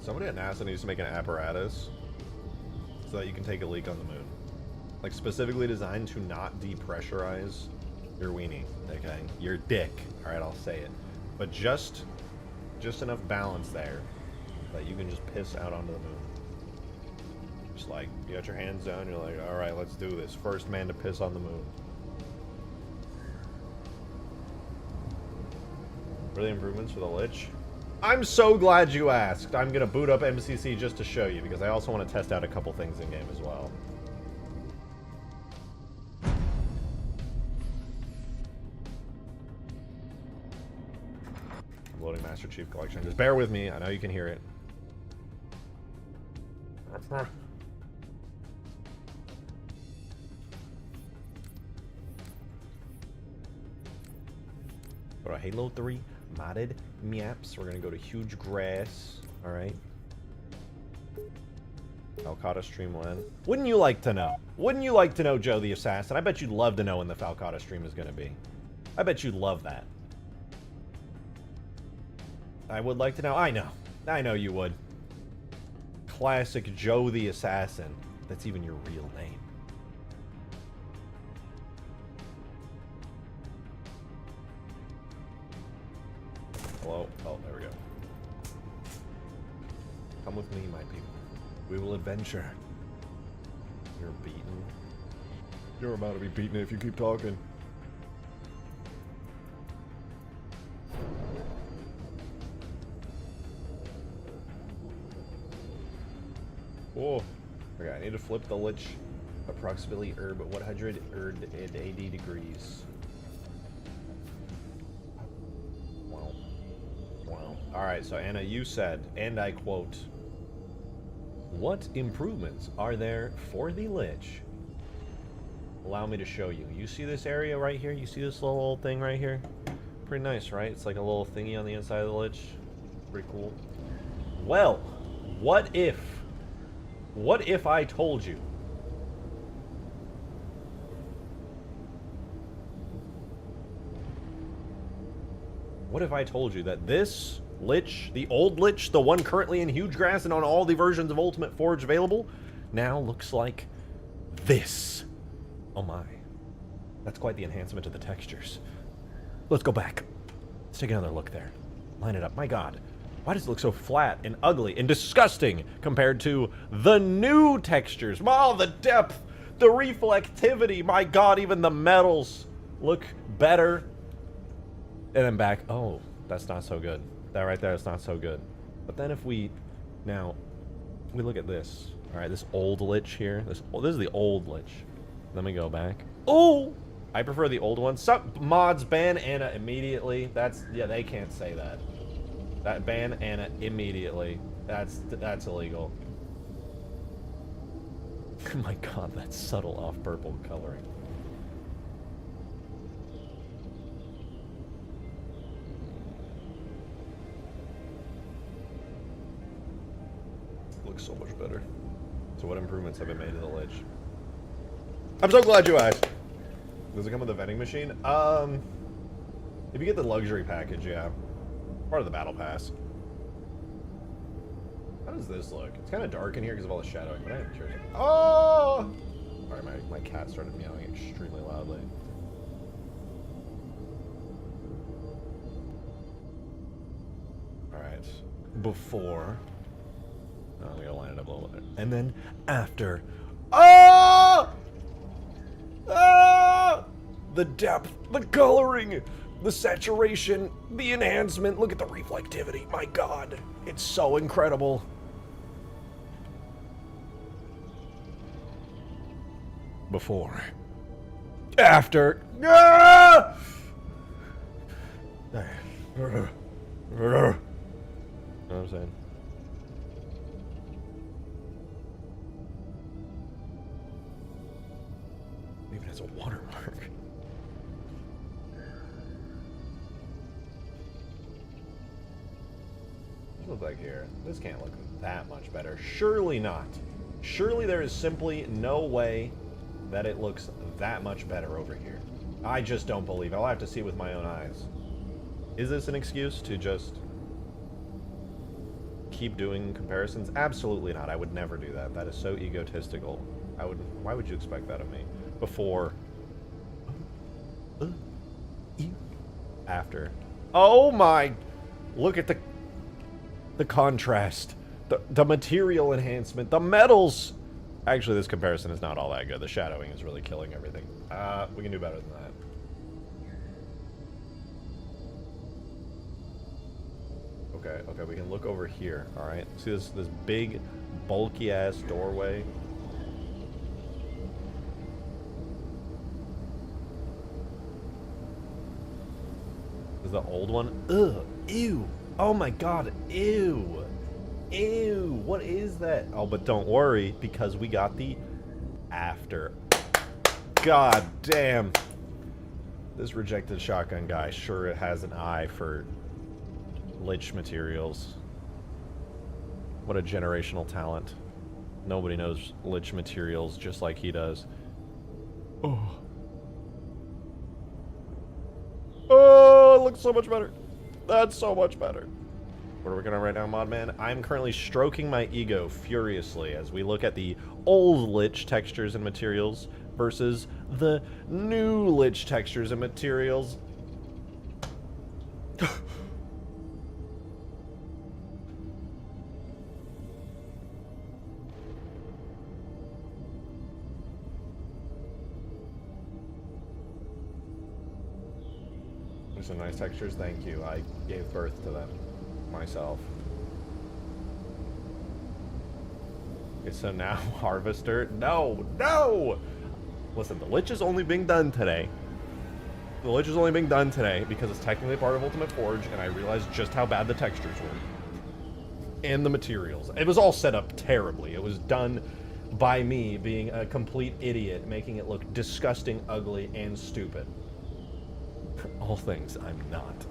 Somebody at NASA needs to make an apparatus so that you can take a leak on the moon. Like, specifically designed to not depressurize your weenie, okay? Your dick, alright, I'll say it. But just enough balance there that you can just piss out onto the moon. Just like, you got your hands down, you're like, alright, let's do this. First man to piss on the moon. What are the improvements for the Lich? I'm so glad you asked. I'm gonna boot up MCC just to show you, because I also want to test out a couple things in game as well. I'm loading Master Chief Collection. Just bear with me. I know you can hear it. Go to Halo 3 modded maps. We're gonna go to Huge Grass. All right. Falcata stream when? Wouldn't you like to know? Wouldn't you like to know, Joe the Assassin? I bet you'd love to know when the Falcata stream is going to be. I bet you'd love that. I would like to know. I know. I know you would. Classic Joe the Assassin. That's even your real name. Hello? Oh, there we go. Come with me, my people. We will adventure. You're beaten. You're about to be beaten if you keep talking. Oh, okay, I need to flip the Lich approximately 180 degrees. Wow. Wow. Alright, so Anna, you said, and I quote, "What improvements are there for the Lich?" Allow me to show you. You see this area right here? You see this little old thing right here? Pretty nice, right? It's like a little thingy on the inside of the Lich. Pretty cool. Well, what if I told you that this Lich, the old Lich, the one currently in Huge Grass and on all the versions of Ultimate Forge available, now looks like this? Oh my. That's quite the enhancement to the textures. Let's go back. Let's take another look there. Line it up. My god. Why does it look so flat and ugly and disgusting compared to the new textures? Oh, the depth, the reflectivity. My god, even the metals look better. And then back. Oh, that's not so good. That right there is not so good. But then if we look at this. All right, this old Lich here. This is the old Lich. Let me go back. Oh, I prefer the old one. Sup, mods, ban Anna immediately. Yeah, they can't say that. That ban Anna immediately. That's illegal. Oh my god, that subtle off purple coloring. Looks so much better. So what improvements have been made to the Lich? I'm so glad you asked. Does it come with a vending machine? If you get the luxury package, yeah. Part of the battle pass. How does this look? It's kind of dark in here because of all the shadowing, but I am curious. Oh! Alright, my cat started meowing extremely loudly. Alright. Before. Oh, I'm gonna line it up a little bit. And then after. Oh! Ah! The depth, the coloring, the saturation, the enhancement. Look at the reflectivity. My god. It's so incredible. Before. After. Ah! You know what I'm saying? Even has a watermark. Look like here. This can't look that much better. Surely not. Surely there is simply no way that it looks that much better over here. I just don't believe it. I'll have to see it with my own eyes. Is this an excuse to just keep doing comparisons? Absolutely not. I would never do that. That is so egotistical. Why would you expect that of me? Before. After. Oh my! Look at the contrast. The material enhancement. The metals! Actually, this comparison is not all that good. The shadowing is really killing everything. We can do better than that. Okay, we can look over here, alright? See this big, bulky-ass doorway? Is the old one? Ugh, ew! Oh my god, ew! Ew, what is that? Oh, but don't worry, because we got the after. God damn. This rejected shotgun guy sure has an eye for Lich materials. What a generational talent. Nobody knows Lich materials just like he does. Oh. Oh, it looks so much better. That's so much better. What are we working on right now, Modman? I'm currently stroking my ego furiously as we look at the old Lich textures and materials versus the new Lich textures and materials. Some nice textures, thank you. I gave birth to them myself. Okay, so now Harvester. No, no! Listen, the Lich is only being done today. The Lich is only being done today because it's technically part of Ultimate Forge, and I realized just how bad the textures were. And the materials. It was all set up terribly. It was done by me being a complete idiot, making it look disgusting, ugly, and stupid. All things I'm not.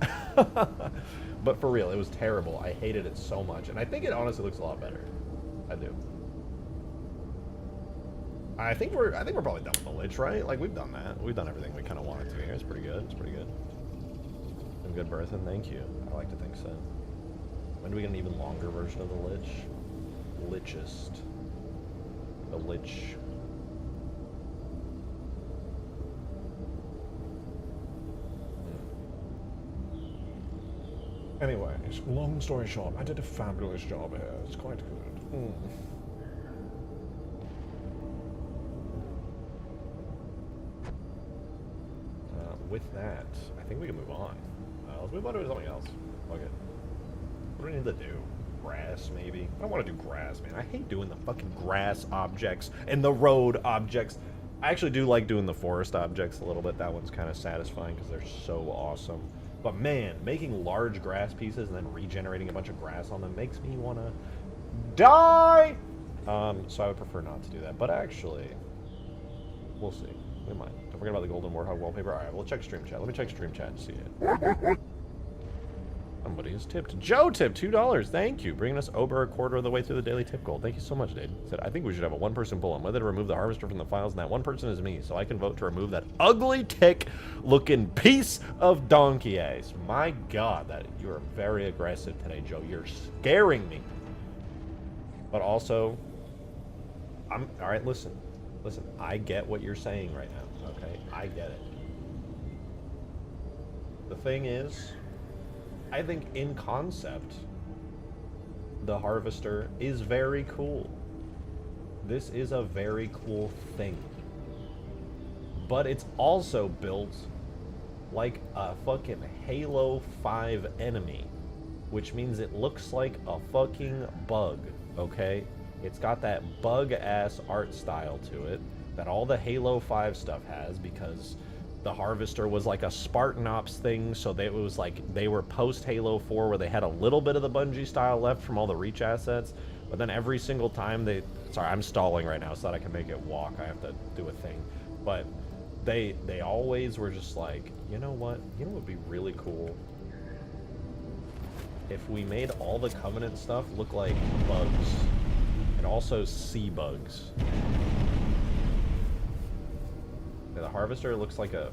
But for real, it was terrible. I hated it so much, and I think it honestly looks a lot better. I do. I think we're probably done with the Lich, right? Like, we've done that. We've done everything we kind of wanted to here. It's pretty good. It's pretty good. And good, Berthan. Thank you. I like to think so. When do we get an even longer version of the Lich? Lichist. The Lich. Anyway, long story short, I did a fabulous job here. It's quite good. With that, I think we can move on. Let's move on to something else. Okay. What do we need to do? Grass, maybe? I don't want to do grass, man. I hate doing the fucking grass objects and the road objects. I actually do like doing the forest objects a little bit. That one's kind of satisfying because they're so awesome. But man, making large grass pieces and then regenerating a bunch of grass on them makes me want to die! So I would prefer not to do that. But actually, we'll see. We might. Don't forget about the golden warthog wallpaper. Alright, we'll check stream chat. Let me check stream chat and see it. Somebody has tipped. Joe tipped $2. Thank you. Bringing us over a quarter of the way through the daily tip goal. Thank you so much, dude. Said, I think we should have a one-person poll on whether to remove the harvester from the files, and that one person is me, so I can vote to remove that ugly tick-looking piece of donkey ass. My God, that you are very aggressive today, Joe. You're scaring me. But also, all right, listen. Listen, I get what you're saying right now, okay? I get it. The thing is, I think in concept, the harvester is very cool. This is a very cool thing. But it's also built like a fucking Halo 5 enemy, which means it looks like a fucking bug, okay? It's got that bug-ass art style to it that all the Halo 5 stuff has, because the harvester was like a Spartan Ops thing, so it was like they were post Halo 4 where they had a little bit of the Bungie style left from all the Reach assets, but then every single time they... Sorry, I'm stalling right now so that I can make it walk. I have to do a thing. But they always were just like, you know what? You know what would be really cool? If we made all the Covenant stuff look like bugs. And also sea bugs. Yeah, the harvester looks like a...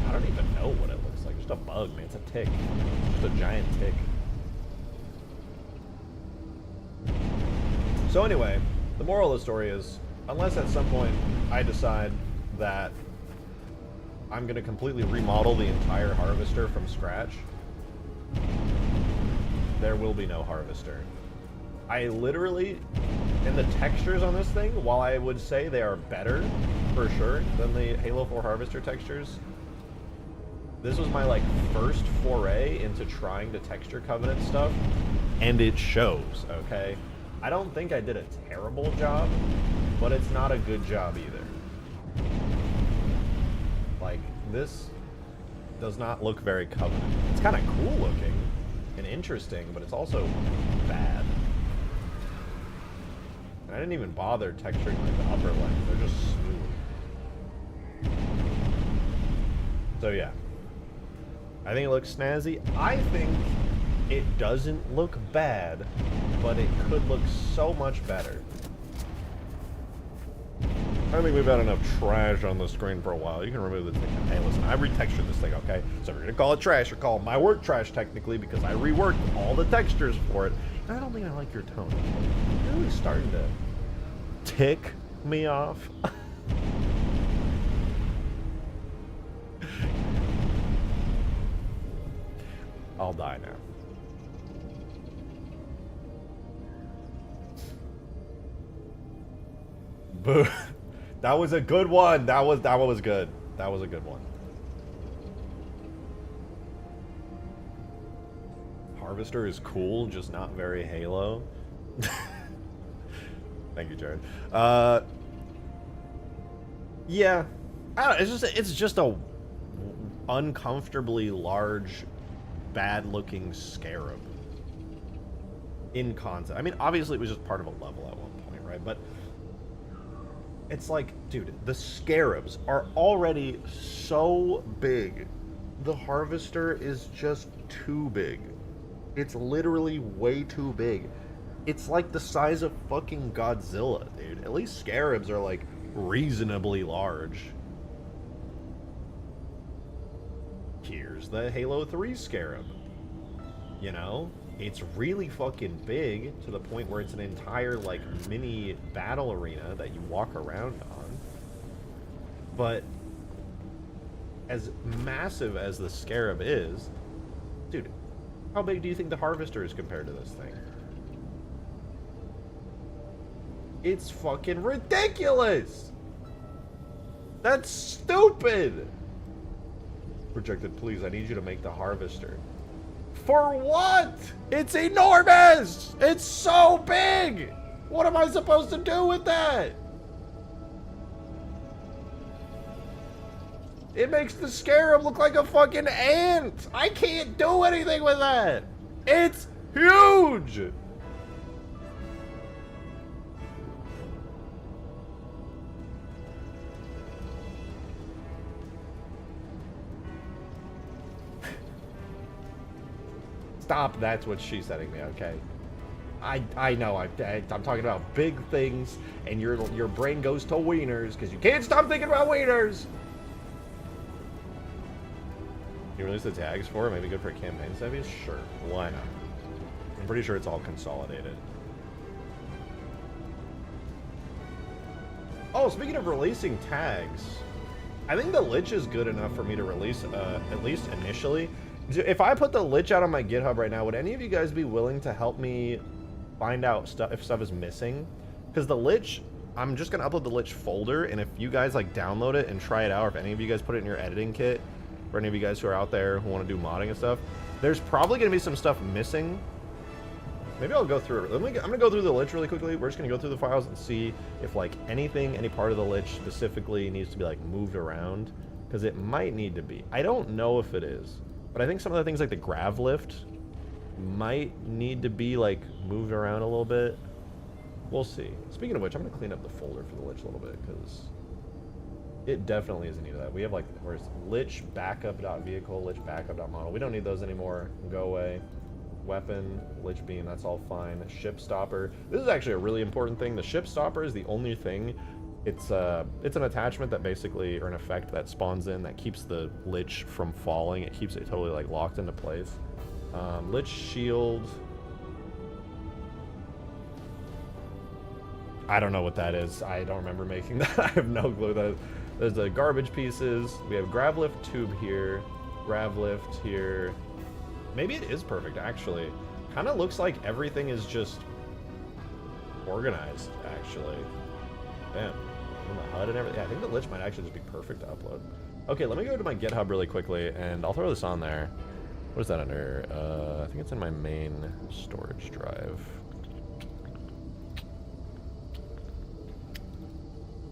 I don't even know what it looks like. Just a bug, man. It's a tick. Just a giant tick. So anyway, the moral of the story is, unless at some point I decide that I'm going to completely remodel the entire harvester from scratch, there will be no harvester. I literally, in the textures on this thing, while I would say they are better, for sure, than the Halo 4 Harvester textures, this was my, like, first foray into trying to texture Covenant stuff, and it shows, okay? I don't think I did a terrible job, but it's not a good job either. Like, this does not look very Covenant. It's kind of cool looking and interesting, but it's also bad. And I didn't even bother texturing like the upper legs. They're just smooth. So yeah. I think it looks snazzy. I think It doesn't look bad, but it could look so much better. I think we've had enough trash on the screen for a while. You can remove the thing. Hey, listen, I retextured this thing, okay? So if you're gonna call it trash, you're calling my work trash technically because I reworked all the textures for it. And I don't think I like your tone. You're really starting to tick me off. I'll die now. Boo. That was a good one. That one was good. That was a good one. Harvester is cool, just not very Halo. Thank you, Jared. Yeah. I don't know, it's just a uncomfortably large, bad-looking scarab. In concept. I mean, obviously it was just part of a level at one point, right? But it's like, dude, the scarabs are already so big. The harvester is just too big. It's literally way too big. It's like the size of fucking Godzilla, dude. At least scarabs are like reasonably large. Here's the Halo 3 scarab. You know? It's really fucking big to the point where it's an entire, like, mini battle arena that you walk around on. But as massive as the Scarab is, dude, how big do you think the Harvester is compared to this thing? It's fucking ridiculous! That's stupid! Projected, please, I need you to make the Harvester. For what? It's enormous! It's so big! What am I supposed to do with that? It makes the Scarab look like a fucking ant! I can't do anything with that! It's huge! Stop, that's what she's setting me, okay? I know, I'm talking about big things, and your brain goes to wieners, because you can't stop thinking about wieners! You release the tags for it, maybe good for campaign sevies? Sure, why not? I'm pretty sure it's all consolidated. Oh, speaking of releasing tags, I think the Lich is good enough for me to release, at least initially. If I put the Lich out on my GitHub right now, would any of you guys be willing to help me find out if stuff is missing? Because the Lich, I'm just going to upload the Lich folder, and if you guys like download it and try it out, or if any of you guys put it in your editing kit, for any of you guys who are out there who want to do modding and stuff, there's probably going to be some stuff missing. Maybe I'll go through it. I'm going to go through the Lich really quickly. We're just going to go through the files and see if like any part of the Lich specifically needs to be like moved around, because it might need to be. I don't know if it is. But I think some of the things like the grav lift might need to be like moved around a little bit. We'll see. Speaking of which, I'm going to clean up the folder for the Lich a little bit because it definitely is in need of that. We have like, where's Lich backup.vehicle, Lich backup.model. We don't need those anymore. Go away. Weapon, Lich beam, that's all fine. Ship stopper. This is actually a really important thing. The ship stopper is the only thing. It's an attachment that basically, or an effect that spawns in that keeps the Lich from falling. It keeps it totally like locked into place. Lich shield. I don't know what that is. I don't remember making that. I have no clue what that is. There's the garbage pieces. We have grav lift tube here. Grav lift here. Maybe it is perfect actually. Kind of looks like everything is just organized actually. Damn. And the HUD and everything. Yeah, I think the Lich might actually just be perfect to upload. Okay, let me go to my GitHub really quickly, and I'll throw this on there. What is that under? I think it's in my main storage drive.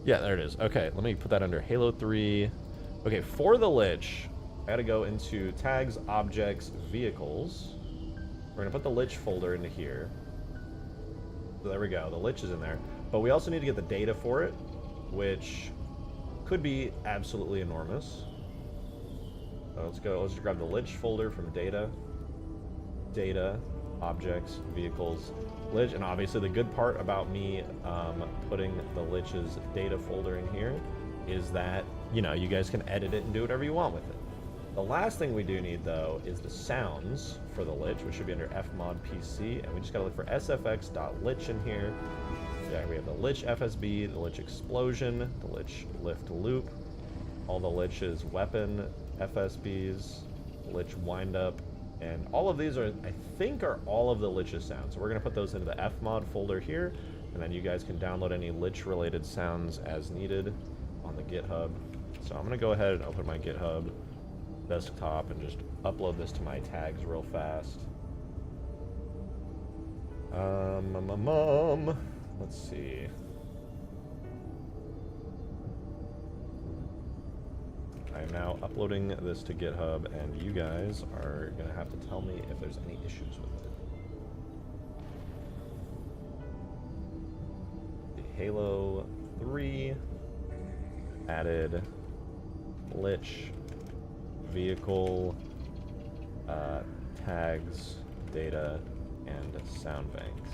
Yeah, there it is. Okay, let me put that under Halo 3. Okay, for the Lich, I gotta go into tags, objects, vehicles. We're gonna put the Lich folder into here. So there we go, the Lich is in there. But we also need to get the data for it, which could be absolutely enormous. So let's just grab the Lich folder from data. data, objects, vehicles, Lich, and obviously the good part about me putting the Lich's data folder in here is that, you know, you guys can edit it and do whatever you want with it. The last thing we do need, though, is the sounds for the Lich, which should be under fmod PC, and we just gotta look for sfx.lich in here. Yeah, we have the Lich FSB, the Lich Explosion, the Lich Lift Loop, all the Lich's weapon FSBs, Lich Windup, and all of these are, I think, are all of the Lich's sounds. So we're gonna put those into the fmod folder here, and then you guys can download any Lich-related sounds as needed on the GitHub. So I'm gonna go ahead and open my GitHub desktop and just upload this to my tags real fast. Let's see. I am now uploading this to GitHub, and you guys are gonna have to tell me if there's any issues with it. The Halo 3 added Lich vehicle tags, data, and sound banks.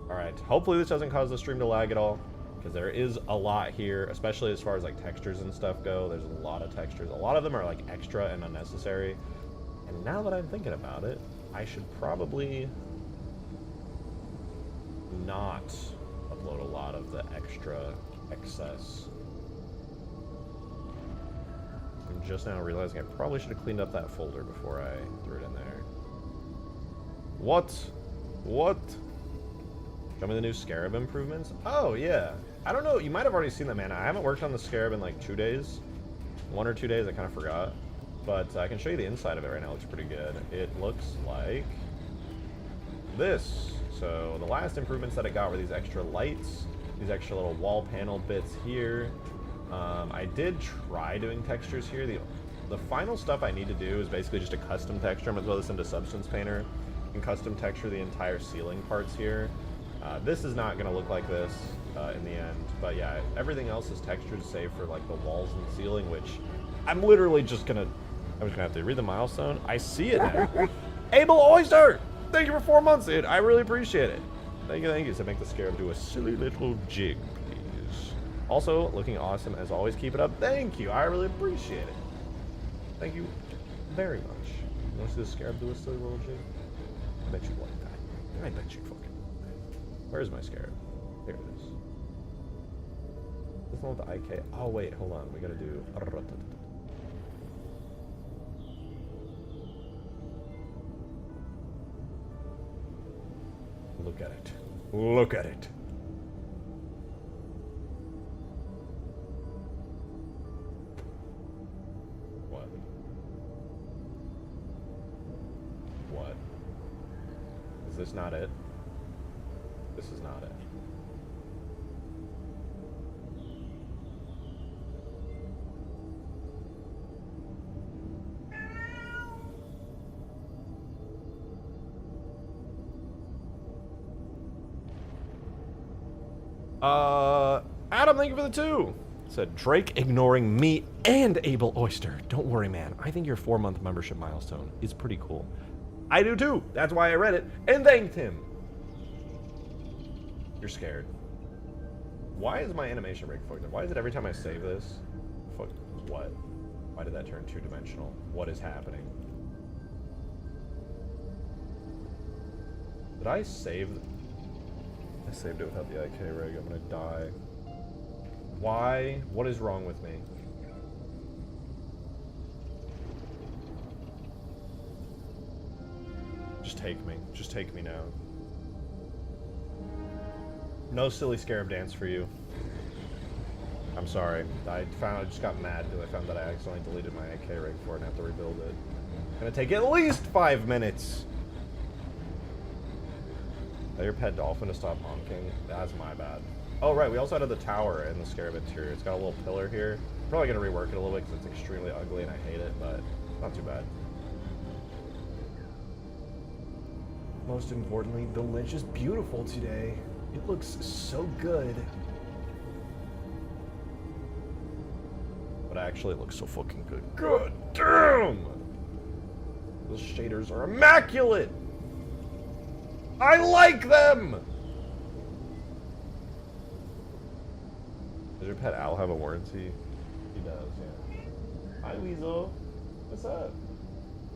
Alright, hopefully this doesn't cause the stream to lag at all, because there is a lot here, especially as far as like textures and stuff go. There's a lot of textures. A lot of them are like extra and unnecessary. And now that I'm thinking about it, I should probably not upload a lot of the extra excess. I'm just now realizing I probably should have cleaned up that folder before I threw it in there. What? Show me the new Scarab improvements? Oh, yeah. I don't know. You might have already seen that, man. I haven't worked on the Scarab in like 2 days. 1 or 2 days, I kind of forgot. But I can show you the inside of it right now. It looks pretty good. It looks like this. So the last improvements that it got were these extra lights, these extra little wall panel bits here. I did try doing textures here. The final stuff I need to do is basically just a custom texture. I'm going to throw this into Substance Painter and custom texture the entire ceiling parts here. This is not going to look like this in the end, but yeah, everything else is textured save for like the walls and the ceiling, which I'm literally just going to, I'm just going to have to read the milestone. I see it now. Able Oyster! Thank you for 4 months, dude. I really appreciate it. Thank you. So make the Scarab do a silly little jig, please. Also, looking awesome as always. Keep it up. Thank you. I really appreciate it. Thank you very much. You want to see the Scarab do a silly little jig? I bet you like that. I bet you fucking. Where's my Scarab? Here it is. This one with the IK. Oh wait, hold on. We gotta do. Look at it. Look at it. What? What? Is this not it? This is not it. Adam, thank you for the 2. Said Drake ignoring me and Able Oyster. Don't worry, man. I think your 4-month membership milestone is pretty cool. I do too. That's why I read it and thanked him. You're scared. Why is my animation rig fucked up? Why is it every time I save this? Fuck. What? Why did that turn 2-dimensional? What is happening? Did I save? I saved it without the IK rig. I'm gonna die. Why? What is wrong with me? Just take me. Just take me now. No silly Scarab dance for you. I'm sorry. I just got mad because I found that I accidentally deleted my IK rig for it and have to rebuild it. It's gonna take at least 5 minutes. Tell your pet dolphin to stop honking. That's my bad. Oh right, we also added the tower in the Scarab interior. It's got a little pillar here. I'm probably gonna rework it a little bit because it's extremely ugly and I hate it, but not too bad. Most importantly, the Lich is beautiful today. It looks so good. But actually, it looks so fucking good. God damn! Those shaders are immaculate! I like them! Does your pet owl have a warranty? He does, yeah. Hi, Weasel. What's up?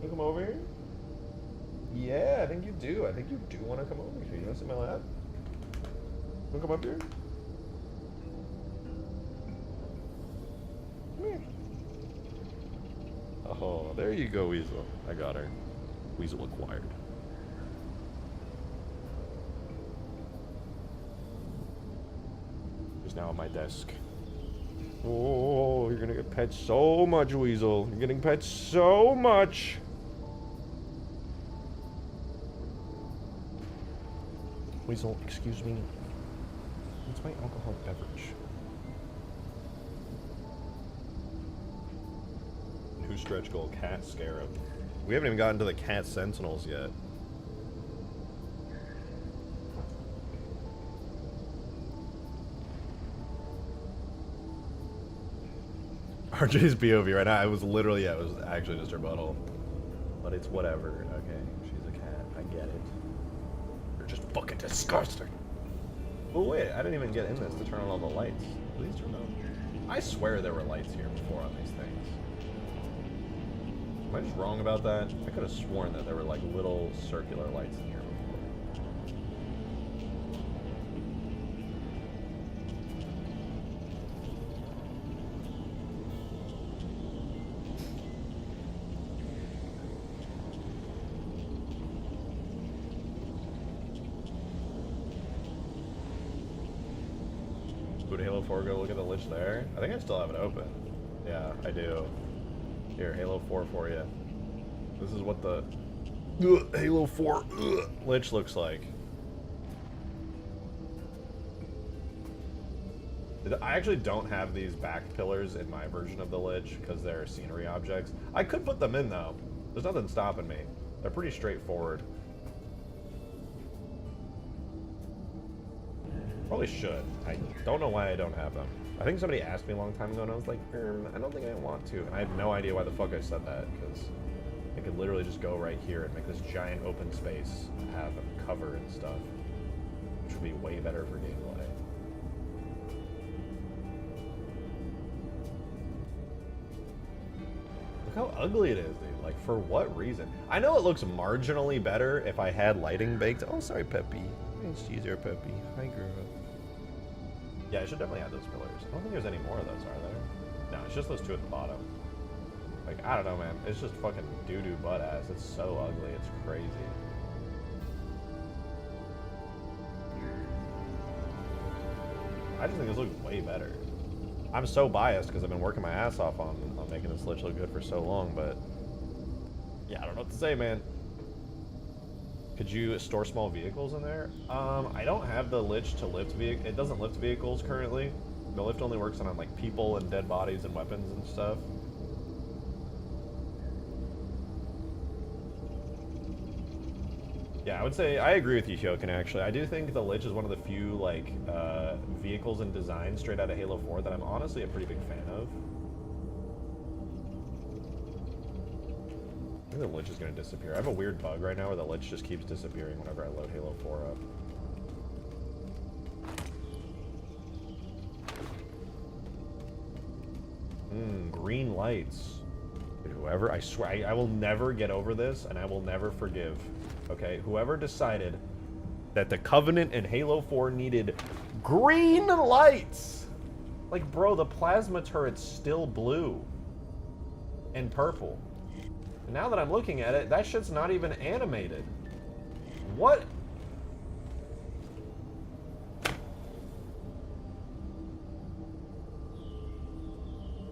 You come over here? Yeah, I think you do. I think you do want to come over here. You want to sit in my lap? You want to come up here? Come here. Oh, there you go, Weasel. I got her. Weasel acquired. She's now on my desk. Oh, you're gonna get pet so much, Weasel. You're getting pet so much. Weasel, excuse me. What's my alcoholic beverage? New stretch goal, cat Scarab. We haven't even gotten to the cat sentinels yet. RJ's POV right now. I was literally, yeah, it was actually just her butthole. But it's whatever. Okay, she's a cat. I get it. You're just fucking disgusting. Oh wait, I didn't even get in this to turn on all the lights. Please turn on. I swear there were lights here before on these things. Am I just wrong about that? I could have sworn that there were like little circular lights in here before. Would Halo 4 go look at the Lich there? I think I still have it open. Yeah, I do. Here, Halo 4 for you. This is what the Halo 4 Lich looks like. I actually don't have these back pillars in my version of the Lich because they're scenery objects. I could put them in though. There's nothing stopping me. They're pretty straightforward. Probably should. I don't know why I don't have them. I think somebody asked me a long time ago and I was like, I don't think I want to. And I have no idea why the fuck I said that, because I could literally just go right here and make this giant open space, have a cover and stuff, which would be way better for gameplay. Look how ugly it is, dude. Like, for what reason? I know it looks marginally better if I had lighting baked. Oh, sorry, Peppy. Nice user, Peppy. Hi, girl. Yeah, I should definitely add those pillars. I don't think there's any more of those, are there? No, it's just those two at the bottom. Like, I don't know, man. It's just fucking doo-doo butt-ass. It's so ugly. It's crazy. I just think this looks way better. I'm so biased because I've been working my ass off on making this Lich look good for so long, but... yeah, I don't know what to say, man. Could you store small vehicles in there? I don't have the Lich to lift vehicles. It doesn't lift vehicles currently. The lift only works on like people and dead bodies and weapons and stuff. Yeah, I would say I agree with you, Hyokin, actually. I do think the Lich is one of the few like vehicles and designs straight out of Halo 4 that I'm honestly a pretty big fan of. I think the Lich is going to disappear. I have a weird bug right now where the Lich just keeps disappearing whenever I load Halo 4 up. Green lights. Dude, whoever, I swear, I will never get over this, and I will never forgive. Okay, whoever decided that the Covenant in Halo 4 needed green lights! Like, bro, the plasma turret's still blue. And purple. And now that I'm looking at it, that shit's not even animated. What?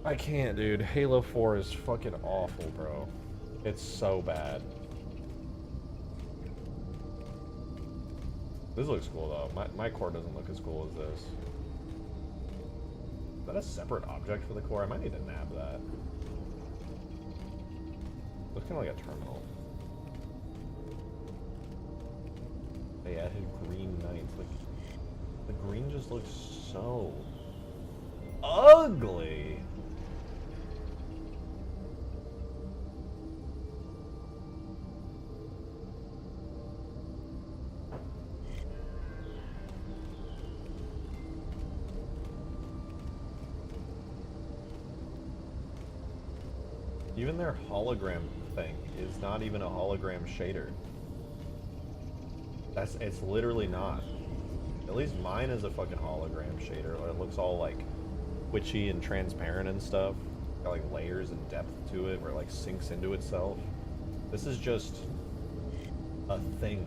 I can't, dude. Halo 4 is fucking awful, bro. It's so bad. This looks cool, though. My core doesn't look as cool as this. Is that a separate object for the core? I might need to nab that. Looks kind of like a terminal. They added green knights. Like, the green just looks so ugly. Even their hologram thing is not even a hologram shader. It's literally not. At least mine is a fucking hologram shader, where it looks all like twitchy and transparent and stuff. Got like layers and depth to it, where it like sinks into itself. This is just a thing,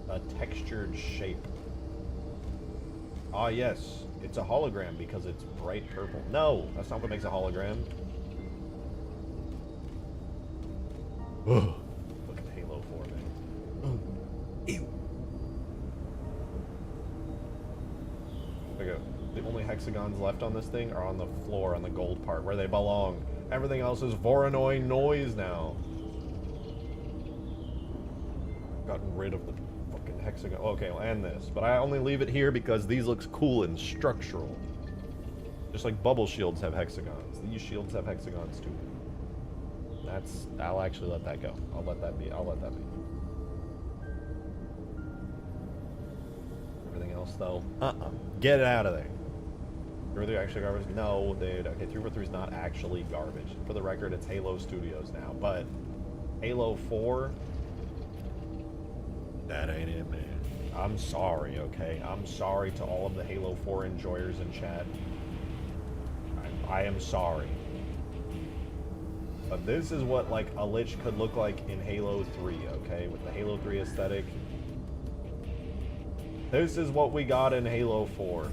a textured shape. Ah yes, it's a hologram because it's bright purple. No, that's not what makes a hologram. Ugh. Look at Halo 4, man. Ew. Okay, the only hexagons left on this thing are on the floor, on the gold part, where they belong. Everything else is Voronoi noise now. Gotten rid of the fucking hexagon. Okay, I'll end this, but I only leave it here because these looks cool and structural. Just like bubble shields have hexagons. These shields have hexagons too. I'll actually let that go. I'll let that be. Everything else though, get it out of there. 343 actually garbage? No, dude. Okay, 343 is not actually garbage. For the record, it's Halo Studios now, but Halo 4, that ain't it, man. I'm sorry, okay? I'm sorry to all of the Halo 4 enjoyers in chat. I am sorry. But this is what, like, a Lich could look like in Halo 3, okay? With the Halo 3 aesthetic. This is what we got in Halo 4.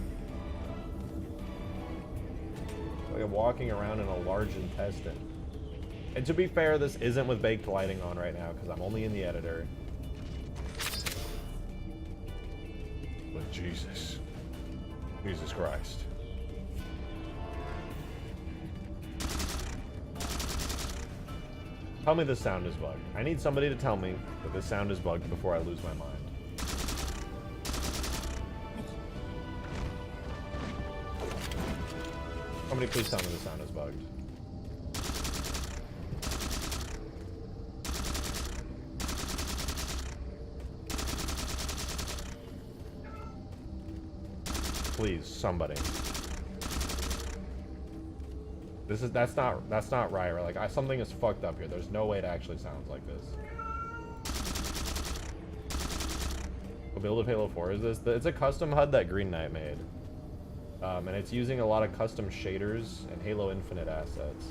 Like I'm walking around in a large intestine. And to be fair, this isn't with baked lighting on right now, because I'm only in the editor. But Jesus. Jesus Christ. Tell me this sound is bugged. I need somebody to tell me that this sound is bugged before I lose my mind. Somebody please tell me the sound is bugged. Please, somebody. That's not right. Like something is fucked up here. There's no way it actually sounds like this. What build of Halo 4 is this? It's a custom HUD that Green Knight made. And it's using a lot of custom shaders and Halo Infinite assets.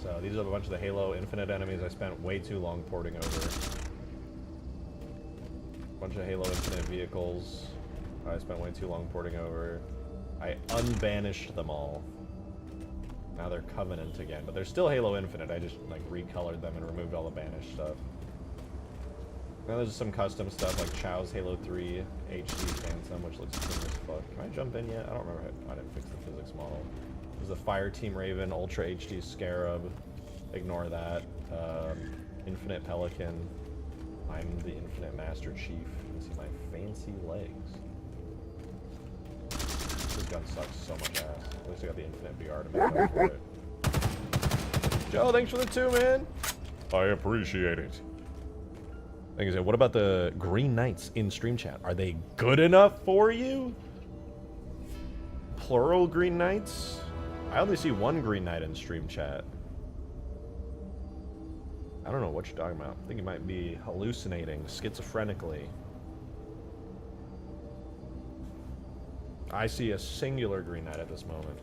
So these are a bunch of the Halo Infinite enemies I spent way too long porting over. A bunch of Halo Infinite vehicles I spent way too long porting over. I unbanished them all. Now they're Covenant again, but they're still Halo Infinite. I just like recolored them and removed all the banished stuff. Now there's some custom stuff like Chow's Halo 3 HD Phantom, which looks cool as fuck. Can I jump in yet? I don't remember. I didn't fix the physics model. There's the Fire Team Raven Ultra HD Scarab. Ignore that. Infinite Pelican. I'm the Infinite Master Chief. You can see my fancy legs. This gun sucks so much ass. At least I got the Infinite BR to make up for it. Joe, thanks for the 2, man. I appreciate it. Like I said, what about the Green Knights in stream chat? Are they good enough for you? Plural Green Knights? I only see one Green Knight in stream chat. I don't know what you're talking about. I think you might be hallucinating schizophrenically. I see a singular Green Knight at this moment.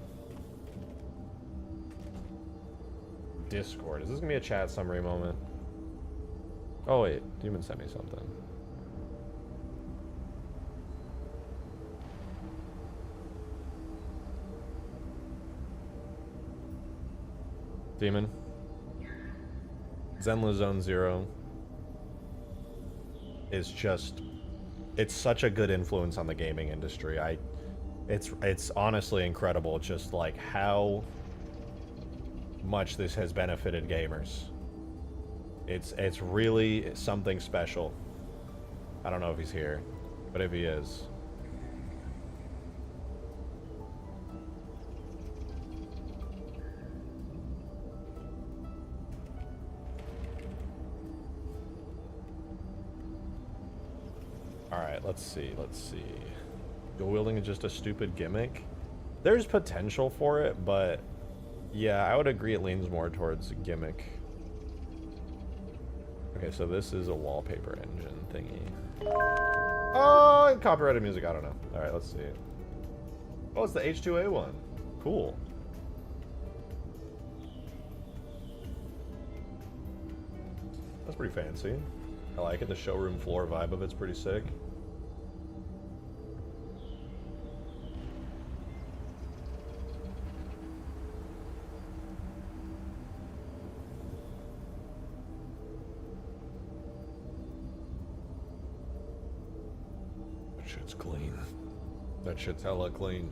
Discord. Is this gonna be a chat summary moment? Oh wait, Demon sent me something. Demon. Zenla Zone Zero is just, it's such a good influence on the gaming industry. It's honestly incredible just like how much this has benefited gamers. It's really something special. I don't know if he's here, but if he is. Alright, let's see. Dual wielding is just a stupid gimmick. There's potential for it, but Yeah, I would agree it leans more towards a gimmick. Okay, so this is a wallpaper engine thingy. Oh, copyrighted music, I don't know. Alright, let's see. Oh, it's the H2A one. Cool. That's pretty fancy. I like it. The showroom floor vibe of it's pretty sick. That shit's clean. That shit's hella clean.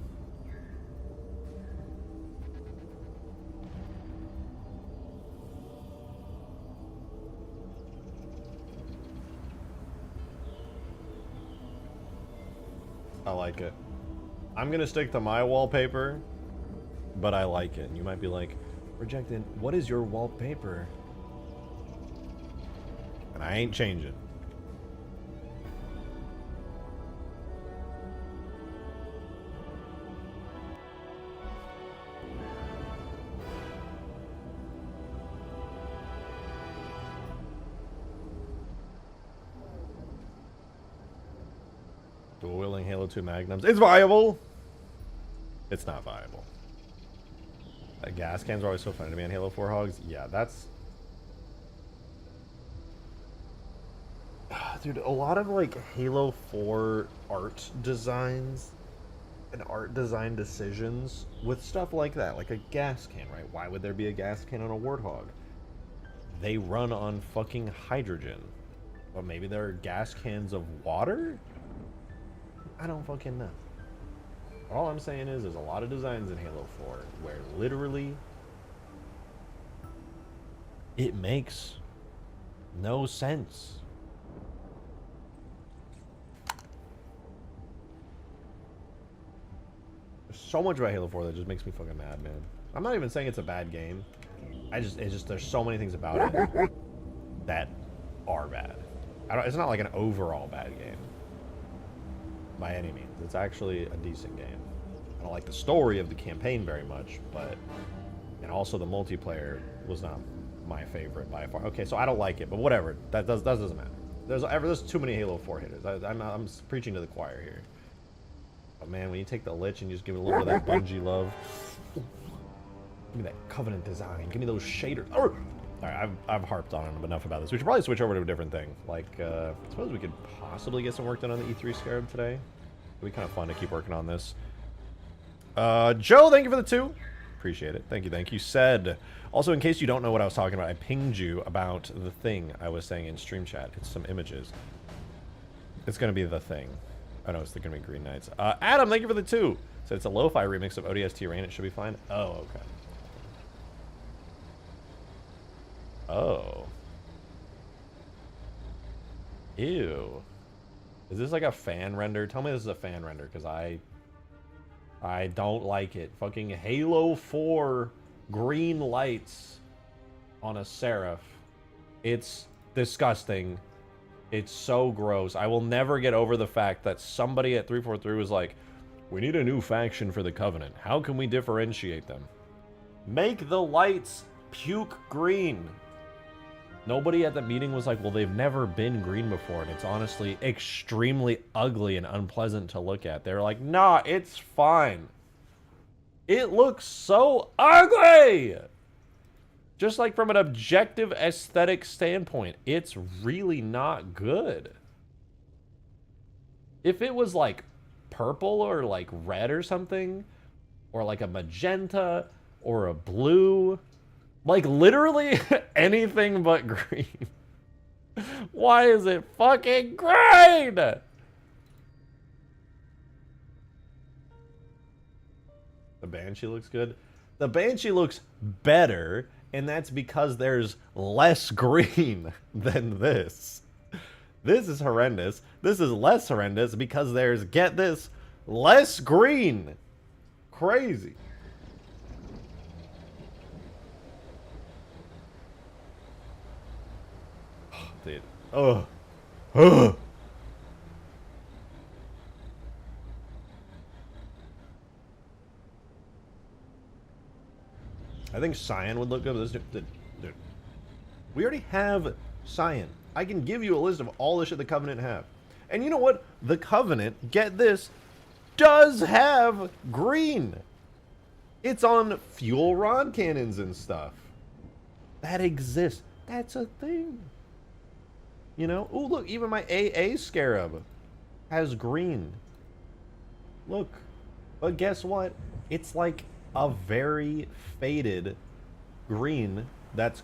I like it. I'm gonna stick to my wallpaper, but I like it. And you might be like, Rejected, what is your wallpaper? And I ain't changing. Dual wielding Halo 2 Magnums. It's viable! It's not viable. Gas cans are always so funny to me on Halo 4 hogs. Yeah, that's... Dude, a lot of like Halo 4 art designs and art design decisions with stuff like that, like a gas can, right? Why would there be a gas can on a Warthog? They run on fucking hydrogen. But maybe there are gas cans of water? I don't fucking know. All I'm saying is there's a lot of designs in Halo 4 where literally it makes no sense. There's so much about Halo 4 that just makes me fucking mad, man. I'm not even saying it's a bad game. It's just there's so many things about it that are bad. It's not like an overall bad game by any means. It's actually a decent game. I don't like the story of the campaign very much, but... And also the multiplayer was not my favorite by far. Okay, so I don't like it, but whatever. That doesn't matter. There's too many Halo 4 hitters. I'm preaching to the choir here. But man, when you take the Lich and you just give it a little bit of that Bungie love... Give me that Covenant design. Give me those shaders. Alright, I've harped on enough about this. We should probably switch over to a different thing. Like, I suppose we could possibly get some work done on the E3 Scarab today. It'd be kind of fun to keep working on this. Joe, thank you for the 2. Appreciate it. Thank you, thank you. Said, also, in case you don't know what I was talking about, I pinged you about the thing I was saying in stream chat. It's some images. It's going to be the thing. Oh, no, it's going to be Green Knights. Adam, thank you for the 2. Said it's a lo-fi remix of ODST Rain. It should be fine. Oh, okay. Oh. Ew. Is this like a fan render? Tell me this is a fan render, because I don't like it. Fucking Halo 4 green lights on a Seraph. It's disgusting. It's so gross. I will never get over the fact that somebody at 343 was like, we need a new faction for the Covenant. How can we differentiate them? Make the lights puke green. Nobody at the meeting was like, well, they've never been green before, and it's honestly extremely ugly and unpleasant to look at. They're like, nah, it's fine. It looks so ugly! Just like from an objective aesthetic standpoint, it's really not good. If it was like purple or like red or something, or like a magenta or a blue... Like, literally anything but green. Why is it fucking green? The Banshee looks good. The Banshee looks better, and that's because there's less green than this. This is horrendous. This is less horrendous because there's, get this, less green. Crazy. Dude. Ugh. Ugh. I think cyan would look good with this? Dude, we already have cyan. I can give you a list of all the shit the Covenant have. And you know what? The Covenant, get this, does have green. It's on fuel rod cannons and stuff. That exists. That's a thing. You know? Ooh, look, even my AA Scarab has green. Look. But guess what? It's like a very faded green that's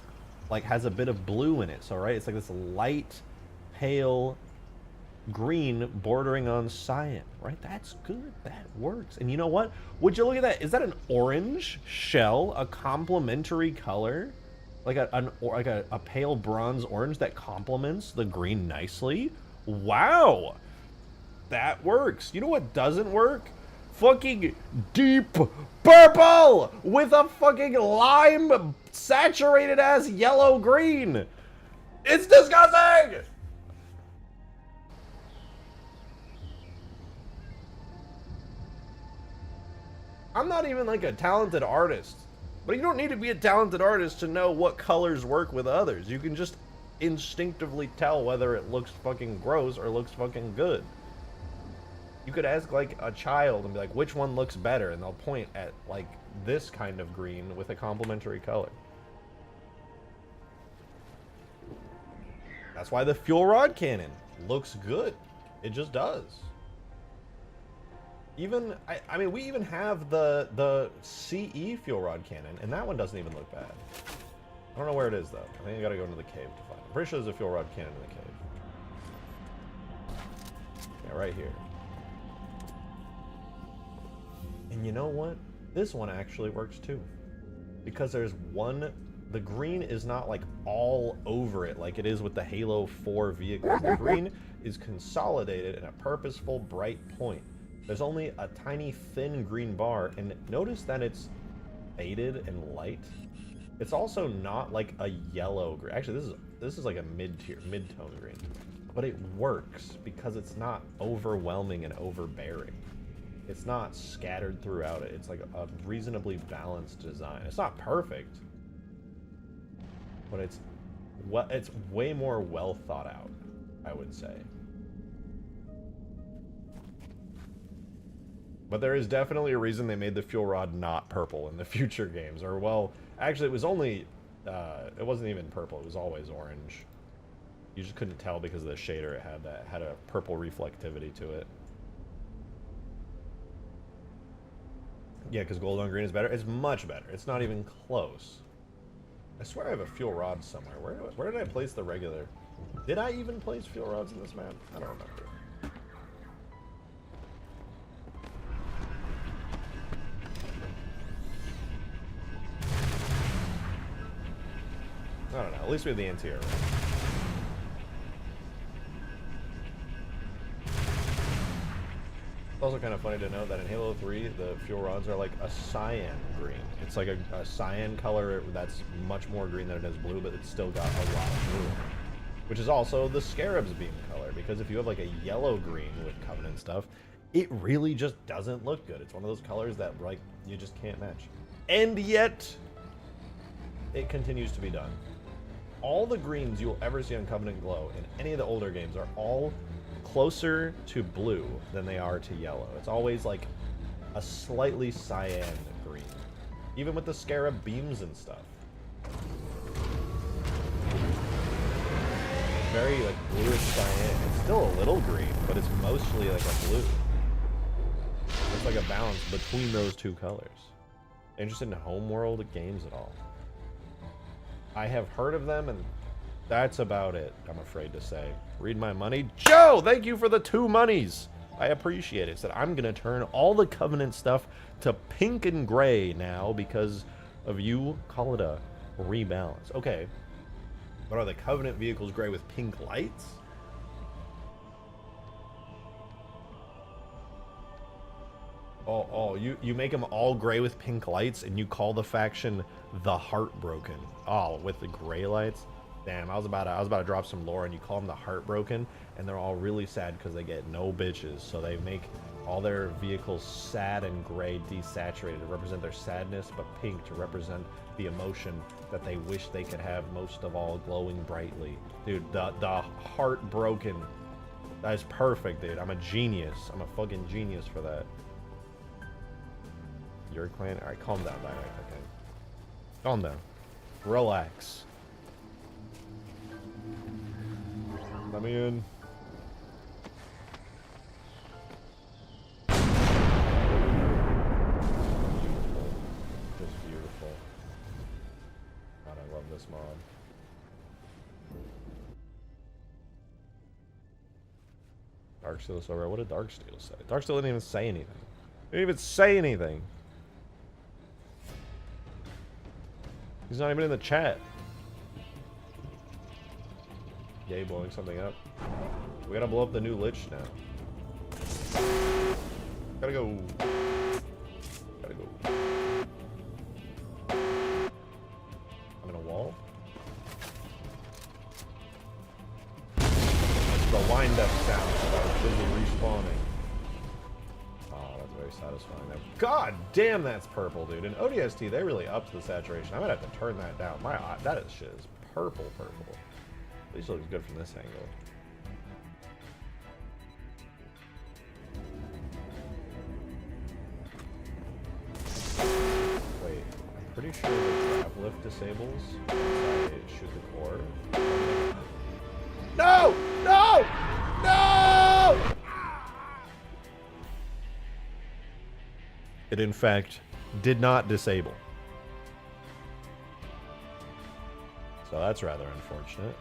like has a bit of blue in it. So, right? It's like this light, pale green bordering on cyan, right? That's good. That works. And you know what? Would you look at that? Is that an orange shell? A complementary color? Like a pale bronze orange that complements the green nicely? Wow! That works. You know what doesn't work? Fucking deep purple with a fucking lime saturated ass yellow green. It's disgusting! I'm not even like a talented artist, but you don't need to be a talented artist to know what colors work with others. You can just instinctively tell whether it looks fucking gross or looks fucking good. You could ask like a child and be like, which one looks better? And they'll point at like this kind of green with a complementary color. That's why the fuel rod cannon looks good. It just does. Even, I mean, we even have the CE fuel rod cannon, and that one doesn't even look bad. I don't know where it is, though. I think I gotta go into the cave to find it. I'm pretty sure there's a fuel rod cannon in the cave. Yeah, right here. And you know what? This one actually works, too. Because there's one... The green is not, like, all over it like it is with the Halo 4 vehicles. The green is consolidated in a purposeful, bright point. There's only a tiny thin green bar, and notice that it's faded and light. It's also not like a yellow green. Actually, this is like a mid-tone green. But it works because it's not overwhelming and overbearing. It's not scattered throughout it. It's like a reasonably balanced design. It's not perfect, but it's way more well thought out, I would say. But there is definitely a reason they made the fuel rod not purple in the future games. Or, well, actually, it was only... it wasn't even purple. It was always orange. You just couldn't tell because of the shader it had that had a purple reflectivity to it. Yeah, because gold on green is better. It's much better. It's not even close. I swear I have a fuel rod somewhere. Where did I place the regular? Did I even place fuel rods in this map? I don't remember. I don't know. At least we have the interior. It's also kind of funny to note that in Halo 3, the fuel rods are like a cyan green. It's like a cyan color that's much more green than it is blue, but it's still got a lot of blue in it. Which is also the Scarab's beam color, because if you have like a yellow-green with Covenant stuff, it really just doesn't look good. It's one of those colors that like you just can't match. And yet, it continues to be done. All the greens you'll ever see on Covenant Glow in any of the older games are all closer to blue than they are to yellow. It's always like a slightly cyan green, even with the Scarab beams and stuff. Very like bluish cyan. It's still a little green, but it's mostly like a blue. It's like a balance between those two colors. Interested in homeworld games at all? I have heard of them, and that's about it, I'm afraid to say. Read my money. Joe, thank you for the 2 monies. I appreciate it. Said I'm going to turn all the Covenant stuff to pink and gray now because of you. Call it a rebalance. Okay. But are the Covenant vehicles gray with pink lights? Oh, you make them all gray with pink lights, and you call the faction the Heartbroken. Oh, with the gray lights? Damn, I was about to drop some lore, and you call them the Heartbroken, and they're all really sad because they get no bitches. So they make all their vehicles sad and gray, desaturated to represent their sadness, but pink to represent the emotion that they wish they could have most of all, glowing brightly. Dude, the Heartbroken. That is perfect, dude. I'm a genius. I'm a fucking genius for that. Your clan? Alright, calm down, Dynamite. Okay. Calm down. Relax. Let me in. Just beautiful. God, I love this mod. Darksteel is over. What did Darksteel say? Darksteel didn't even say anything. Didn't even say anything. He's not even in the chat. Yay, blowing something up. We gotta blow up the new Lich now. Gotta go. Gotta go. I'm in a wall. That's the wind-up sound that I was busy respawning. Oh, that's very satisfying. Now, God damn, that's purple, dude. In ODST, they really upped the saturation. I might have to turn that down. My eye, that shit is purple. At least it looks good from this angle. Wait, I'm pretty sure the grab lift disables once I shoot the core. No! No! No! It in fact did not disable. So that's rather unfortunate.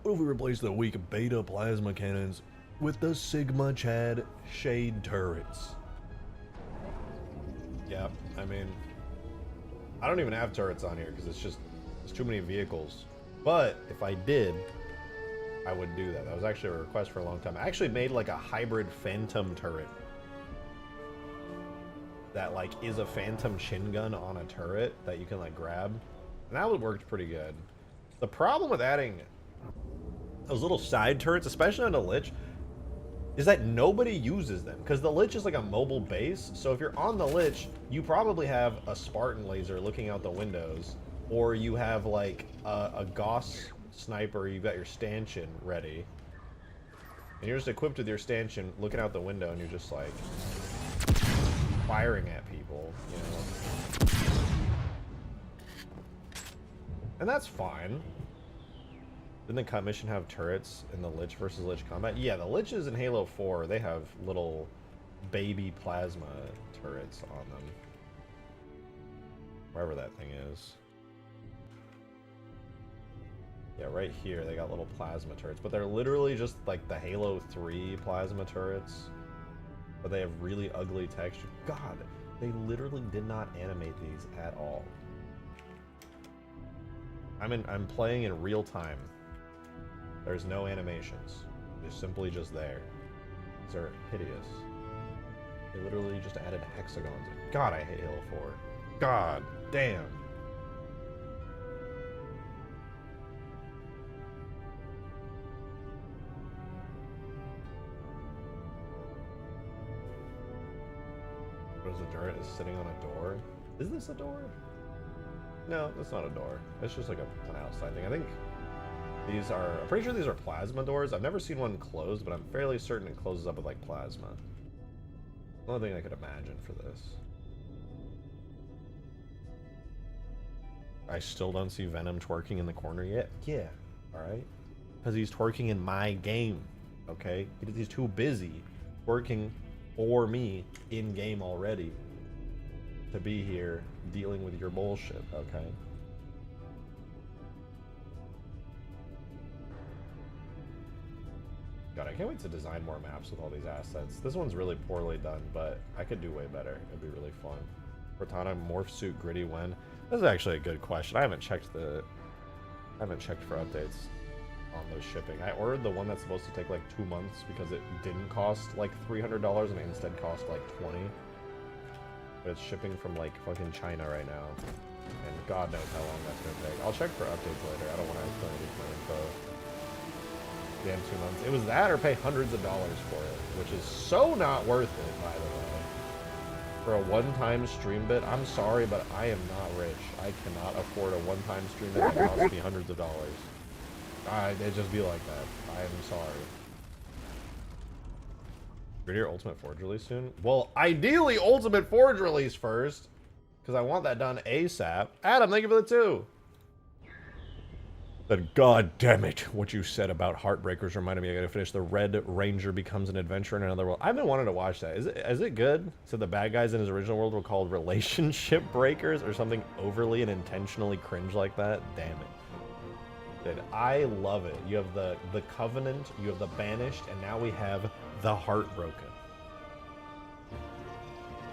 What if we replace the weak beta plasma cannons with the Sigma Chad shade turrets? Yeah, I mean, I don't even have turrets on here because there's too many vehicles. But if I did, I would do that. That was actually a request for a long time. I actually made like a hybrid phantom turret that like is a phantom chin gun on a turret that you can like grab, and that worked pretty good. The problem with adding those little side turrets, especially on the Lich, is that nobody uses them because the Lich is like a mobile base. So if you're on the Lich, you probably have a Spartan laser looking out the windows, or you have like a Gauss sniper. You've got your stanchion ready, and you're just equipped with your stanchion, looking out the window, and you're just like firing at people, you know. And that's fine. Didn't the cut mission have turrets in the Lich versus Lich combat? Yeah, the Liches in Halo 4, they have little baby plasma turrets on them. Wherever that thing is. Yeah, right here, they got little plasma turrets. But they're literally just like the Halo 3 plasma turrets. But they have really ugly texture. God, they literally did not animate these at all. I'm playing in real time. There's no animations. They're simply just there. These are hideous. They literally just added hexagons. God, I hate Halo 4. God damn. What is a turret is sitting on a door? Is this a door? No, that's not a door. It's just like an outside thing. I think these are, I'm pretty sure these are plasma doors. I've never seen one closed, but I'm fairly certain it closes up with like plasma. The only thing I could imagine for this. I still don't see Venom twerking in the corner yet. Yeah, alright. Because he's twerking in my game, okay? He's too busy working for me in game already to be here dealing with your bullshit, okay? God, I can't wait to design more maps with all these assets. This one's really poorly done, but I could do way better. It'd be really fun. Cortana morph suit gritty when? This is actually a good question. I haven't checked for updates on those shipping. I ordered the one that's supposed to take like 2 months because it didn't cost like $300 and it instead cost like $20. But it's shipping from like fucking China right now. And God knows how long that's gonna take. I'll check for updates later. I don't want to accidentally leak my info. Damn, 2 months. It was that or pay hundreds of dollars for it, which is so not worth it, by the way. For a one-time stream bit, I'm sorry, but I am not rich. I cannot afford a one-time stream bit that costs me hundreds of dollars. It'd just be like that. I am sorry. Your Ultimate Forge release soon? Well, ideally Ultimate Forge release first, because I want that done ASAP. Adam, thank you for the 2. But God damn it, what you said about Heartbreakers reminded me I gotta finish The Red Ranger Becomes an Adventurer in Another World. I've been wanting to watch that. Is it good? So the bad guys in his original world were called Relationship Breakers or something overly and intentionally cringe like that? Damn it. Dude, I love it. You have the Covenant, you have the Banished, and now we have the Heartbroken.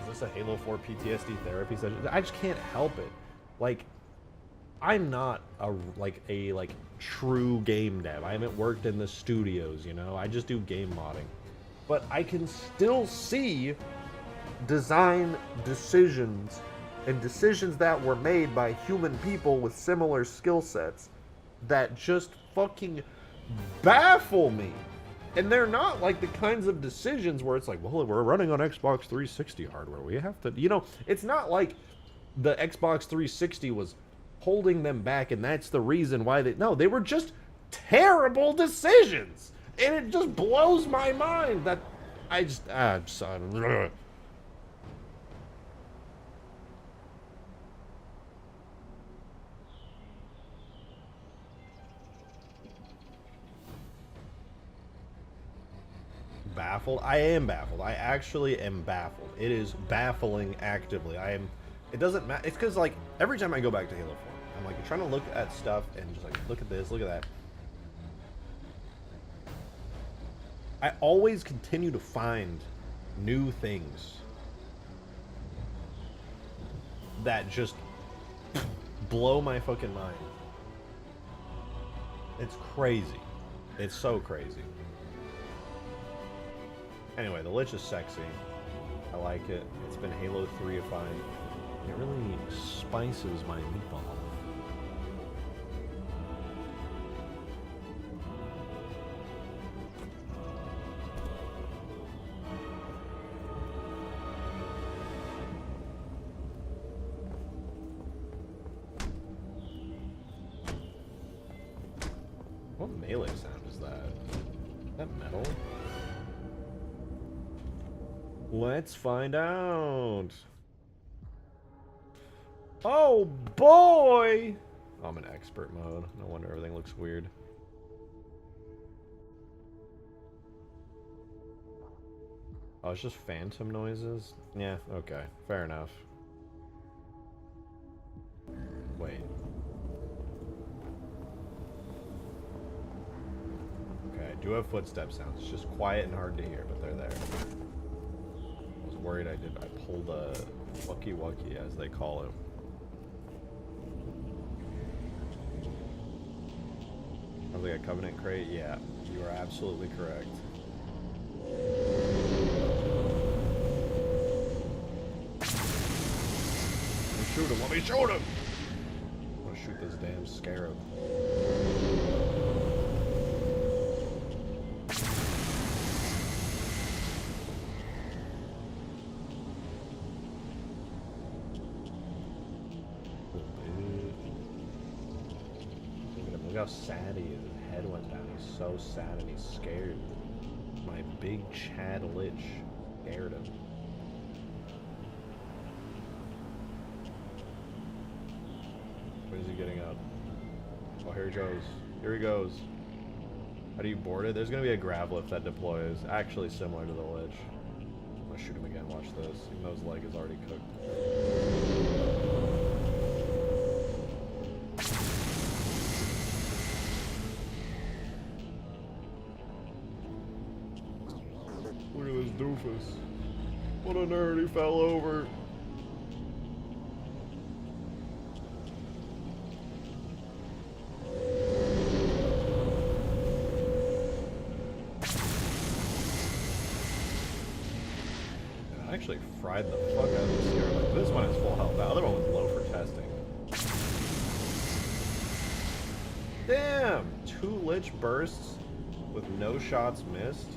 Is this a Halo 4 PTSD therapy session? I just can't help it. Like, I'm not a true game dev. I haven't worked in the studios, you know? I just do game modding. But I can still see design decisions and decisions that were made by human people with similar skill sets that just fucking baffle me. And they're not like the kinds of decisions where it's like, well, we're running on Xbox 360 hardware. We have to, you know, it's not like the Xbox 360 was holding them back and that's the reason why they were just terrible decisions. And it just blows my mind that I'm sorry. Baffled? I am baffled. I actually am baffled. It is baffling actively. It doesn't matter. It's because, like, every time I go back to Halo 4, I'm like trying to look at stuff and just like, look at this, look at that. I always continue to find new things that just blow my fucking mind. It's crazy. It's so crazy. Anyway, the Lich is sexy. I like it. It's been Halo 3-ified. It really spices my meatball. What melee sound is that? Is that metal? Let's find out. Oh boy! Oh, I'm in expert mode. No wonder everything looks weird. Oh, it's just phantom noises? Yeah, okay. Fair enough. Wait. Okay, I do have footstep sounds. It's just quiet and hard to hear, but they're there. I was worried I pulled a wucky, as they call it. Sounds like a Covenant crate? Yeah, you are absolutely correct. Shoot him, let me shoot him! I want to shoot this damn Scarab. Look how sad he is. His head went down. He's so sad and he's scared. My big Chad Lich scared him. When is he getting up? Oh, here he goes. Here he goes. How do you board it? There's going to be a grav lift that deploys. Actually similar to the Lich. I'm going to shoot him again. Watch this. Even though his leg is already cooked. Look at this doofus. What a nerd, he fell over. I actually fried the fuck out of this Scarab. This one has full health. The other one was low for testing. Damn! 2 Lich bursts with no shots missed.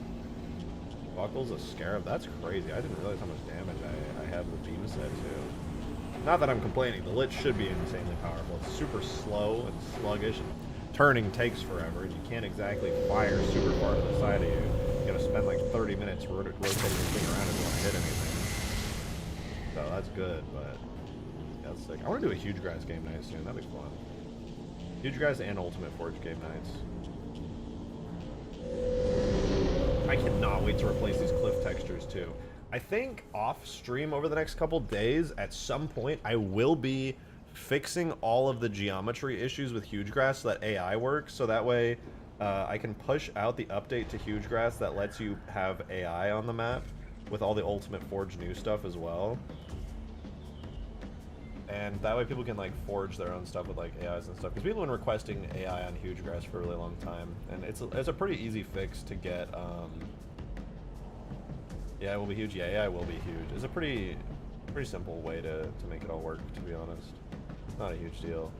Buckles a Scarab. That's crazy. I didn't realize how much damage I have the beam set to. Not that I'm complaining. The Lich should be insanely powerful. It's super slow and sluggish. And turning takes forever, and you can't exactly fire super far to the side of you. You gotta spend like 30 minutes rotating the thing around if you want to hit anything. So that's good, but that's sick. I want to do a huge grass game night soon. That'd be fun. Huge grass and Ultimate Forge game nights. I cannot wait to replace these cliff textures too. I think off stream over the next couple days, at some point, I will be fixing all of the geometry issues with Huge Grass so that AI works, so that way I can push out the update to Huge Grass that lets you have AI on the map with all the Ultimate Forge new stuff as well. And that way people can like forge their own stuff with like AIs and stuff, because people have been requesting AI on Huge Grass for a really long time, and it's a pretty easy fix to get. Yeah, it will be huge. Yeah, AI will be huge. It's a pretty simple way to make it all work, to be honest. It's not a huge deal.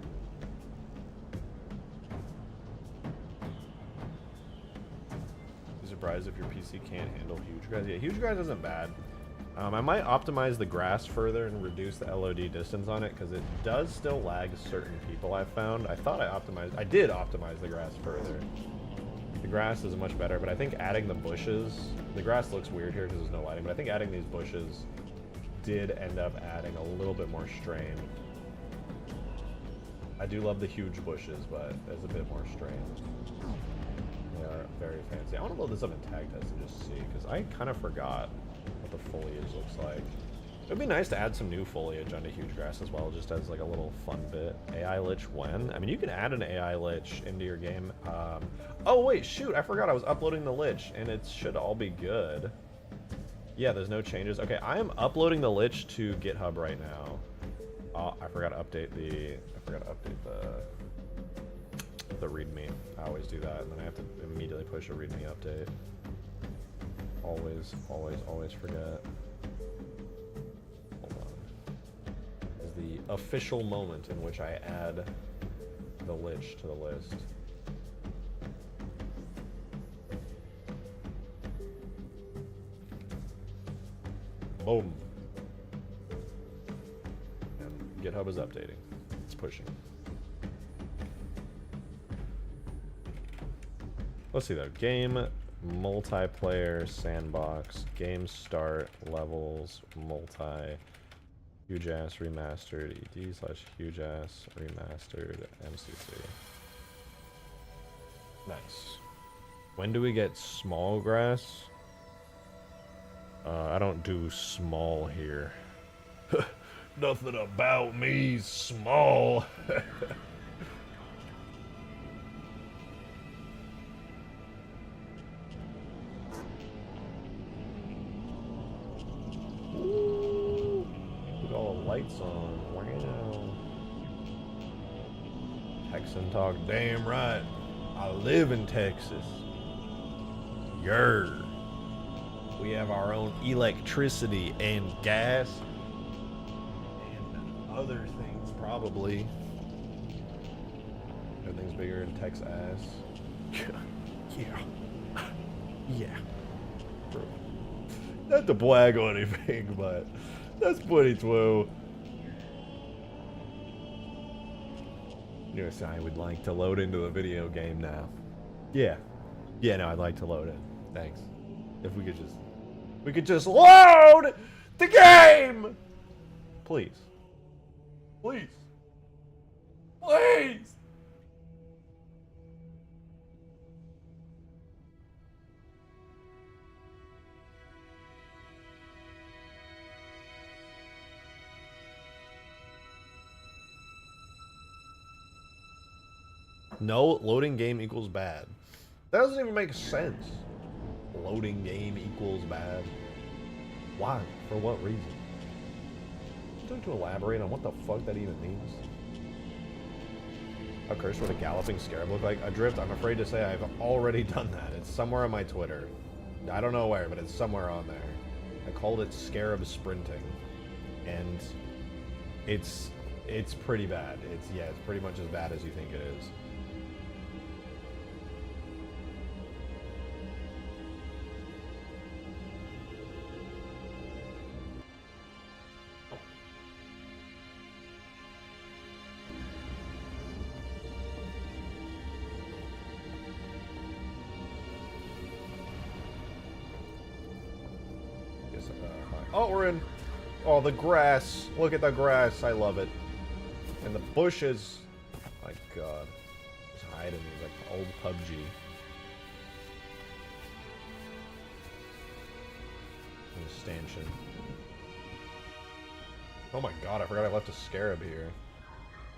Be surprised if your PC can't handle Huge Grass. Yeah, Huge Grass isn't bad. I might optimize the grass further and reduce the LOD distance on it, because it does still lag certain people I've found. I did optimize the grass further. The grass is much better, but I think adding the bushes, the grass looks weird here because there's no lighting, but I think adding these bushes did end up adding a little bit more strain. I do love the huge bushes, but there's a bit more strain. They are very fancy. I want to load this up in tag test and just see, because I kind of forgot what the foliage looks like. It would be nice to add some new foliage onto Huge Grass as well, just as like a little fun bit. AI Lich when? I mean, you can add an AI Lich into your game. Oh wait, shoot, I forgot I was uploading the Lich, and it should all be good. Yeah, there's no changes. Okay, I am uploading the Lich to GitHub right now. Oh, I forgot to update the README. I always do that, and then I have to immediately push a README update. Always forget. Hold on. This is the official moment in which I add the Lich to the list. Boom. And GitHub is updating. It's pushing. Let's see though. Game, multiplayer, sandbox, game start, levels, multi, huge ass remastered, ed/huge ass remastered, MCC. Nice. When do we get small grass? I don't do small here. Nothing about me small. Ooh, put all the lights on. Wow. Texan talk. Damn right. I live in Texas. Yer. We have our own electricity and gas and other things, probably. Everything's bigger in Texas. Yeah. Yeah. Bro. Not to brag or anything, but that's pretty true. Yes, I would like to load into a video game now. Yeah. Yeah, no, I'd like to load in. Thanks. If we could just load the game! Please. Please. Please! No, loading game equals bad. That doesn't even make sense. Loading game equals bad. Why? For what reason? Don't to elaborate on what the fuck that even means. How cursed would a galloping Scarab look like? Adrift, I'm afraid to say I've already done that. It's somewhere on my Twitter. I don't know where, but it's somewhere on there. I called it Scarab sprinting, and it's pretty bad. It's pretty much as bad as you think it is. Oh, we're in. Oh, the grass. Look at the grass. I love it. And the bushes. My God. Just hiding these like old PUBG. And a stanchion. Oh my God, I forgot I left a Scarab here.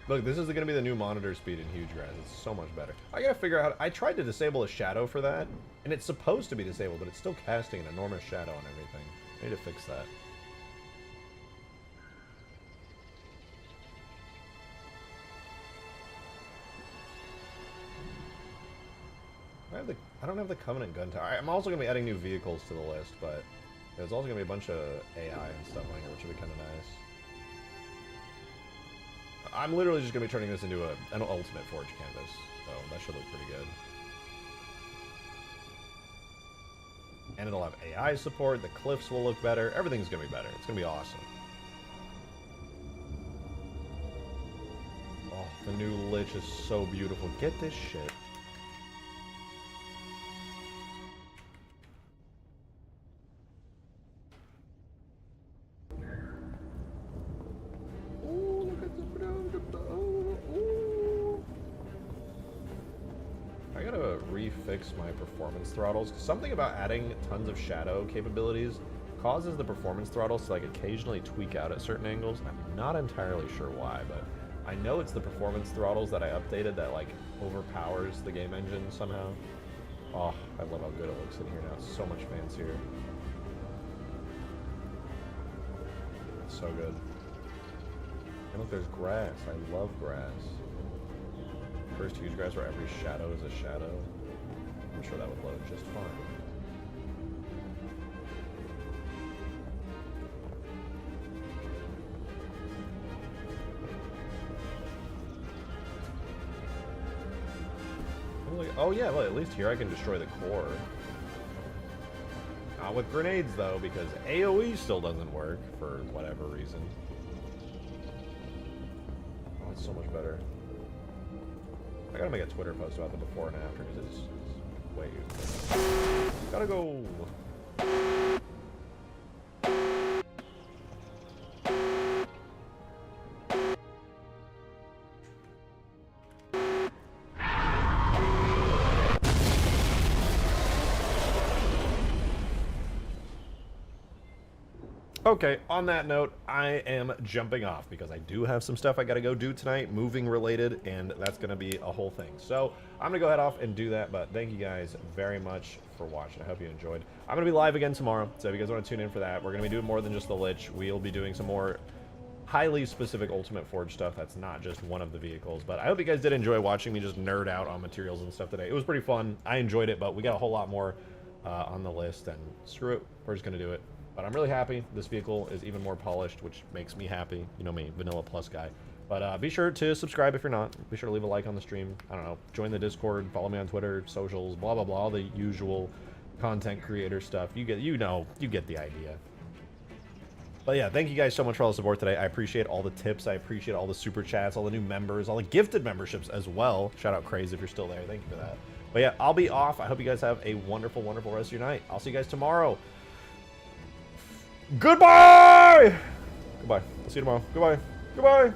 Look, this is going to be the new monitor speed in huge grass. It's so much better. I gotta figure out how I tried to disable a shadow for that, and it's supposed to be disabled, but it's still casting an enormous shadow on everything. I need to fix that. I don't have the Covenant gun tower. I'm also going to be adding new vehicles to the list, but there's also going to be a bunch of AI and stuff on here, which would be kind of nice. I'm literally just going to be turning this into an Ultimate Forge canvas, so that should look pretty good. And it'll have AI support, the cliffs will look better, everything's going to be better. It's going to be awesome. Oh, the new Lich is so beautiful. Get this shit. I gotta refix my performance throttles. Something about adding tons of shadow capabilities causes the performance throttles to like occasionally tweak out at certain angles. I'm not entirely sure why, but I know it's the performance throttles that I updated that like overpowers the game engine somehow. Oh, I love how good it looks in here now. It's so much fancier. It's so good. And look, there's grass. I love grass. First huge grass where every shadow is a shadow. I'm sure that would load just fine. Oh yeah, well at least here I can destroy the core. Not with grenades though, because AoE still doesn't work for whatever reason. Oh, it's so much better. I gotta make a Twitter post about the before and after because it's way. Gotta go. Okay, on that note, I am jumping off because I do have some stuff I gotta go do tonight, moving related, and that's gonna be a whole thing. So I'm gonna go head off and do that, but thank you guys very much for watching. I hope you enjoyed. I'm gonna be live again tomorrow, so if you guys wanna tune in for that, we're gonna be doing more than just the Lich. We'll be doing some more highly specific Ultimate Forge stuff that's not just one of the vehicles, but I hope you guys did enjoy watching me just nerd out on materials and stuff today. It was pretty fun. I enjoyed it, but we got a whole lot more on the list, and screw it, we're just gonna do it. But I'm really happy. This vehicle is even more polished, which makes me happy. You know me, Vanilla Plus guy. But be sure to subscribe if you're not. Be sure to leave a like on the stream. I don't know. Join the Discord. Follow me on Twitter, socials, blah, blah, blah. All the usual content creator stuff. You get the idea. But yeah, thank you guys so much for all the support today. I appreciate all the tips. I appreciate all the super chats, all the new members, all the gifted memberships as well. Shout out Craze if you're still there. Thank you for that. But yeah, I'll be off. I hope you guys have a wonderful, wonderful rest of your night. I'll see you guys tomorrow. Goodbye! Goodbye. I'll see you tomorrow. Goodbye. Goodbye.